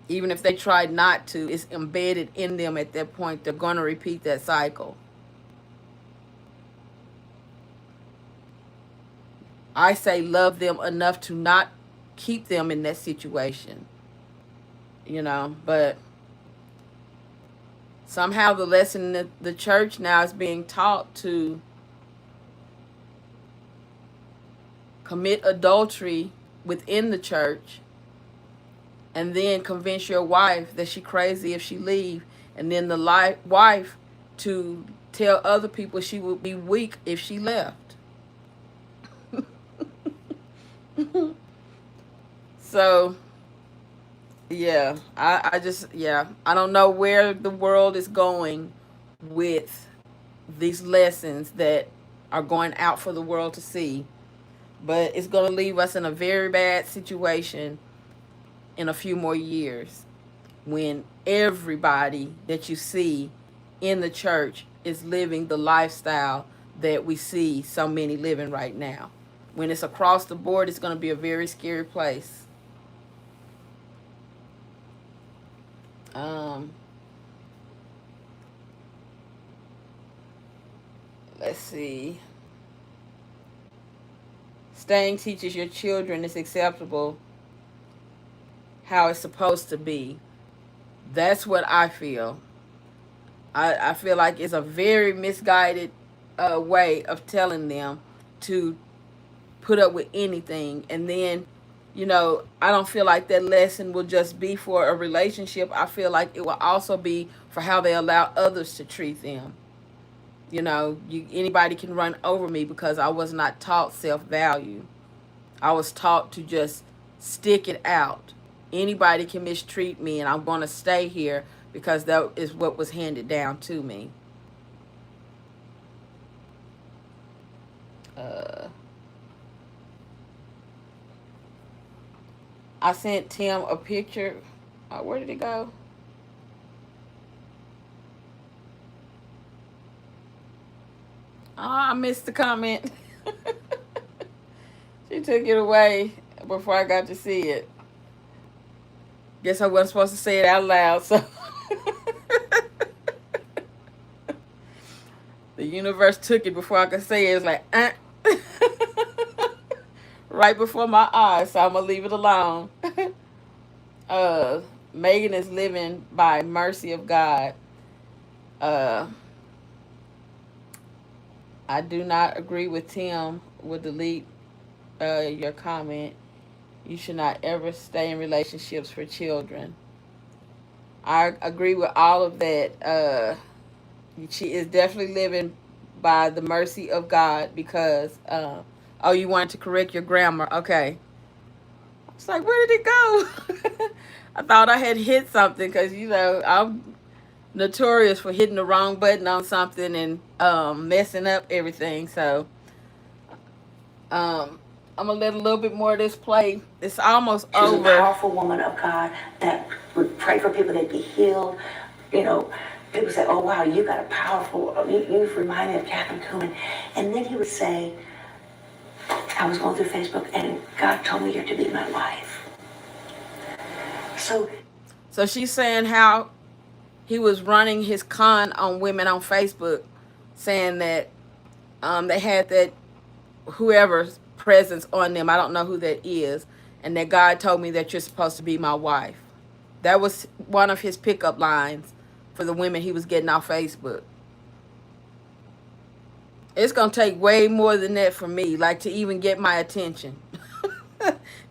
Even if they try not to, it's embedded in them at that point. They're going to repeat that cycle. I say love them enough to not keep them in that situation. But somehow the lesson that the church now is being taught to commit adultery within the church and then convince your wife that she crazy if she leave, and then the wife to tell other people she would be weak if she left. So yeah, I don't know where the world is going with these lessons that are going out for the world to see, but it's going to leave us in a very bad situation in a few more years when everybody that you see in the church is living the lifestyle that we see so many living right now. When it's across the board, it's going to be a very scary place. Let's see. Staying teaches your children it's acceptable how it's supposed to be. That's what I feel. I feel like it's a very misguided way of telling them to put up with anything. And then, I don't feel like that lesson will just be for a relationship. I feel like it will also be for how they allow others to treat them. Anybody can run over me because I was not taught self-value. I was taught to just stick it out. Anybody can mistreat me, and I'm going to stay here because that is what was handed down to me. I sent Tim a picture. Where did it go? I missed the comment. She took it away before I got to see it. Guess I wasn't supposed to say it out loud, so the universe took it before I could say it. It's like, right before my eyes, so I'm going to leave it alone. Megan is living by mercy of God. I do not agree with Tim. Will delete your comment. You should not ever stay in relationships for children. I agree with all of that. She is definitely living by the mercy of God because Oh, you wanted to correct your grammar. Okay. It's like, where did it go? I thought I had hit something because, I'm notorious for hitting the wrong button on something and messing up everything. So um, I'm going to let a little bit more of this play. It's almost She was a over. powerful woman of God that would pray for people, they'd be healed. You know, people say, oh, wow, you got a powerful, you remind me of Catherine Kuhlman. And then he would say, I was going through Facebook and God told me you're to be my wife. So she's saying how he was running his con on women on Facebook, saying that they had that whoever's presence on them. I don't know who that is. And that God told me that you're supposed to be my wife. That was one of his pickup lines for the women he was getting off Facebook. It's going to take way more than that for me, like to even get my attention.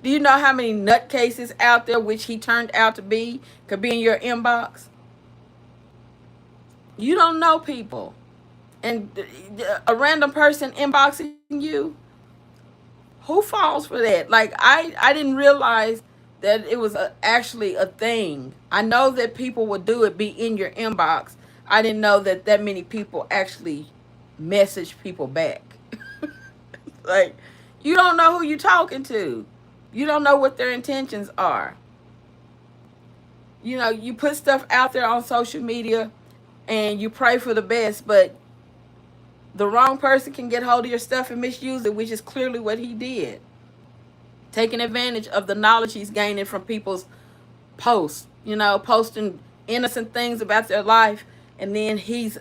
Do you know how many nutcases out there, which he turned out to be, could be in your inbox? You don't know people. And a random person inboxing you, who falls for that? Like, I didn't realize that it was actually a thing. I know that people would do it, be in your inbox. I didn't know that that many people actually message people back. Like, you don't know who you're talking to. You don't know what their intentions are. You put stuff out there on social media and you pray for the best, but the wrong person can get hold of your stuff and misuse it, which is clearly what he did. Taking advantage of the knowledge he's gaining from people's posts, posting innocent things about their life, and then he's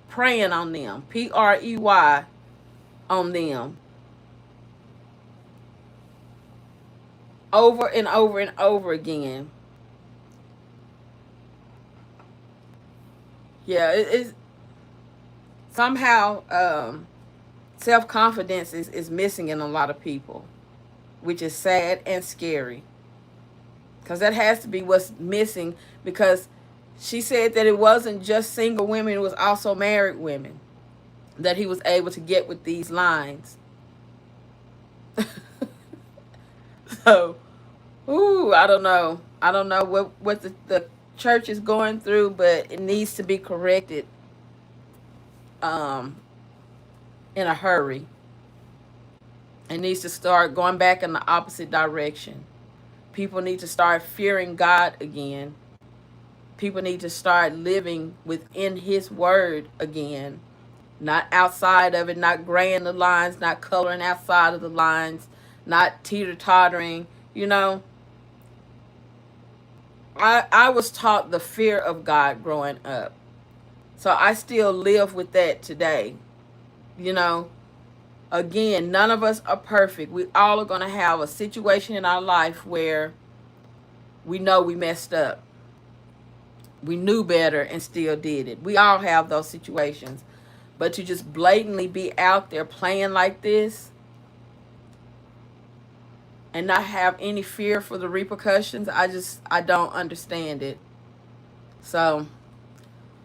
preying on them, Prey on them, over and over and over again. Yeah, it's somehow self-confidence is missing in a lot of people, which is sad and scary. Because that has to be what's missing, because she said that it wasn't just single women, it was also married women that he was able to get with these lines. So, I don't know. I don't know what the church is going through, but it needs to be corrected in a hurry. It needs to start going back in the opposite direction. People need to start fearing God again. People need to start living within his word again, not outside of it, not graying the lines, not coloring outside of the lines, not teeter-tottering. I was taught the fear of God growing up. So I still live with that today. Again, none of us are perfect. We all are going to have a situation in our life where we know we messed up. We knew better and still did it. We all have those situations. But to just blatantly be out there playing like this and not have any fear for the repercussions, I don't understand it. So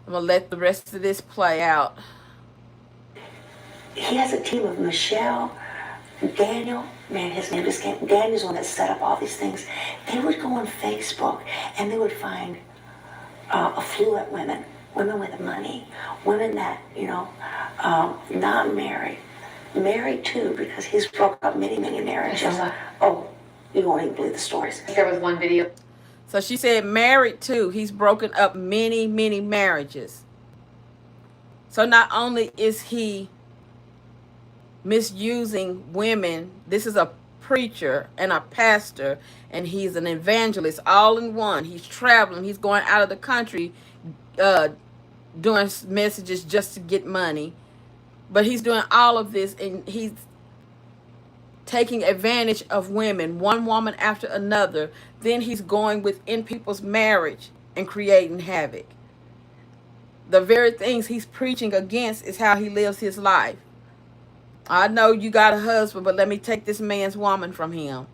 I'm going to let the rest of this play out. He has a team of Michelle, Daniel, man, his name just came. Daniel's the one that set up all these things. They would go on Facebook and they would find affluent women, women with money, women that, not married. Married too, because he's broke up many, many marriages. Oh, you won't even believe the stories. There was one video. So she said married too. He's broken up many, many marriages. So not only is he misusing women, this is a preacher and a pastor, and he's an evangelist all in one. He's traveling. He's going out of the country doing messages just to get money. But he's doing all of this, and he's taking advantage of women, one woman after another. Then he's going within people's marriage and creating havoc. The very things he's preaching against is how he lives his life. I know you got a husband, but let me take this man's woman from him.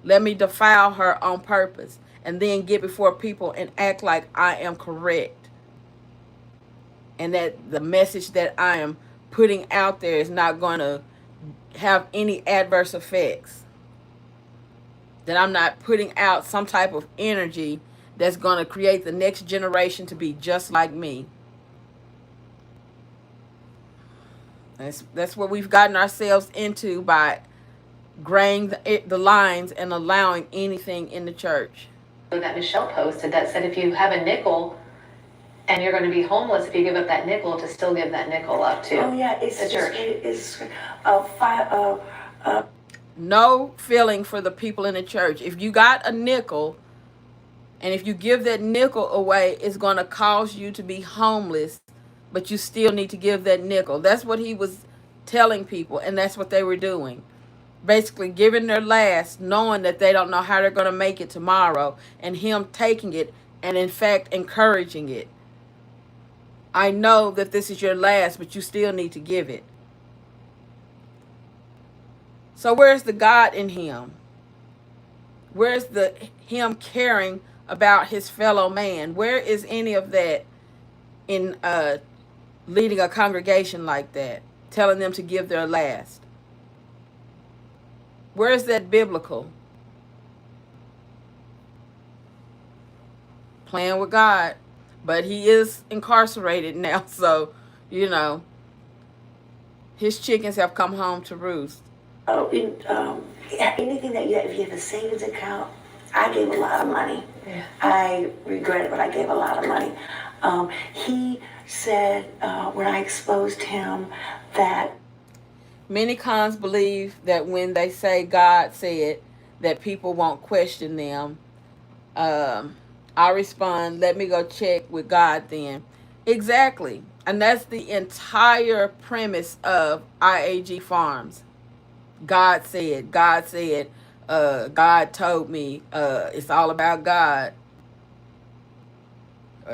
Let me defile her on purpose and then get before people and act like I am correct. And that the message that I am putting out there is not going to have any adverse effects. That I'm not putting out some type of energy that's going to create the next generation to be just like me. That's what we've gotten ourselves into by graying the lines and allowing anything in the church. That Michelle posted that said if you have a nickel and you're going to be homeless if you give up that nickel, to still give that nickel up to Oh yeah, it's the church. It's No feeling for the people in the church. If you got a nickel and if you give that nickel away, it's going to cause you to be homeless, but you still need to give that nickel. That's what he was telling people, and that's what they were doing. Basically giving their last, knowing that they don't know how they're going to make it tomorrow, and him taking it and in fact encouraging it. I know that this is your last, but you still need to give it. So where's the God in him? Where's the him caring about his fellow man? Where is any of that in leading a congregation like that, telling them to give their last? Where is that biblical? Playing with God. But he is incarcerated now, so, you know, his chickens have come home to roost. Anything that you have, if you have a savings account, I gave a lot of money. Yeah. I regret it, but I gave a lot of money. He said when I exposed him that many cons believe that when they say God said, that people won't question them. I respond, let me go check with God then. Exactly. And that's the entire premise of IAG Farms. God said, God said, God told me, it's all about God.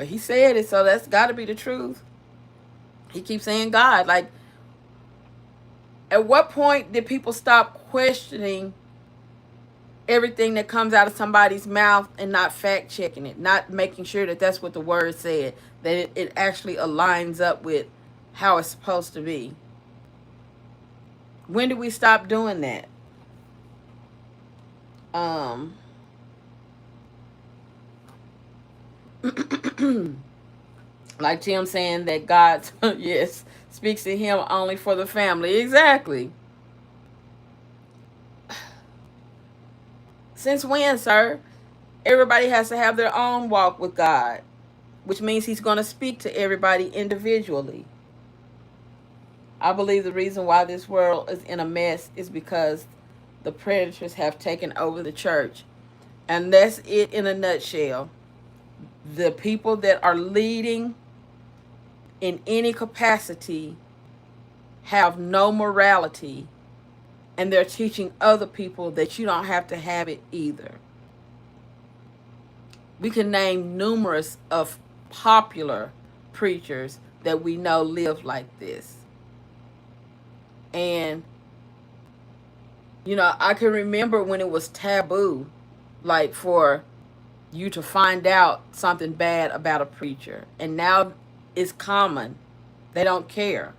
He said it, so that's got to be the truth. He keeps saying God. Like, at what point did people stop questioning everything that comes out of somebody's mouth and not fact checking it, not making sure that that's what the word said, that it actually aligns up with how it's supposed to be? When did we stop doing that? Like Tim saying that God, yes, speaks to him only for the family. Exactly. Since when, sir? Everybody has to have their own walk with God, which means he's going to speak to everybody individually. I believe the reason why this world is in a mess is because the predators have taken over the church. And that's it in a nutshell. The people that are leading in any capacity have no morality, and they're teaching other people that you don't have to have it either. We can name numerous of popular preachers that we know live like this. And, you know, I can remember when it was taboo, like for you to find out something bad about a preacher. And now it's common. They don't care.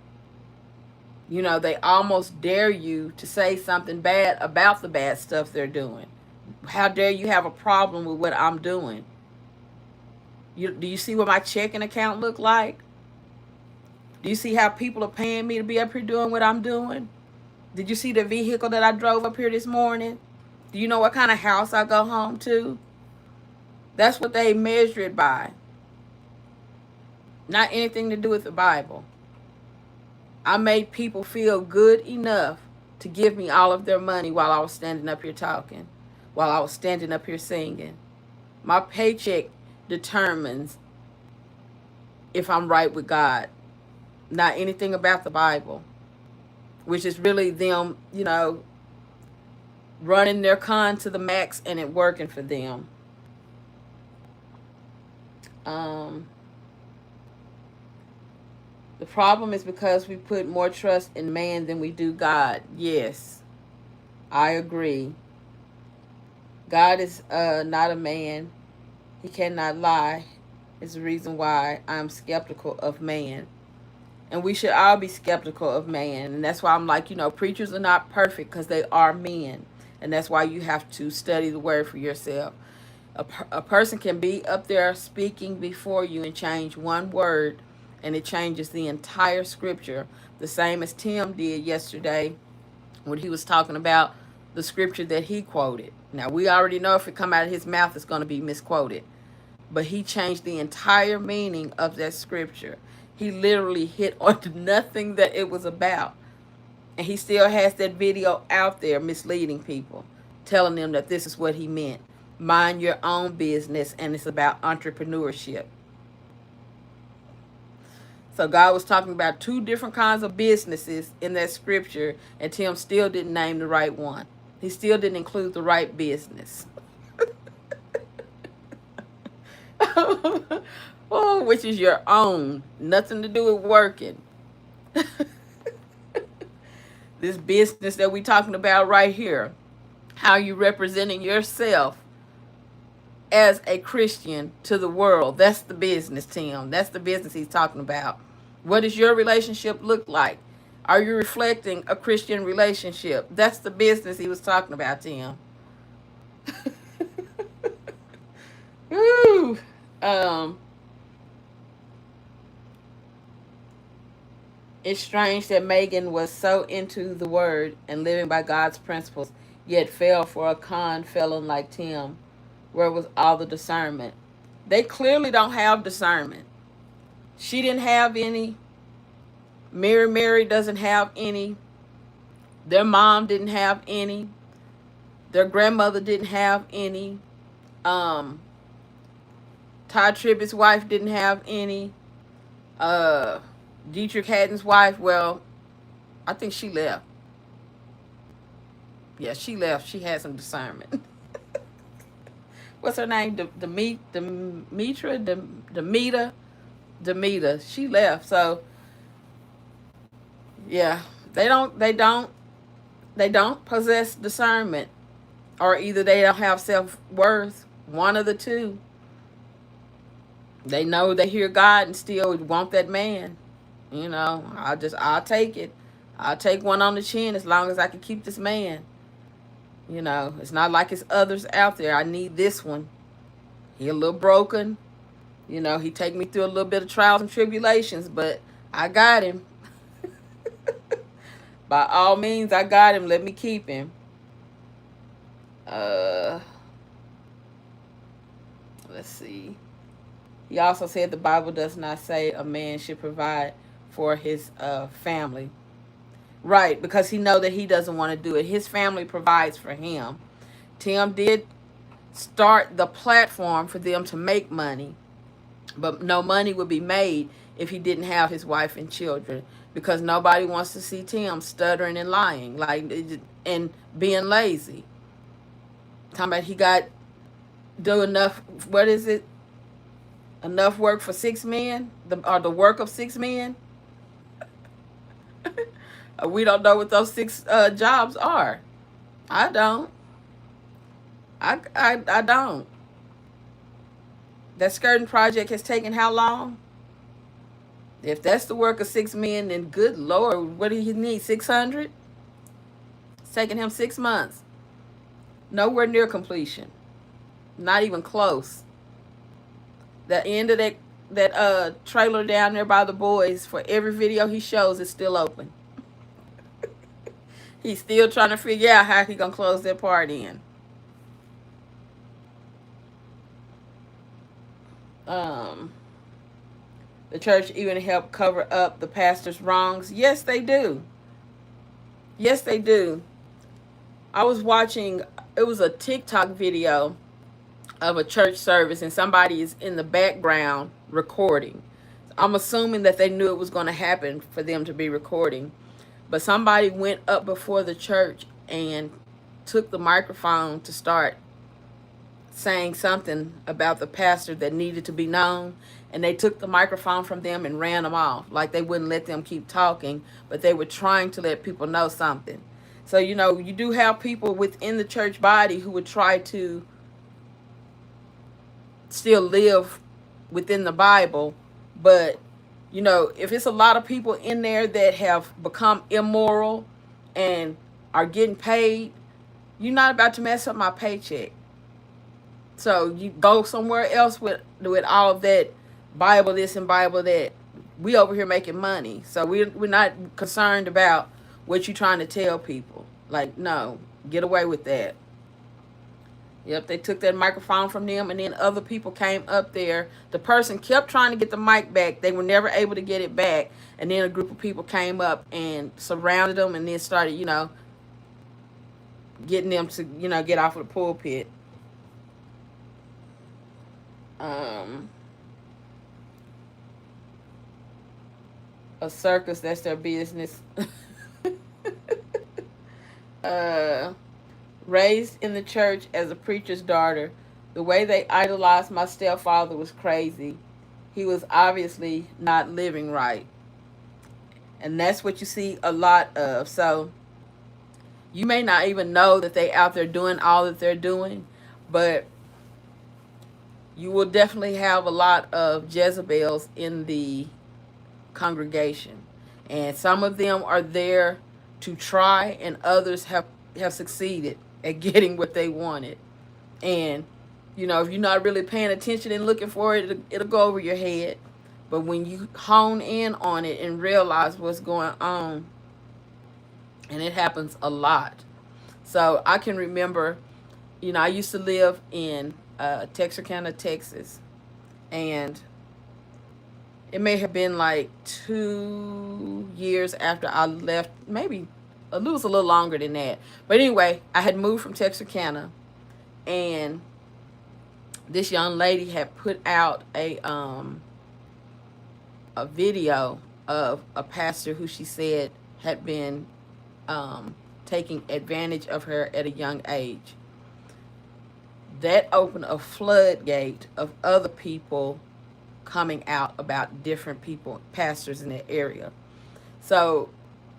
You know, they almost dare you to say something bad about the bad stuff they're doing. How dare you have a problem with what I'm doing? Do you see what my checking account look like? Do you see how people are paying me to be up here doing what I'm doing? Did you see the vehicle that I drove up here this morning? Do you know what kind of house I go home to? That's what they measure it by. Not anything to do with the Bible. I made people feel good enough to give me all of their money while I was standing up here talking, while I was standing up here singing. My paycheck determines if I'm right with God, not anything about the Bible, which is really them, you know, running their con to the max and it working for them. The problem is because we put more trust in man than we do God. Yes, I agree. God is not a man. He cannot lie. It's the reason why I'm skeptical of man. And we should all be skeptical of man. And that's why I'm like, preachers are not perfect because they are men. And that's why you have to study the word for yourself. A person can be up there speaking before you and change one word, and it changes the entire scripture. The same as Tim did yesterday when he was talking about the scripture that he quoted. Now, we already know if it come out of his mouth, it's going to be misquoted. But he changed the entire meaning of that scripture. He literally hit on nothing that it was about. And he still has that video out there misleading people, telling them that this is what he meant. Mind your own business, and it's about entrepreneurship. So God was talking about two different kinds of businesses in that scripture, and Tim still didn't name the right one. He still didn't include the right business. Oh, which is your own. Nothing to do with working. This business that we're talking about right here. How you representing yourself as a Christian to the world. That's the business, Tim. That's the business he's talking about. What does your relationship look like? Are you reflecting a Christian relationship? That's the business he was talking about, Tim. Woo. It's strange that Megan was so into the word and living by God's principles, yet fell for a con felon like Tim. Where was all the discernment? They clearly don't have discernment. She didn't have any. Mary doesn't have any. Their mom didn't have any. Their grandmother didn't have any. Todd Tribbett's wife didn't have any. Dietrich Haddon's wife, well, I think she left. Yeah, she left. She had some discernment. What's her name? Demita. She left. So yeah, they don't possess discernment, or either they don't have self-worth. One of the two. They know they hear God and still want that man. I'll take it. I'll take one on the chin as long as I can keep this man. It's not like it's others out there. I need this one. He a little broken. He take me through a little bit of trials and tribulations, but I got him. By all means, I got him. Let me keep him. Let's see. He also said the Bible does not say a man should provide for his family. Right, because he know that he doesn't want to do it. His family provides for him. Tim did start the platform for them to make money, but no money would be made if he didn't have his wife and children, because nobody wants to see Tim stuttering and lying, and being lazy. Talking about he got do enough. What is it? Enough work for 6 men, the work of 6 men. We don't know what those 6 jobs are. I don't. I don't. That skirting project has taken how long? If that's the work of 6 men, then good Lord, what do he need? 600? It's taking him 6 months. Nowhere near completion. Not even close. The end of that trailer down there by the boys, for every video he shows, is still open. He's still trying to figure out how he gonna close that part in. The church even helped cover up the pastor's wrongs. Yes, they do. Yes, they do. I was watching, it was a TikTok video of a church service, and somebody is in the background recording. I'm assuming that they knew it was going to happen for them to be recording. But somebody went up before the church and took the microphone to start saying something about the pastor that needed to be known. And they took the microphone from them and ran them off. Like they wouldn't let them keep talking, but they were trying to let people know something. So, you do have people within the church body who would try to still live within the Bible, but You know, if it's a lot of people in there that have become immoral and are getting paid, you're not about to mess up my paycheck. So you go somewhere else with all of that Bible this and Bible that. We over here making money. So we're not concerned about what you're trying to tell people. Like, no, get away with that. Yep, they took that microphone from them, and then other people came up there. The person kept trying to get the mic back. They were never able to get it back. And then a group of people came up and surrounded them and then started, you know, getting them to, you know, get off of the pulpit. A circus, that's their business. Raised in the church as a preacher's daughter, the way they idolized my stepfather was crazy. He was obviously not living right. And that's what you see a lot of. So you may not even know that they out there doing all that they're doing, but you will definitely have a lot of Jezebels in the congregation. And some of them are there to try, and others have succeeded at getting what they wanted. And, you know, if you're not really paying attention and looking for it, it'll go over your head. But when you hone in on it and realize what's going on, and it happens a lot. So I can remember, you know, I used to live in Texarkana, Texas, and it may have been like 2 years after I left, maybe it was a little longer than that. But anyway, I had moved from Texarkana, and this young lady had put out a video of a pastor who she said had been taking advantage of her at a young age. That opened a floodgate of other people coming out about different people, pastors in that area. So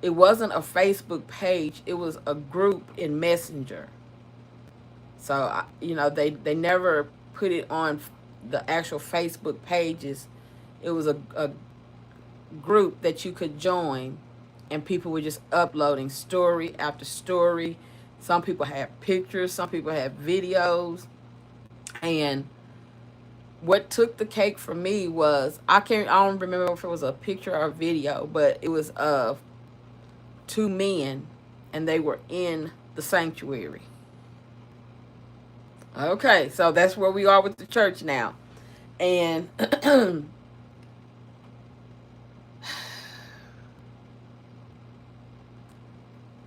it wasn't a Facebook page, it was a group in Messenger. So, you know, they never put it on the actual Facebook pages. It was a group that you could join, and people were just uploading story after story. Some people had pictures, some people had videos. And what took the cake for me was, I don't remember if it was a picture or a video, but it was of two men, and they were in the sanctuary. Okay, so that's where we are with the church now. And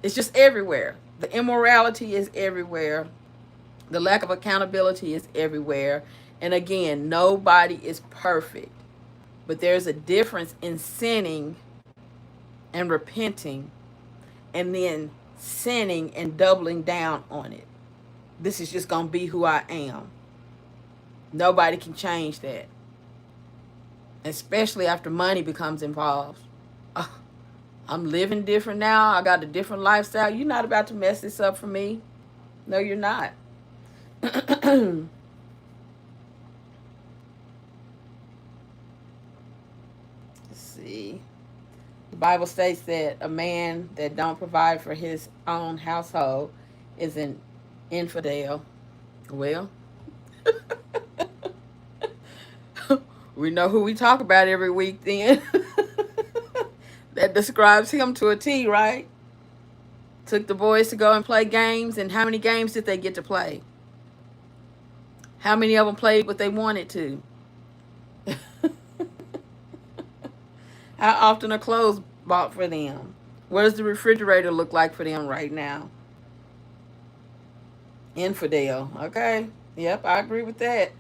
it's just everywhere. The immorality is everywhere. The lack of accountability is everywhere. And again, nobody is perfect. But there's a difference in sinning and repenting, and then sinning and doubling down on it. This is just going to be who I am. Nobody can change that. Especially after money becomes involved. I'm living different now. I got a different lifestyle. You're not about to mess this up for me. No, you're not. Let's see. The Bible states that a man that don't provide for his own household is an infidel. Well, we know who we talk about every week then. That describes him to a T, right? Took the boys to go and play games, and how many games did they get to play? How many of them played what they wanted to? How often are clothes bought for them? What does the refrigerator look like for them right now? Infidel. Okay. Yep, I agree with that.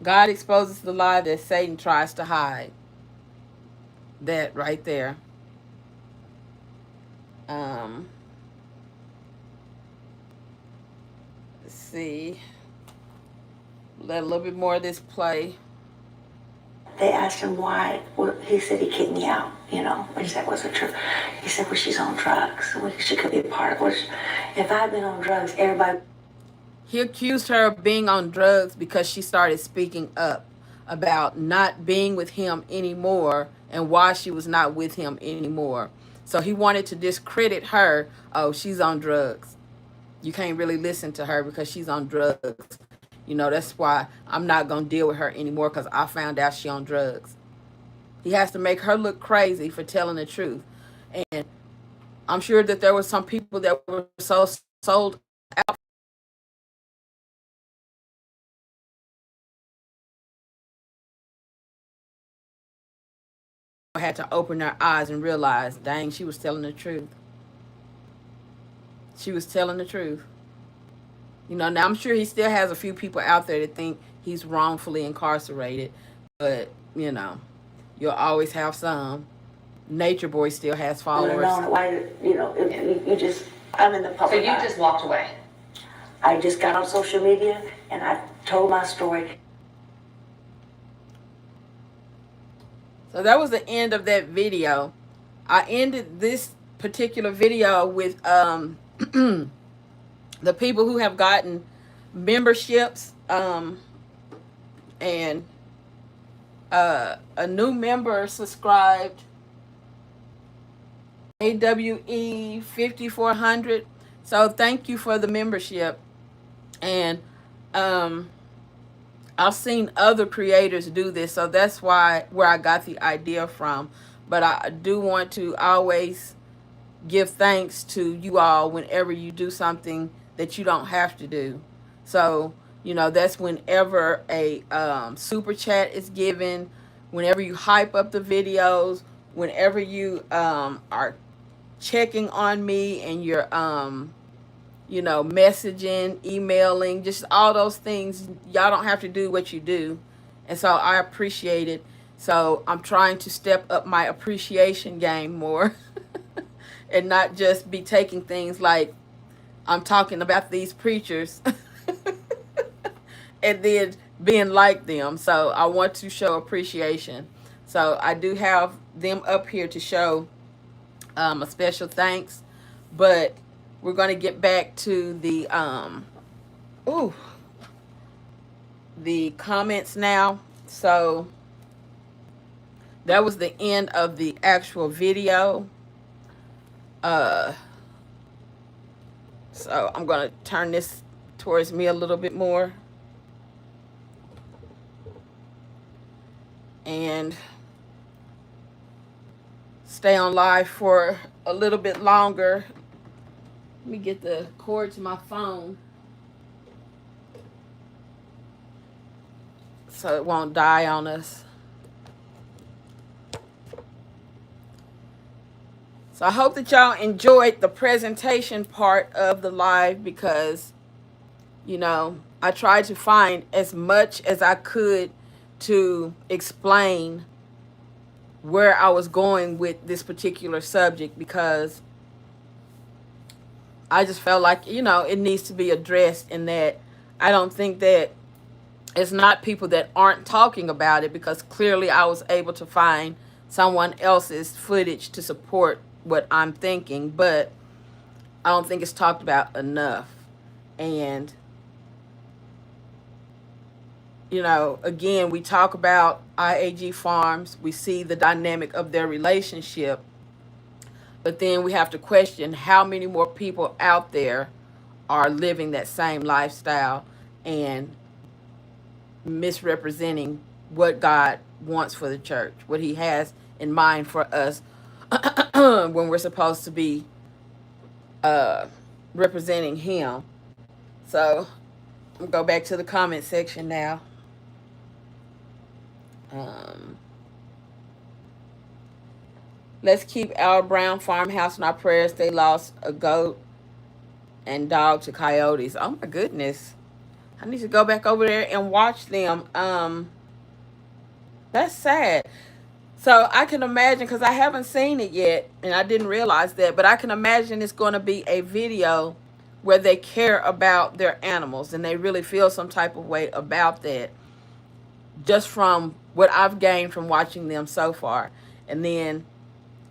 God exposes the lie that Satan tries to hide. That right there. Let's see. Let a little bit more of this play. They asked him why. Well, he said he kicked me out, you know, which that wasn't true. He said, well, she's on drugs. Well, she could be a part of it. If I'd been on drugs, everybody... He accused her of being on drugs because she started speaking up about not being with him anymore and why she was not with him anymore. So he wanted to discredit her. Oh, she's on drugs. You can't really listen to her because she's on drugs. You know, that's why I'm not going to deal with her anymore because I found out she on drugs. He has to make her look crazy for telling the truth. And I'm sure that there were some people that were so sold out, had to open their eyes and realize, dang, she was telling the truth. She was telling the truth. You know, now I'm sure he still has a few people out there that think he's wrongfully incarcerated, but you know, you'll always have some. Nature Boy still has followers. Why, if you just, I'm in the So public you eye. just walked away. I just got on social media and I told my story. So that was the end of that video. I ended this particular video with the people who have gotten memberships, and a new member subscribed, AWE 5400. So thank you for the membership. And I've seen other creators do this, so that's why where I got the idea from. But I do want to always give thanks to you all whenever you do something that you don't have to do. So, you know, that's whenever a super chat is given, whenever you hype up the videos, whenever you are checking on me and you're you know, messaging, emailing, just all those things. Y'all don't have to do what you do. And so I appreciate it. So I'm trying to step up my appreciation game more and not just be taking things like I'm talking about these preachers and then being like them. So I want to show appreciation. So I do have them up here to show a special thanks. But we're going to get back to the the comments now. So that was the end of the actual video. So I'm going to turn this towards me a little bit more. And stay on live for a little bit longer. Let me get the cord to my phone so it won't die on us. So I hope that y'all enjoyed the presentation part of the live because, you know, I tried to find as much as I could to explain where I was going with this particular subject because I just felt like, you know, it needs to be addressed, in that I don't think that it's not people that aren't talking about it, because clearly I was able to find someone else's footage to support what I'm thinking, but I don't think it's talked about enough. And, you know, again, we talk about IAG Farms, we see the dynamic of their relationship, but then we have to question how many more people out there are living that same lifestyle and misrepresenting what God wants for the church, what he has in mind for us when we're supposed to be representing him. So I'll go back to the comment section now. Let's keep our Brown farmhouse in our prayers. They lost a goat and dog to coyotes. Oh my goodness. I need to go back over there and watch them. That's sad. So I can imagine, because I haven't seen it yet and I didn't realize that, but I can imagine it's going to be a video where they care about their animals and they really feel some type of way about that, just from what I've gained from watching them so far. And then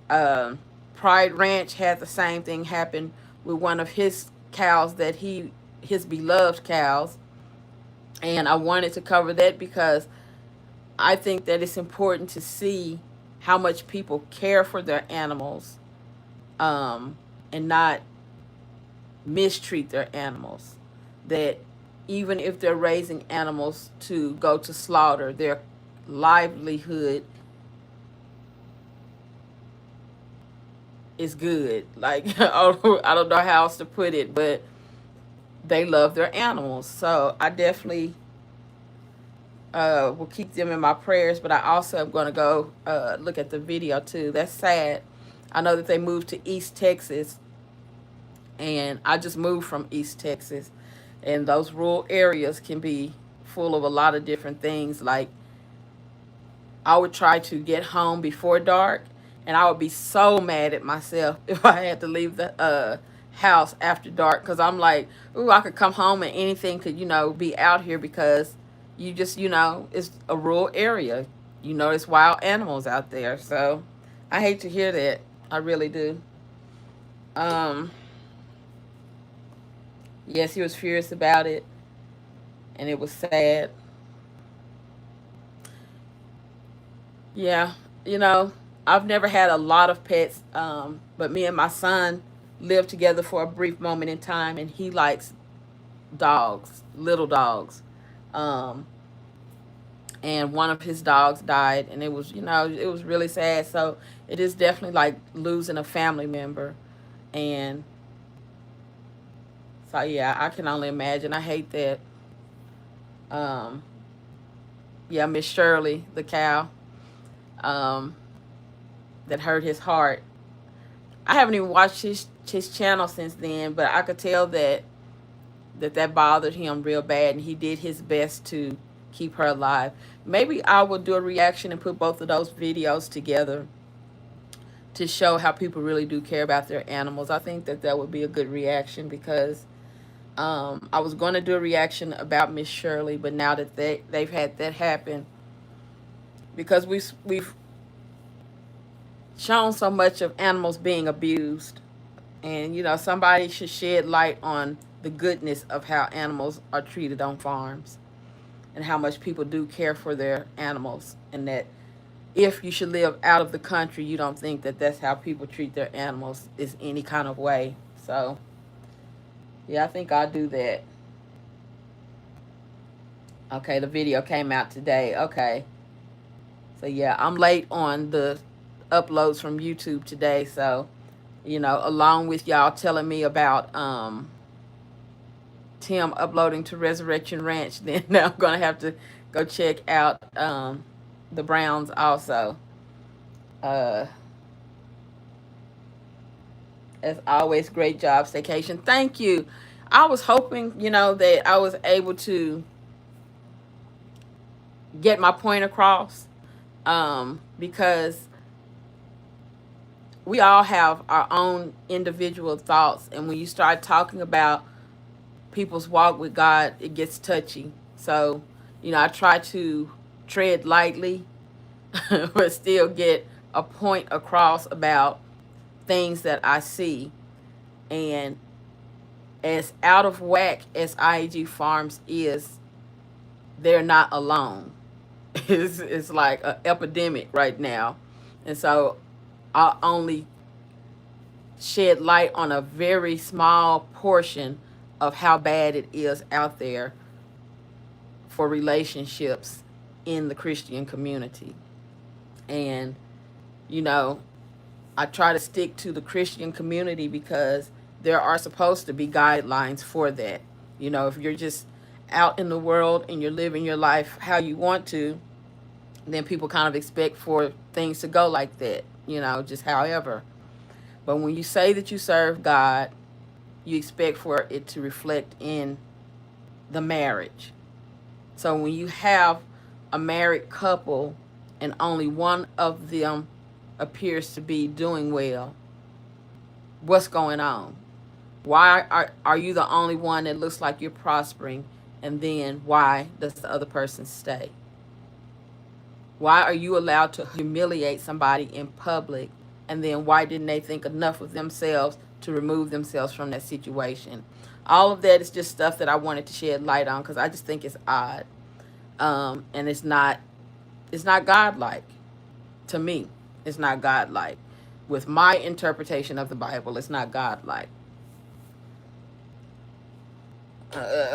Pride Ranch had the same thing happen with one of his cows, that his beloved cows. And I wanted to cover that because I think that it's important to see how much people care for their animals, and not mistreat their animals. That even if they're raising animals to go to slaughter, their livelihood is good. Like, I don't know how else to put it, but they love their animals. So I definitely will keep them in my prayers, but I also am going to go look at the video too. That's sad. I know that they moved to East Texas, and I just moved from East Texas, and those rural areas can be full of a lot of different things. Like, I would try to get home before dark, and I would be so mad at myself if I had to leave the house after dark, because I'm like, ooh, I could come home and anything could, be out here, because you just, it's a rural area. There's wild animals out there. So I hate to hear that. I really do. Um, yes, he was furious about it, and it was sad. Yeah, you know, I've never had a lot of pets, but me and my son lived together for a brief moment in time, and he likes dogs, little dogs. Um, and one of his dogs died, and it was really sad. So it is definitely like losing a family member. And so, yeah, I can only imagine. I hate that. Um, yeah, Miss Shirley, the cow, um, that hurt his heart. I haven't even watched his channel since then, but I could tell that bothered him real bad, and he did his best to keep her alive. Maybe I will do a reaction and put both of those videos together to show how people really do care about their animals. I think that would be a good reaction, because I was going to do a reaction about Miss Shirley, but now that they've had that happen, because we've shown so much of animals being abused. And, somebody should shed light on the goodness of how animals are treated on farms, and how much people do care for their animals. And that if you should live out of the country, you don't think that that's how people treat their animals is any kind of way. So, yeah, I think I'll do that. Okay, the video came out today. Okay. So, yeah, I'm late on the uploads from YouTube today. So, along with y'all telling me about Tim uploading to Resurrection Ranch, then now I'm going to have to go check out the Browns also. Uh, as always, great job, Staaycation. Thank you. I was hoping, that I was able to get my point across, because we all have our own individual thoughts. And when you start talking about people's walk with God, it gets touchy. So, I try to tread lightly, but still get a point across about things that I see. And as out of whack as IAG Farms is, they're not alone. It's like an epidemic right now. And so I'll only shed light on a very small portion of how bad it is out there for relationships in the Christian community. And, I try to stick to the Christian community, because there are supposed to be guidelines for that. If you're just out in the world and you're living your life how you want to, then people kind of expect for things to go like that, just however. But when you say that you serve God, you expect for it to reflect in the marriage. So when you have a married couple and only one of them appears to be doing well, what's going on? Why are you the only one that looks like you're prospering, and then why does the other person stay? Why are you allowed to humiliate somebody in public, and then why didn't they think enough of themselves to remove themselves from that situation? All of that is just stuff that I wanted to shed light on, because I just think it's odd. And it's not It's not godlike. To me, it's not godlike. With my interpretation of the Bible, it's not godlike.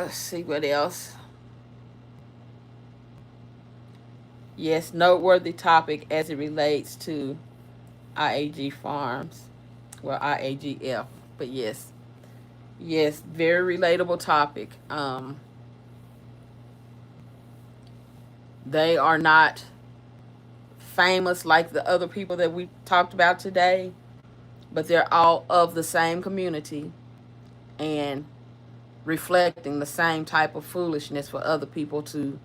See what else. Yes, noteworthy topic as it relates to IAG Farms. Well, IAGF. But yes. Yes, very relatable topic. They are not famous like the other people that we talked about today, but they're all of the same community and reflecting the same type of foolishness for other people to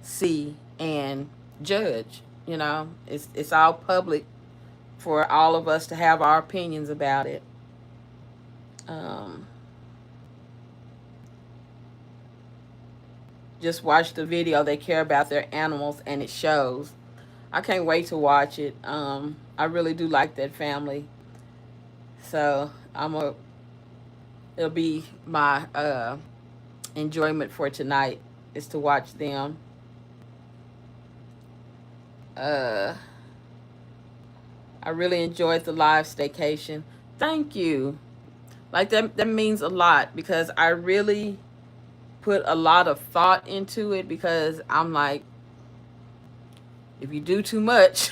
see and judge. You know, it's all public for all of us to have our opinions about it. Um, just watch the video. They care about their animals, and it shows. I can't wait to watch it. I really do like that family, so it'll be my enjoyment for tonight is to watch them. I really enjoyed the live staycation. Thank you. Like that means a lot because I really put a lot of thought into it because I'm like, if you do too much,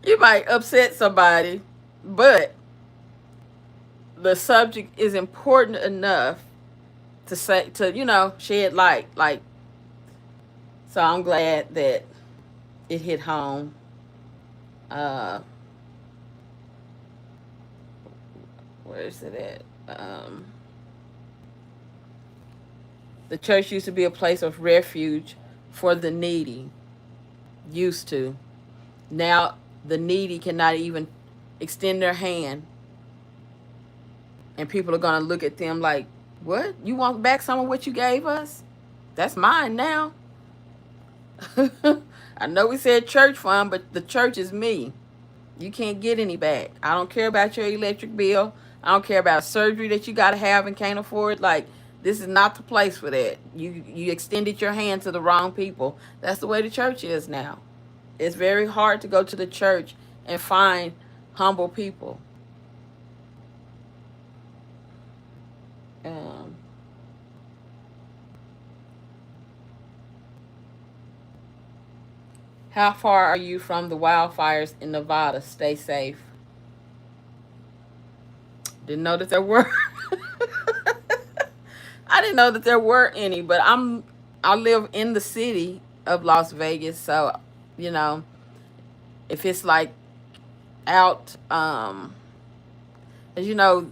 you might upset somebody, but the subject is important enough to say, to, shed light. Like, so I'm glad that it hit home. Where is it at? The church used to be a place of refuge for the needy. Used to. Now the needy cannot even extend their hand, and people are going to look at them like, what? You want back some of what you gave us? That's mine now. I know we said church fund, but the church is me. You can't get any back. I don't care about your electric bill. I don't care about surgery that you got to have and can't afford. Like, this is not the place for that. You extended your hand to the wrong people. That's the way the church is now. It's very hard to go to the church and find humble people. How far are you from the wildfires in Nevada? Stay safe. Didn't know that there were. I didn't know that there were any, but I live in the city of Las Vegas, so if it's like out, as you know,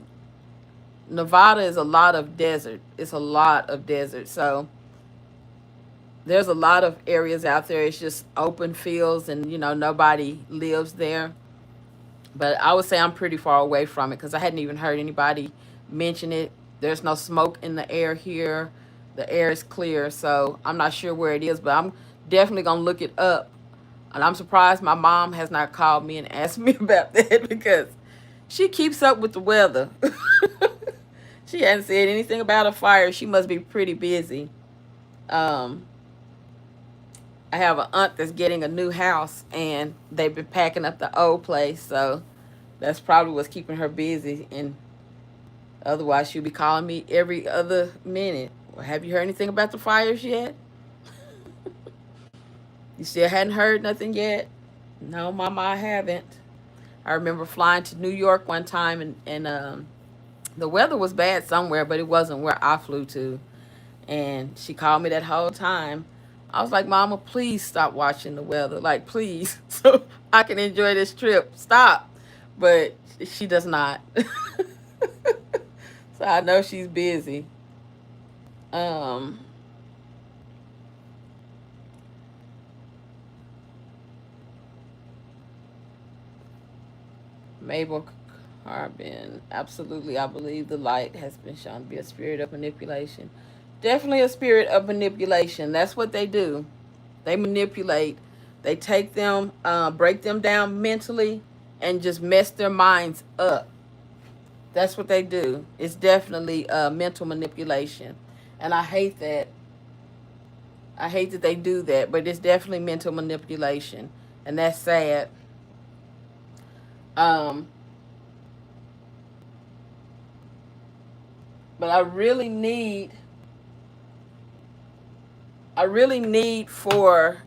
Nevada is a lot of desert. It's a lot of desert, so there's a lot of areas out there. It's just open fields, and nobody lives there. But I would say I'm pretty far away from it because I hadn't even heard anybody mention it. There's no smoke in the air here. The air is clear, so I'm not sure where it is, but I'm definitely going to look it up. And I'm surprised my mom has not called me and asked me about that because she keeps up with the weather. She hasn't said anything about a fire. She must be pretty busy. I have an aunt that's getting a new house, and they've been packing up the old place, so that's probably what's keeping her busy. And otherwise, she'll be calling me every other minute. Well, have you heard anything about the fires yet? You still hadn't heard nothing yet? No, Mama, I haven't. I remember flying to New York one time, and the weather was bad somewhere, but it wasn't where I flew to. And she called me that whole time. I was like, Mama, please stop watching the weather. Like, please, so I can enjoy this trip. Stop. But she does not. So I know she's busy. Mabel Carbon. Absolutely, I believe the light has been shown to be a spirit of manipulation. Definitely a spirit of manipulation. That's what they do. They manipulate. They take them, break them down mentally, and just mess their minds up. That's what they do. It's definitely mental manipulation. And I hate that. I hate that they do that, but it's definitely mental manipulation, and that's sad. Um, but I really need for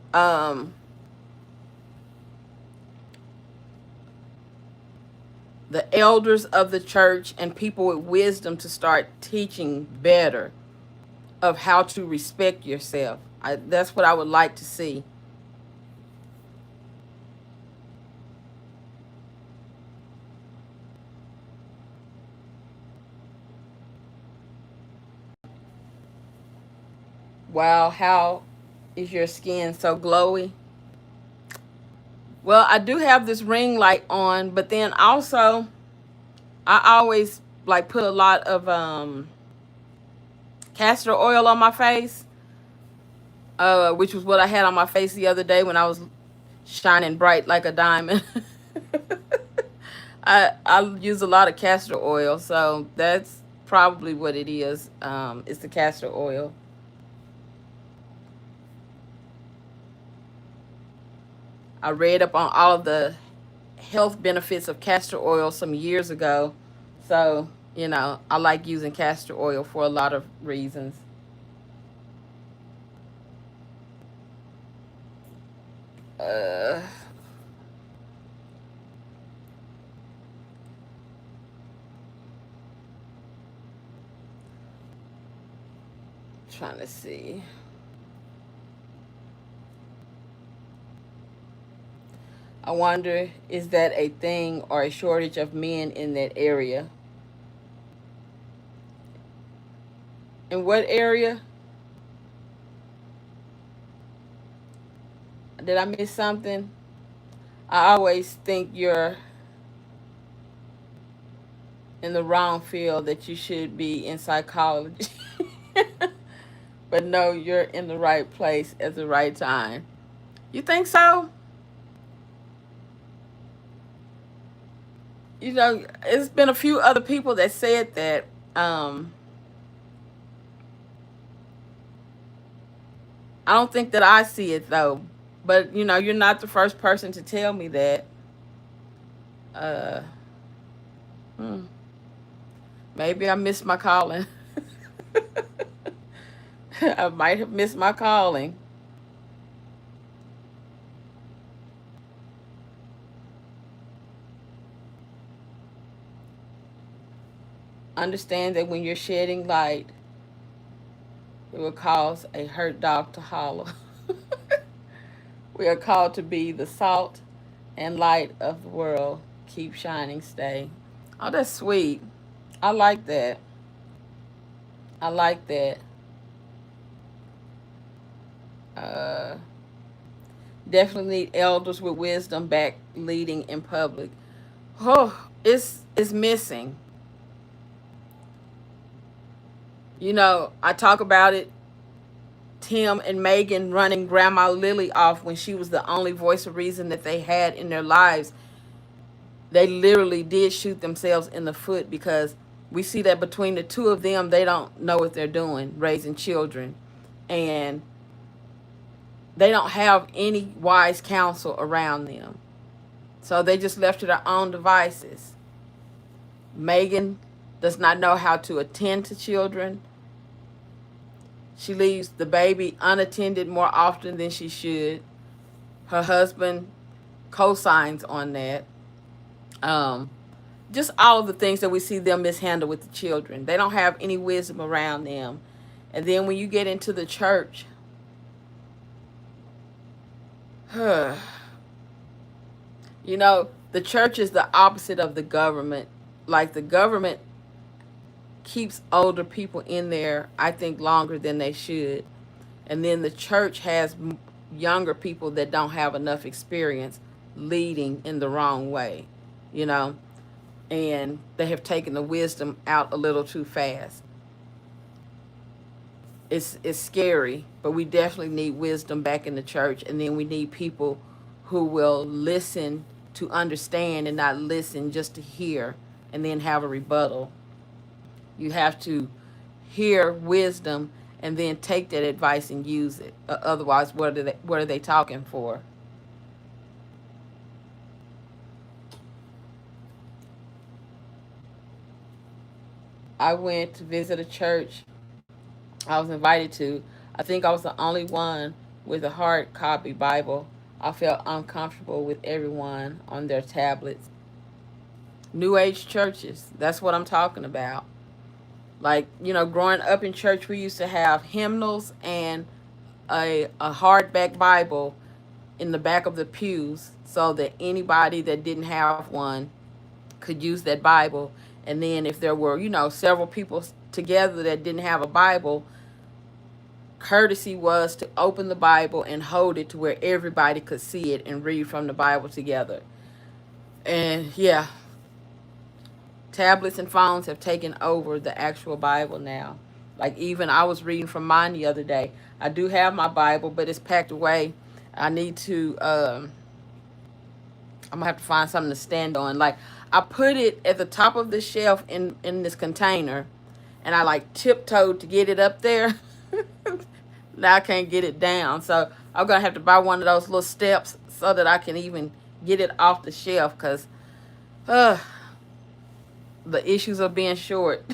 the elders of the church and people with wisdom to start teaching better of how to respect yourself. That's what I would like to see. Wow, how is your skin so glowy? Well, I do have this ring light on, but then also I always like put a lot of castor oil on my face, which was what I had on my face the other day when I was shining bright like a diamond. I use a lot of castor oil, so that's probably what it is. It's the castor oil. I read up on all of the health benefits of castor oil some years ago. So, I like using castor oil for a lot of reasons. Uh, Trying to see. I wonder, is that a thing or a shortage of men in that area? In what area? Did I miss something? I always think you're in the wrong field, that you should be in psychology. But no, you're in the right place at the right time. You think so? It's been a few other people that said that. I don't think that I see it though. But you're not the first person to tell me that. Uh, hmm, Maybe I missed my calling. I might have missed my calling. Understand that when you're shedding light, it will cause a hurt dog to holler. We are called to be the salt and light of the world. Keep shining, stay. Oh, that's sweet. I like that. I like that. Uh, Definitely need elders with wisdom back leading in public. Oh, it's missing. I talk about it. Tim and Megan running Grandma Lily off when she was the only voice of reason that they had in their lives. They literally did shoot themselves in the foot, because we see that between the two of them, they don't know what they're doing, raising children. And they don't have any wise counsel around them. So they just left to their own devices. Megan does not know how to attend to children. She leaves the baby unattended more often than she should. Her husband co-signs on that. Just all of the things that we see them mishandle with the children. They don't have any wisdom around them. And then when you get into the church, the church is the opposite of the government. Like, the government keeps older people in there, I think, longer than they should. And then the church has younger people that don't have enough experience leading in the wrong way, and they have taken the wisdom out a little too fast. It's scary, but we definitely need wisdom back in the church. And then we need people who will listen to understand and not listen just to hear and then have a rebuttal. You have to hear wisdom and then take that advice and use it. Otherwise, what are they talking for? I went to visit a church I was invited to. I think I was the only one with a hard copy Bible. I felt uncomfortable with everyone on their tablets. New Age churches, that's what I'm talking about. Like, growing up in church, we used to have hymnals and a hardback Bible in the back of the pews so that anybody that didn't have one could use that Bible. And then if there were, several people together that didn't have a Bible, courtesy was to open the Bible and hold it to where everybody could see it and read from the Bible together. And yeah, tablets and phones have taken over the actual Bible now. Like, even I was reading from mine the other day. I do have my Bible, but it's packed away. I need to, I'm going to have to find something to stand on. Like, I put it at the top of the shelf in this container, and I like tiptoed to get it up there. Now I can't get it down. So I'm going to have to buy one of those little steps so that I can even get it off the shelf, because the issues of being short.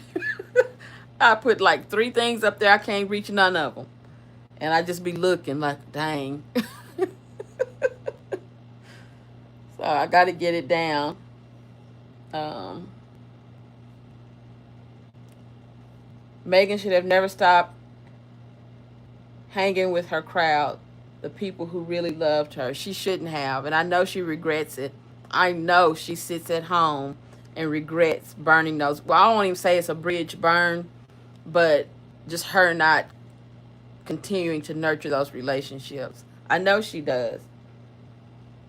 I put like 3 things up there. I can't reach none of them. And I just be looking like, dang. So I got to get it down. Megan should have never stopped hanging with her crowd, the people who really loved her. She shouldn't have. And I know she regrets it. I know she sits at home and regrets burning those. Well, I won't even say it's a bridge burn, but just her not continuing to nurture those relationships. I know she does.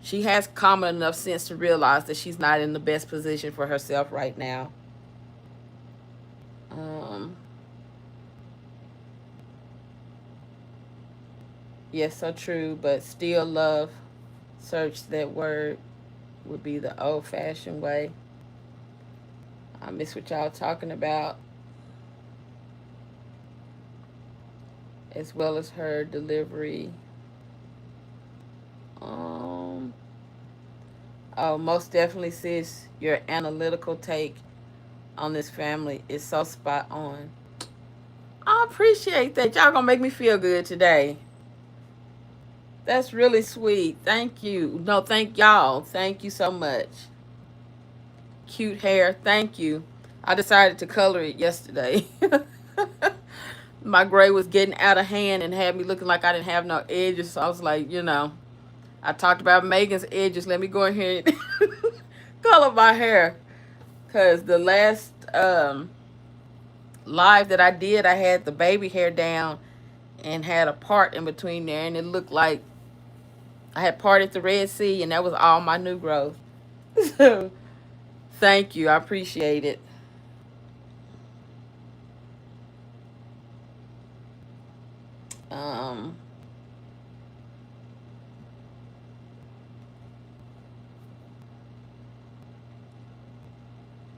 She has common enough sense to realize that she's not in the best position for herself right now. Yes, so true, but still love. Search that word would be the old-fashioned way. I miss what y'all talking about, as well as her delivery. Oh, most definitely, sis. Your analytical take on this family is so spot on. I appreciate that. Y'all gonna make me feel good today. That's really sweet. Thank you. No, thank y'all. Thank you so much. Cute hair. Thank you. I decided to color it yesterday. My gray was getting out of hand and had me looking like I didn't have no edges. So I was like, I talked about Megan's edges. Let me go ahead and color my hair. Because the last live that I did, I had the baby hair down and had a part in between there. And it looked like I had parted the Red Sea, and that was all my new growth. So, thank you. I appreciate it.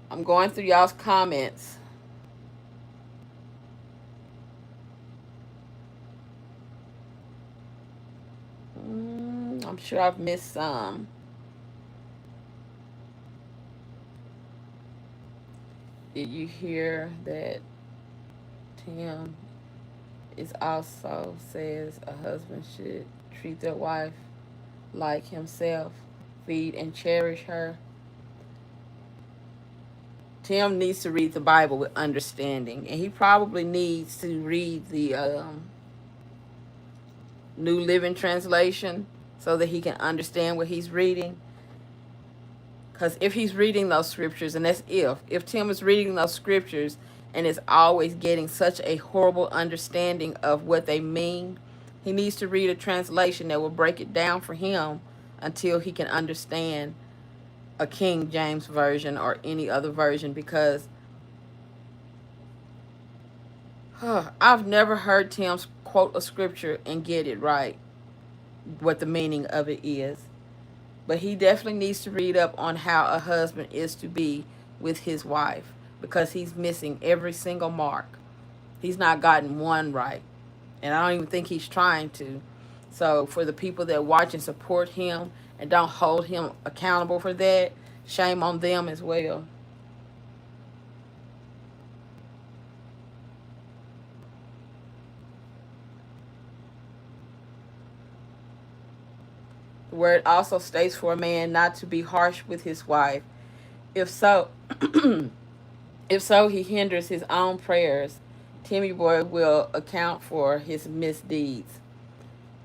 I'm going through y'all's comments. I'm sure I've missed some. Did you hear that Tim is also says a husband should treat their wife like himself, feed and cherish her? Tim needs to read the Bible with understanding, and he probably needs to read the New Living Translation so that he can understand what he's reading. Because if he's reading those scriptures, and that's if Tim is reading those scriptures and is always getting such a horrible understanding of what they mean, he needs to read a translation that will break it down for him until he can understand a King James version or any other version. Because I've never heard Tim quote a scripture and get it right, what the meaning of it is. But he definitely needs to read up on how a husband is to be with his wife, because he's missing every single mark. He's not gotten one right. And I don't even think he's trying to. So for the people that watch and support him and don't hold him accountable for that, shame on them as well. The word also states for a man not to be harsh with his wife. If so, if so, he hinders his own prayers. Timmy Boy will account for his misdeeds.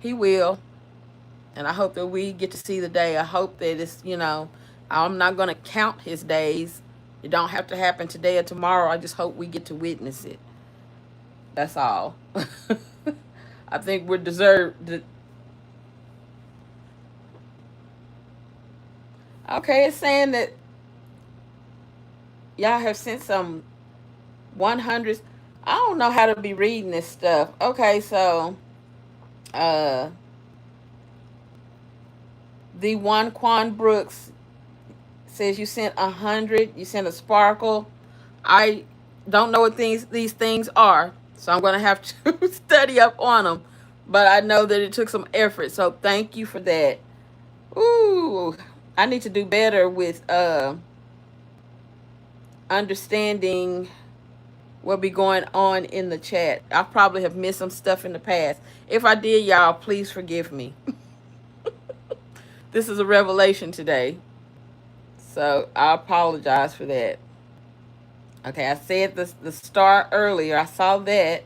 He will, and I hope that we get to see the day. I hope that I'm not going to count his days. It don't have to happen today or tomorrow. I just hope we get to witness it. That's all. I think we're deserved. Okay, it's saying that y'all have sent some 100s. I don't know how to be reading this stuff. Okay, so uh the one Quan Brooks says you sent 100. You sent a sparkle. I don't know what these things are, so I'm gonna have to study up on them. But I know that it took some effort, so thank you for that. Ooh, I need to do better with understanding what be going on in the chat. I probably have missed some stuff in the past. If I did, y'all, please forgive me. This is a revelation today, so I apologize for that. Okay, I said the star earlier. I saw that.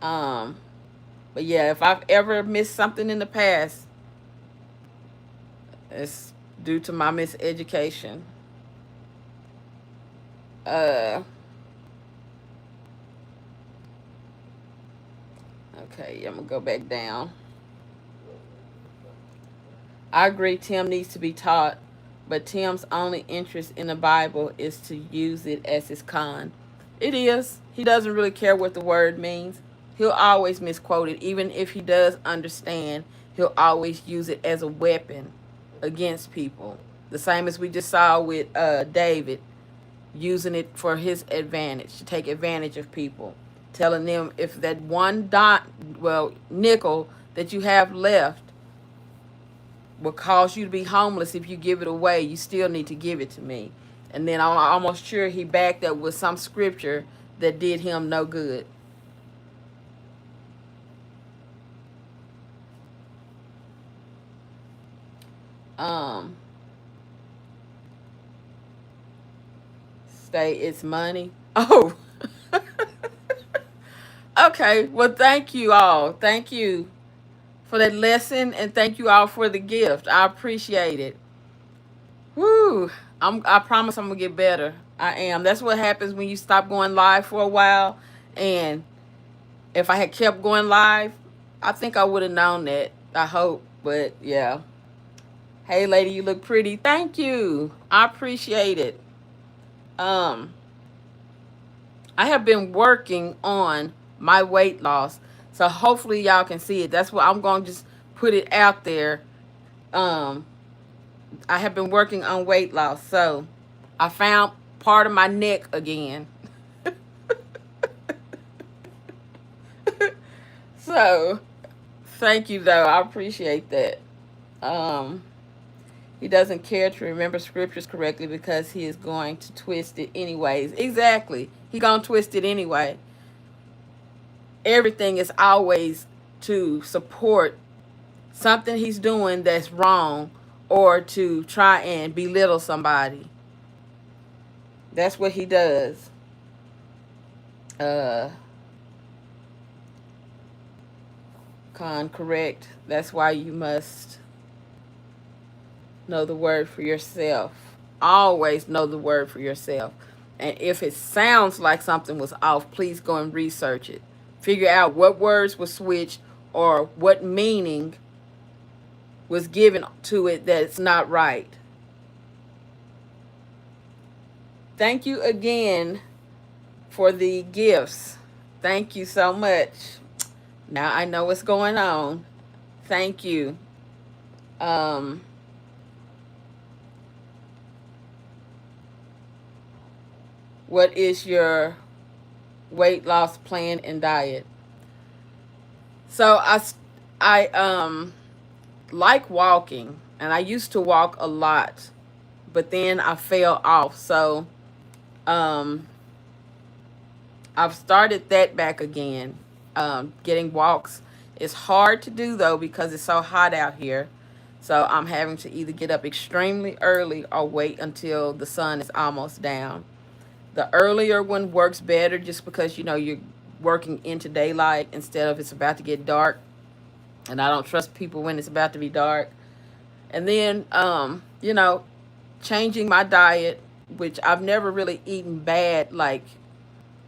Um, but yeah, if I've ever missed something in the past, it's due to my miseducation. Uh, okay, I'm gonna go back down. I agree Tim needs to be taught, but Tim's only interest in the Bible is to use it as his con. It is. He doesn't really care what the word means. He'll always misquote it. Even if he does understand, he'll always use it as a weapon against people. The same as we just saw with David, using it for his advantage, to take advantage of people. Telling them if that nickel that you have left will cause you to be homeless if you give it away, you still need to give it to me. And then I'm almost sure he backed up with some scripture that did him no good. Um, Stay, it's money. Oh, okay. Well, thank you all. Thank you for that lesson, and thank you all for the gift. I appreciate it. Woo! I promise I'm gonna get better. I am. That's what happens when you stop going live for a while. And if I had kept going live, I think I would have known that. I hope. But yeah. Hey lady, you look pretty. Thank you. I appreciate it. Um, I have been working on my weight loss. So hopefully y'all can see it. That's what I'm gonna just put it out there. Um, I have been working on weight loss. So I found part of my neck again. So thank you though. I appreciate that. Um, he doesn't care to remember scriptures correctly because he is going to twist it anyways. Exactly. He gonna twist it anyway. Everything is always to support something he's doing that's wrong or to try and belittle somebody. That's what he does. Uh, correct. That's why you must know the word for yourself. Always know the word for yourself. And if it sounds like something was off, please go and research it. Figure out what words were switched or what meaning was given to it that's not right. Thank you again for the gifts. Thank you so much. Now I know what's going on. Thank you. Um, what is your weight loss plan and diet. So I like walking, and I used to walk a lot, but then I fell off. So um, I've started that back again. Getting walks is hard to do though because it's so hot out here. So I'm having to either get up extremely early or wait until the sun is almost down. The earlier one works better just because you're working into daylight instead of it's about to get dark. And I don't trust people when it's about to be dark. And then changing my diet, which I've never really eaten bad, like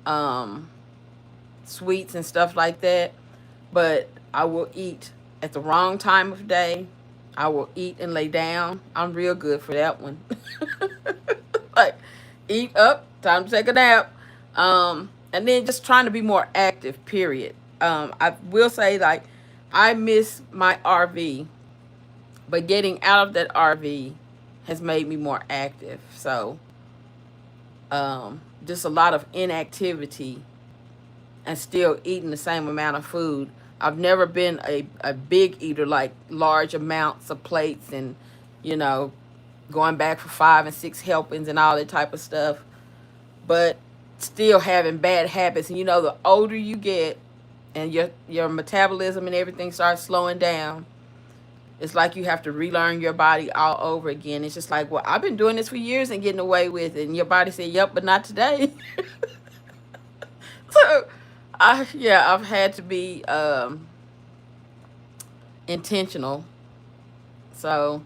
um sweets and stuff like that, but I will eat at the wrong time of day. I will eat and lay down. I'm real good for that one. Like, eat up, time to take a nap. And then just trying to be more active, period. I will say, like, I miss my RV, but getting out of that RV has made me more active. So, just a lot of inactivity and still eating the same amount of food. I've never been a big eater, like large amounts of plates and, you know, going back for 5 and 6 helpings and all that type of stuff. But still having bad habits. And the older you get and your metabolism and everything starts slowing down, it's like you have to relearn your body all over again. It's just like, well, I've been doing this for years and getting away with it. And your body said, yep, but not today. So, I've had to be intentional. So,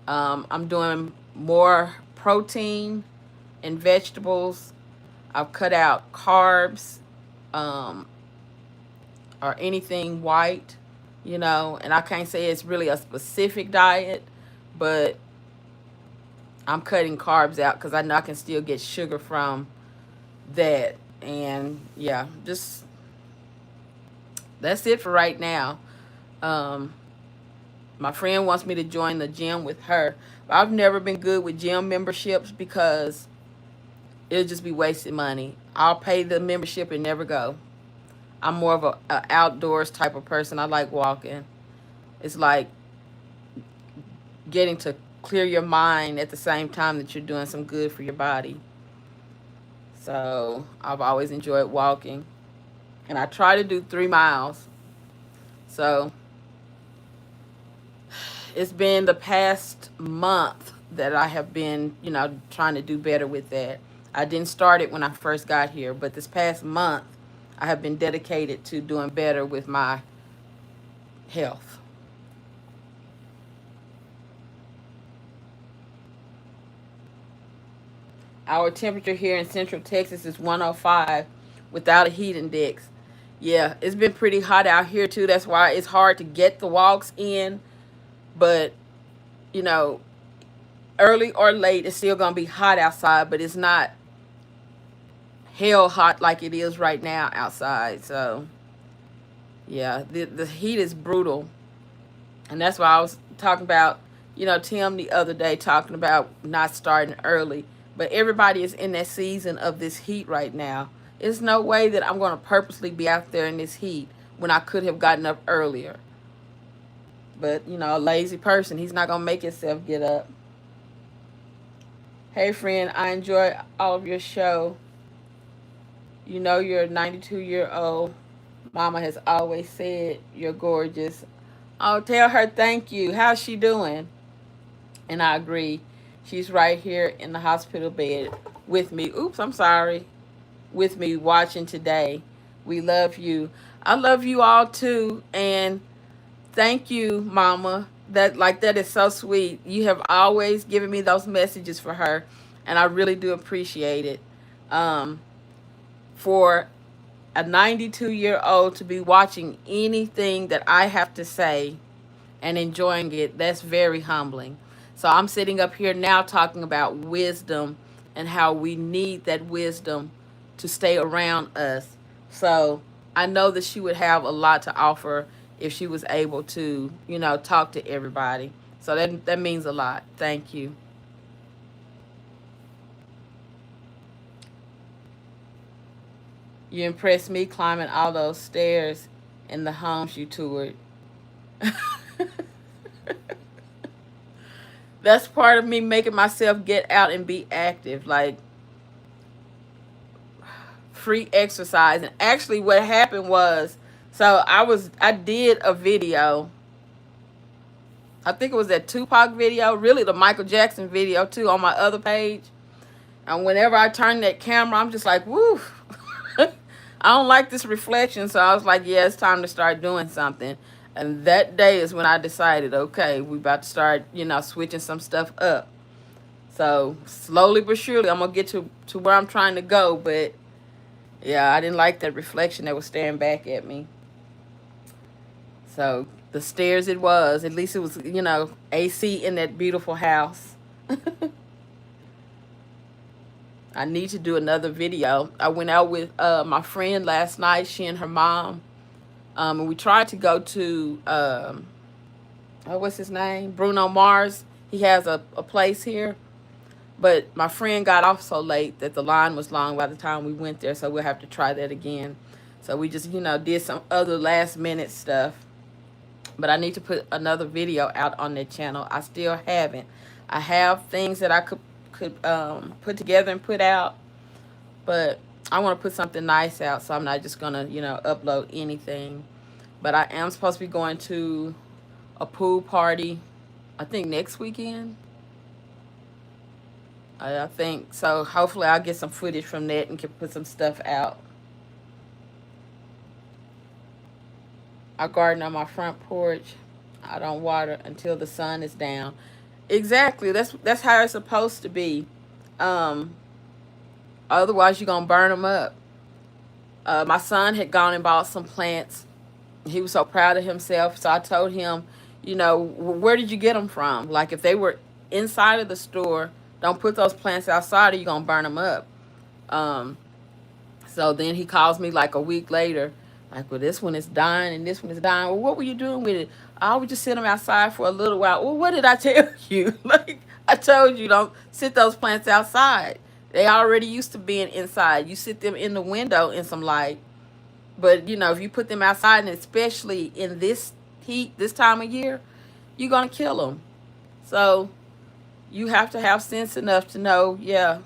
I'm doing more protein and vegetables. I've cut out carbs, um, or anything white, and I can't say it's really a specific diet, but I'm cutting carbs out because I know I can still get sugar from that. And yeah, just that's it for right now. Um, my friend wants me to join the gym with her. But I've never been good with gym memberships because it'll just be wasting money. I'll pay the membership and never go. I'm more of a outdoors type of person. I like walking. It's like getting to clear your mind at the same time that you're doing some good for your body. So I've always enjoyed walking. And I try to do 3 miles. So it's been the past month that I have been, trying to do better with that. I didn't start it when I first got here, but this past month I have been dedicated to doing better with my health. Our temperature here in Central Texas is 105 without a heat index. Yeah, it's been pretty hot out here too. That's why it's hard to get the walks in. But, you know, early or late, it's still going to be hot outside, but it's not hell hot like it is right now outside. So, yeah, the heat is brutal. And that's why I was talking about, Tim the other day talking about not starting early. But everybody is in that season of this heat right now. There's no way that I'm going to purposely be out there in this heat when I could have gotten up earlier. But, a lazy person, he's not going to make himself get up. Hey, friend, I enjoy all of your show. You're a 92-year-old. Mama has always said you're gorgeous. Oh, tell her thank you. How's she doing? And I agree. She's right here in the hospital bed with me. Oops, I'm sorry. With me watching today. We love you. I love you all too. And thank you, Mama. That is so sweet. You have always given me those messages for her. And I really do appreciate it. For a 92-year-old to be watching anything that I have to say and enjoying it, that's very humbling. So I'm sitting up here now talking about wisdom and how we need that wisdom to stay around us. So I know that she would have a lot to offer if she was able to, talk to everybody. So that means a lot. Thank you. You impressed me climbing all those stairs in the homes you toured. That's part of me making myself get out and be active, like free exercise. And actually what happened was, so I did a video. I think it was that Tupac video, really the Michael Jackson video too, on my other page. And whenever I turn that camera, I'm just like, woo. I don't like this reflection. So I was like, yeah, it's time to start doing something. And that day is when I decided, okay, we about to start, switching some stuff up. So slowly but surely, I'm going to get to where I'm trying to go. But yeah, I didn't like that reflection that was staring back at me. So the stairs it was. At least it was, AC in that beautiful house. I need to do another video. I went out with my friend last night, she and her mom. And we tried to go to, what's his name? Bruno Mars. He has a place here. But my friend got off so late that the line was long by the time we went there. So we'll have to try that again. So we just, did some other last minute stuff. But I need to put another video out on that channel. I still haven't. I have things that I could put together and put out. But I want to put something nice out. So I'm not just going to, upload anything. But I am supposed to be going to a pool party, I think next weekend. I think so. Hopefully I'll get some footage from that and can put some stuff out. I garden on my front porch. I don't water until the sun is down. Exactly. That's how it's supposed to be. Otherwise you're gonna burn them up. My son had gone and bought some plants. He was so proud of himself. So I told him, where did you get them from? Like if they were inside of the store, don't put those plants outside or you're going to burn them up. So then he calls me like a week later. Like, well, this one is dying and this one is dying. Well, what were you doing with it? I would just sit them outside for a little while. Well, what did I tell you? Like, I told you don't sit those plants outside. They already used to being inside. You sit them in the window in some light. But, if you put them outside, and especially in this heat, this time of year, you're going to kill them. So you have to have sense enough to know, yeah,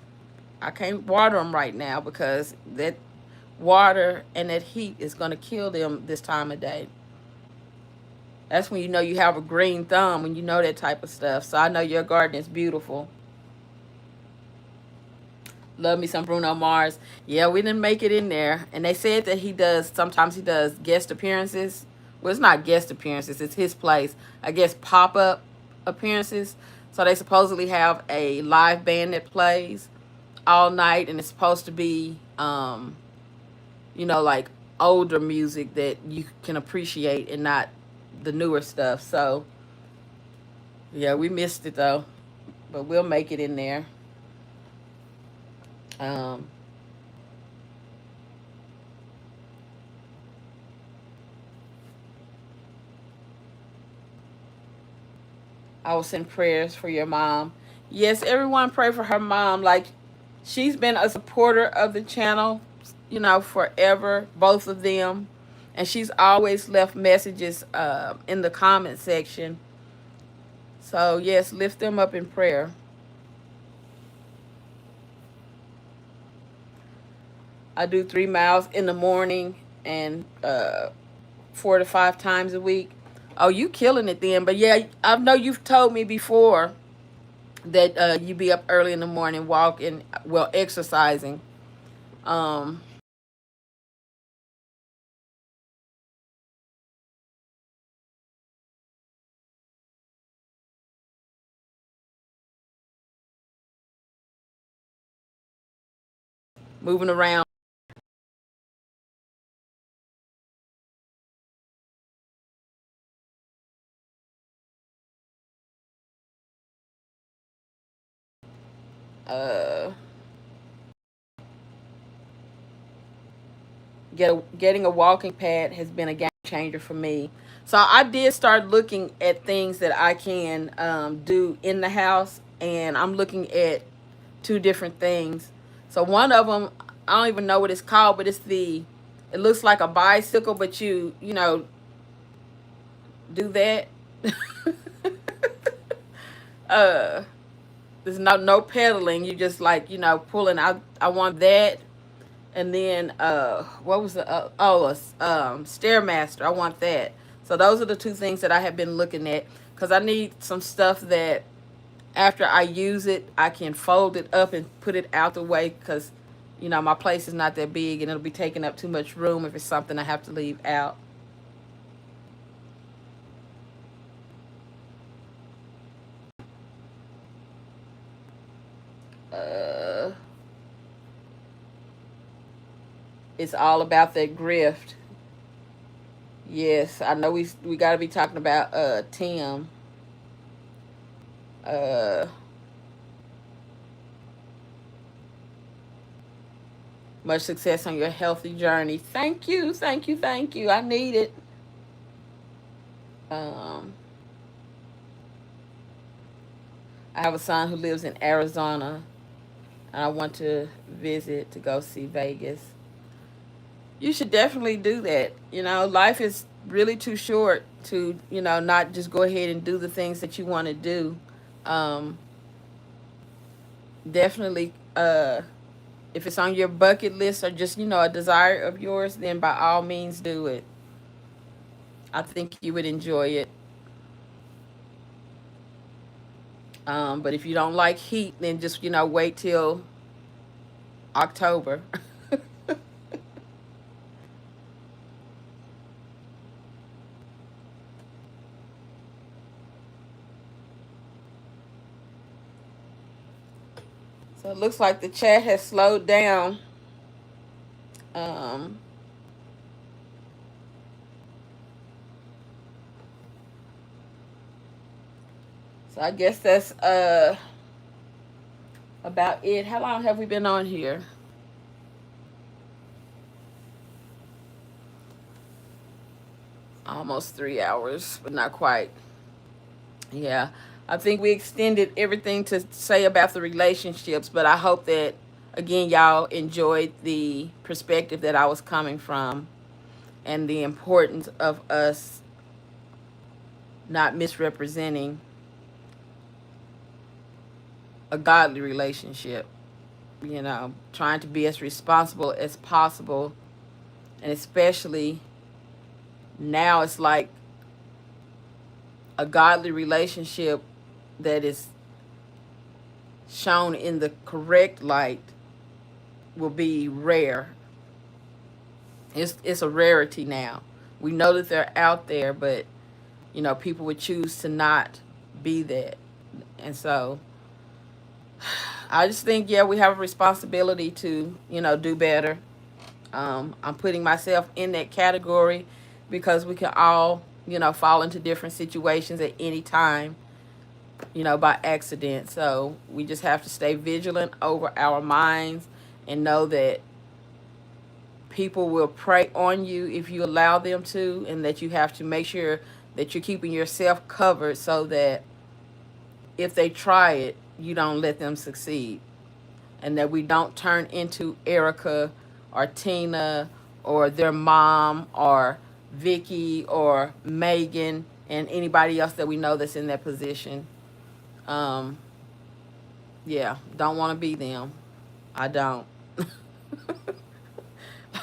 I can't water them right now because that water and that heat is going to kill them this time of day. That's when you have a green thumb, when you know that type of stuff. So I know your garden is beautiful. Love me some Bruno Mars. Yeah, we didn't make it in there. And they said that sometimes he does guest appearances. Well, it's not guest appearances. It's his place. I guess pop-up appearances. So they supposedly have a live band that plays all night. And it's supposed to be, like older music that you can appreciate and not the newer stuff. So, yeah, we missed it, though. But we'll make it in there. I will send prayers for your mom. Yes, everyone pray for her mom. Like, she's been a supporter of the channel, forever, both of them. And she's always left messages in the comment section. So, yes, lift them up in prayer. I do 3 miles in the morning and 4 to 5 times a week. Oh, you killing it then. But yeah, I know you've told me before that you be up early in the morning walking, well, exercising. Moving around. Getting a walking pad has been a game changer for me. So I did start looking at things that I can do in the house, and I'm looking at 2 different things. So one of them I don't even know what it's called, but it looks like a bicycle, but you know, do that. uh, there's no pedaling. You just like, you know, pulling. I want that. And then what was the Stairmaster. I want that. So those are the two things that I have been looking at, because I need some stuff that after I use it, I can fold it up and put it out the way, because you know my place is not that big and it'll be taking up too much room if it's something I have to leave out. Uh, it's all about that grift. Yes, I know we got to be talking about Tim. Uh, much success on your healthy journey. Thank you, thank you, thank you. I need it. Um, I have a son who lives in Arizona, and I want to visit to go see Vegas. You should definitely do that. You know, life is really too short to, you know, not just go ahead and do the things that you want to do. Um, definitely, if it's on your bucket list or just, you know, a desire of yours, then by all means do it. I think you would enjoy it. But if you don't like heat, then just, you know, wait till October. So it looks like the chat has slowed down. Um, so I guess that's about it. How long have we been on here? Almost 3 hours, but not quite. Yeah, I think we extended everything to say about the relationships, but I hope that, again, y'all enjoyed the perspective that I was coming from and the importance of us not misrepresenting a godly relationship. You know, trying to be as responsible as possible, and especially now it's like a godly relationship that is shown in the correct light will be rare. It's a rarity now. We know that they're out there, but you know, people would choose to not be that. And so I just think, yeah, we have a responsibility to, you know, do better. I'm putting myself in that category because we can all, you know, fall into different situations at any time, you know, by accident. So we just have to stay vigilant over our minds and know that people will prey on you if you allow them to, and that you have to make sure that you're keeping yourself covered so that if they try it, you don't let them succeed. And that we don't turn into Erica or Tina or their mom or Vicky or Megan and anybody else that we know that's in that position. Um, yeah, don't want to be them. I don't.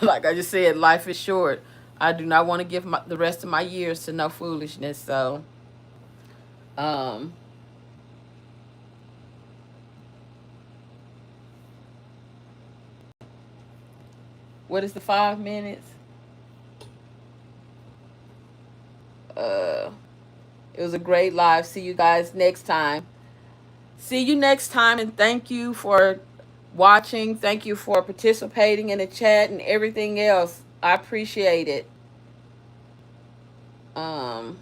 Like I just said, life is short. I do not want to give the rest of my years to no foolishness. So, um, what is the 5 minutes? Uh, it was a great live. See you guys next time. See you next time, and thank you for watching. Thank you for participating in the chat and everything else. I appreciate it. Um,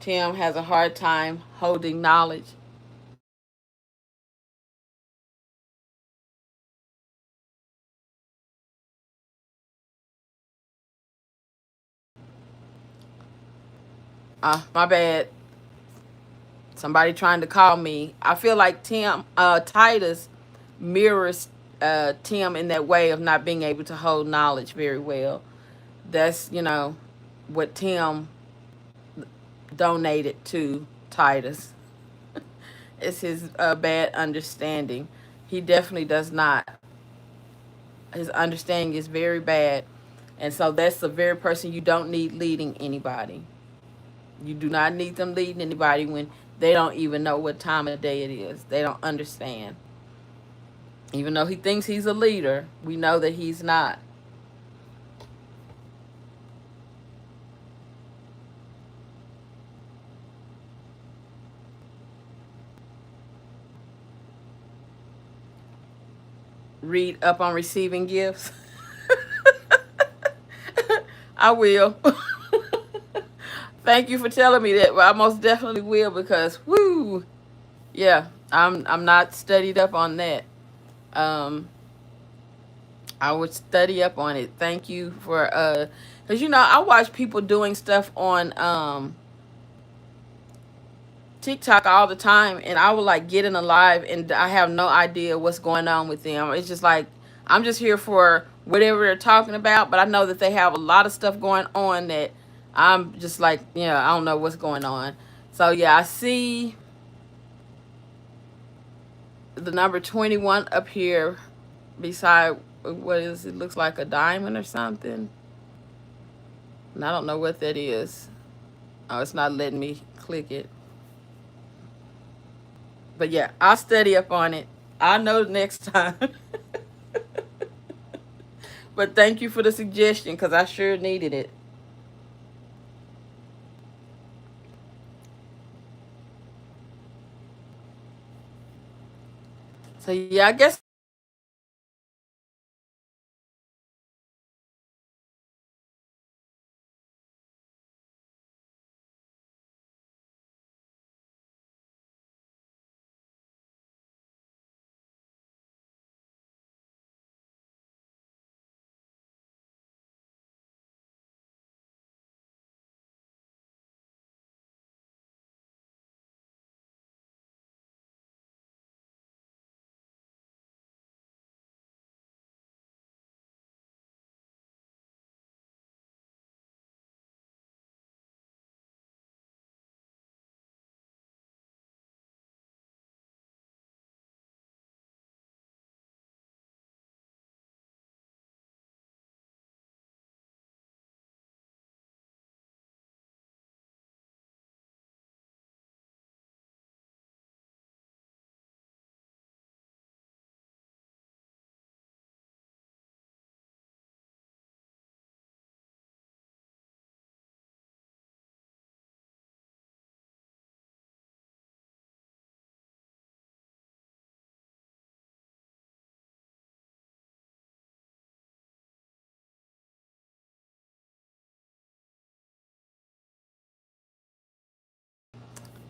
Tim has a hard time holding knowledge. My bad. Somebody trying to call me. I feel like Titus mirrors Tim in that way of not being able to hold knowledge very well. That's, what Tim donated to Titus. It's his bad understanding. He definitely does not. His understanding is very bad. And so that's the very person you don't need leading anybody. You do not need them leading anybody when they don't even know what time of day it is. They don't understand. Even though he thinks he's a leader, we know that he's not. Read up on receiving gifts. I will. Thank you for telling me that. Well, I most definitely will because, whoo, yeah, I'm not studied up on that. Um, I would study up on it. Thank you for because I watch people doing stuff on TikTok all the time, and I will like get in a live, and I have no idea what's going on with them. It's just like I'm just here for whatever they're talking about, but I know that they have a lot of stuff going on that I'm just like, I don't know what's going on. So yeah, I see the number 21 up here beside what is it? Looks like a diamond or something. And I don't know what that is. Oh, it's not letting me click it. But yeah, I'll study up on it. I'll know next time. But thank you for the suggestion because I sure needed it. So yeah, I guess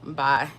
bye.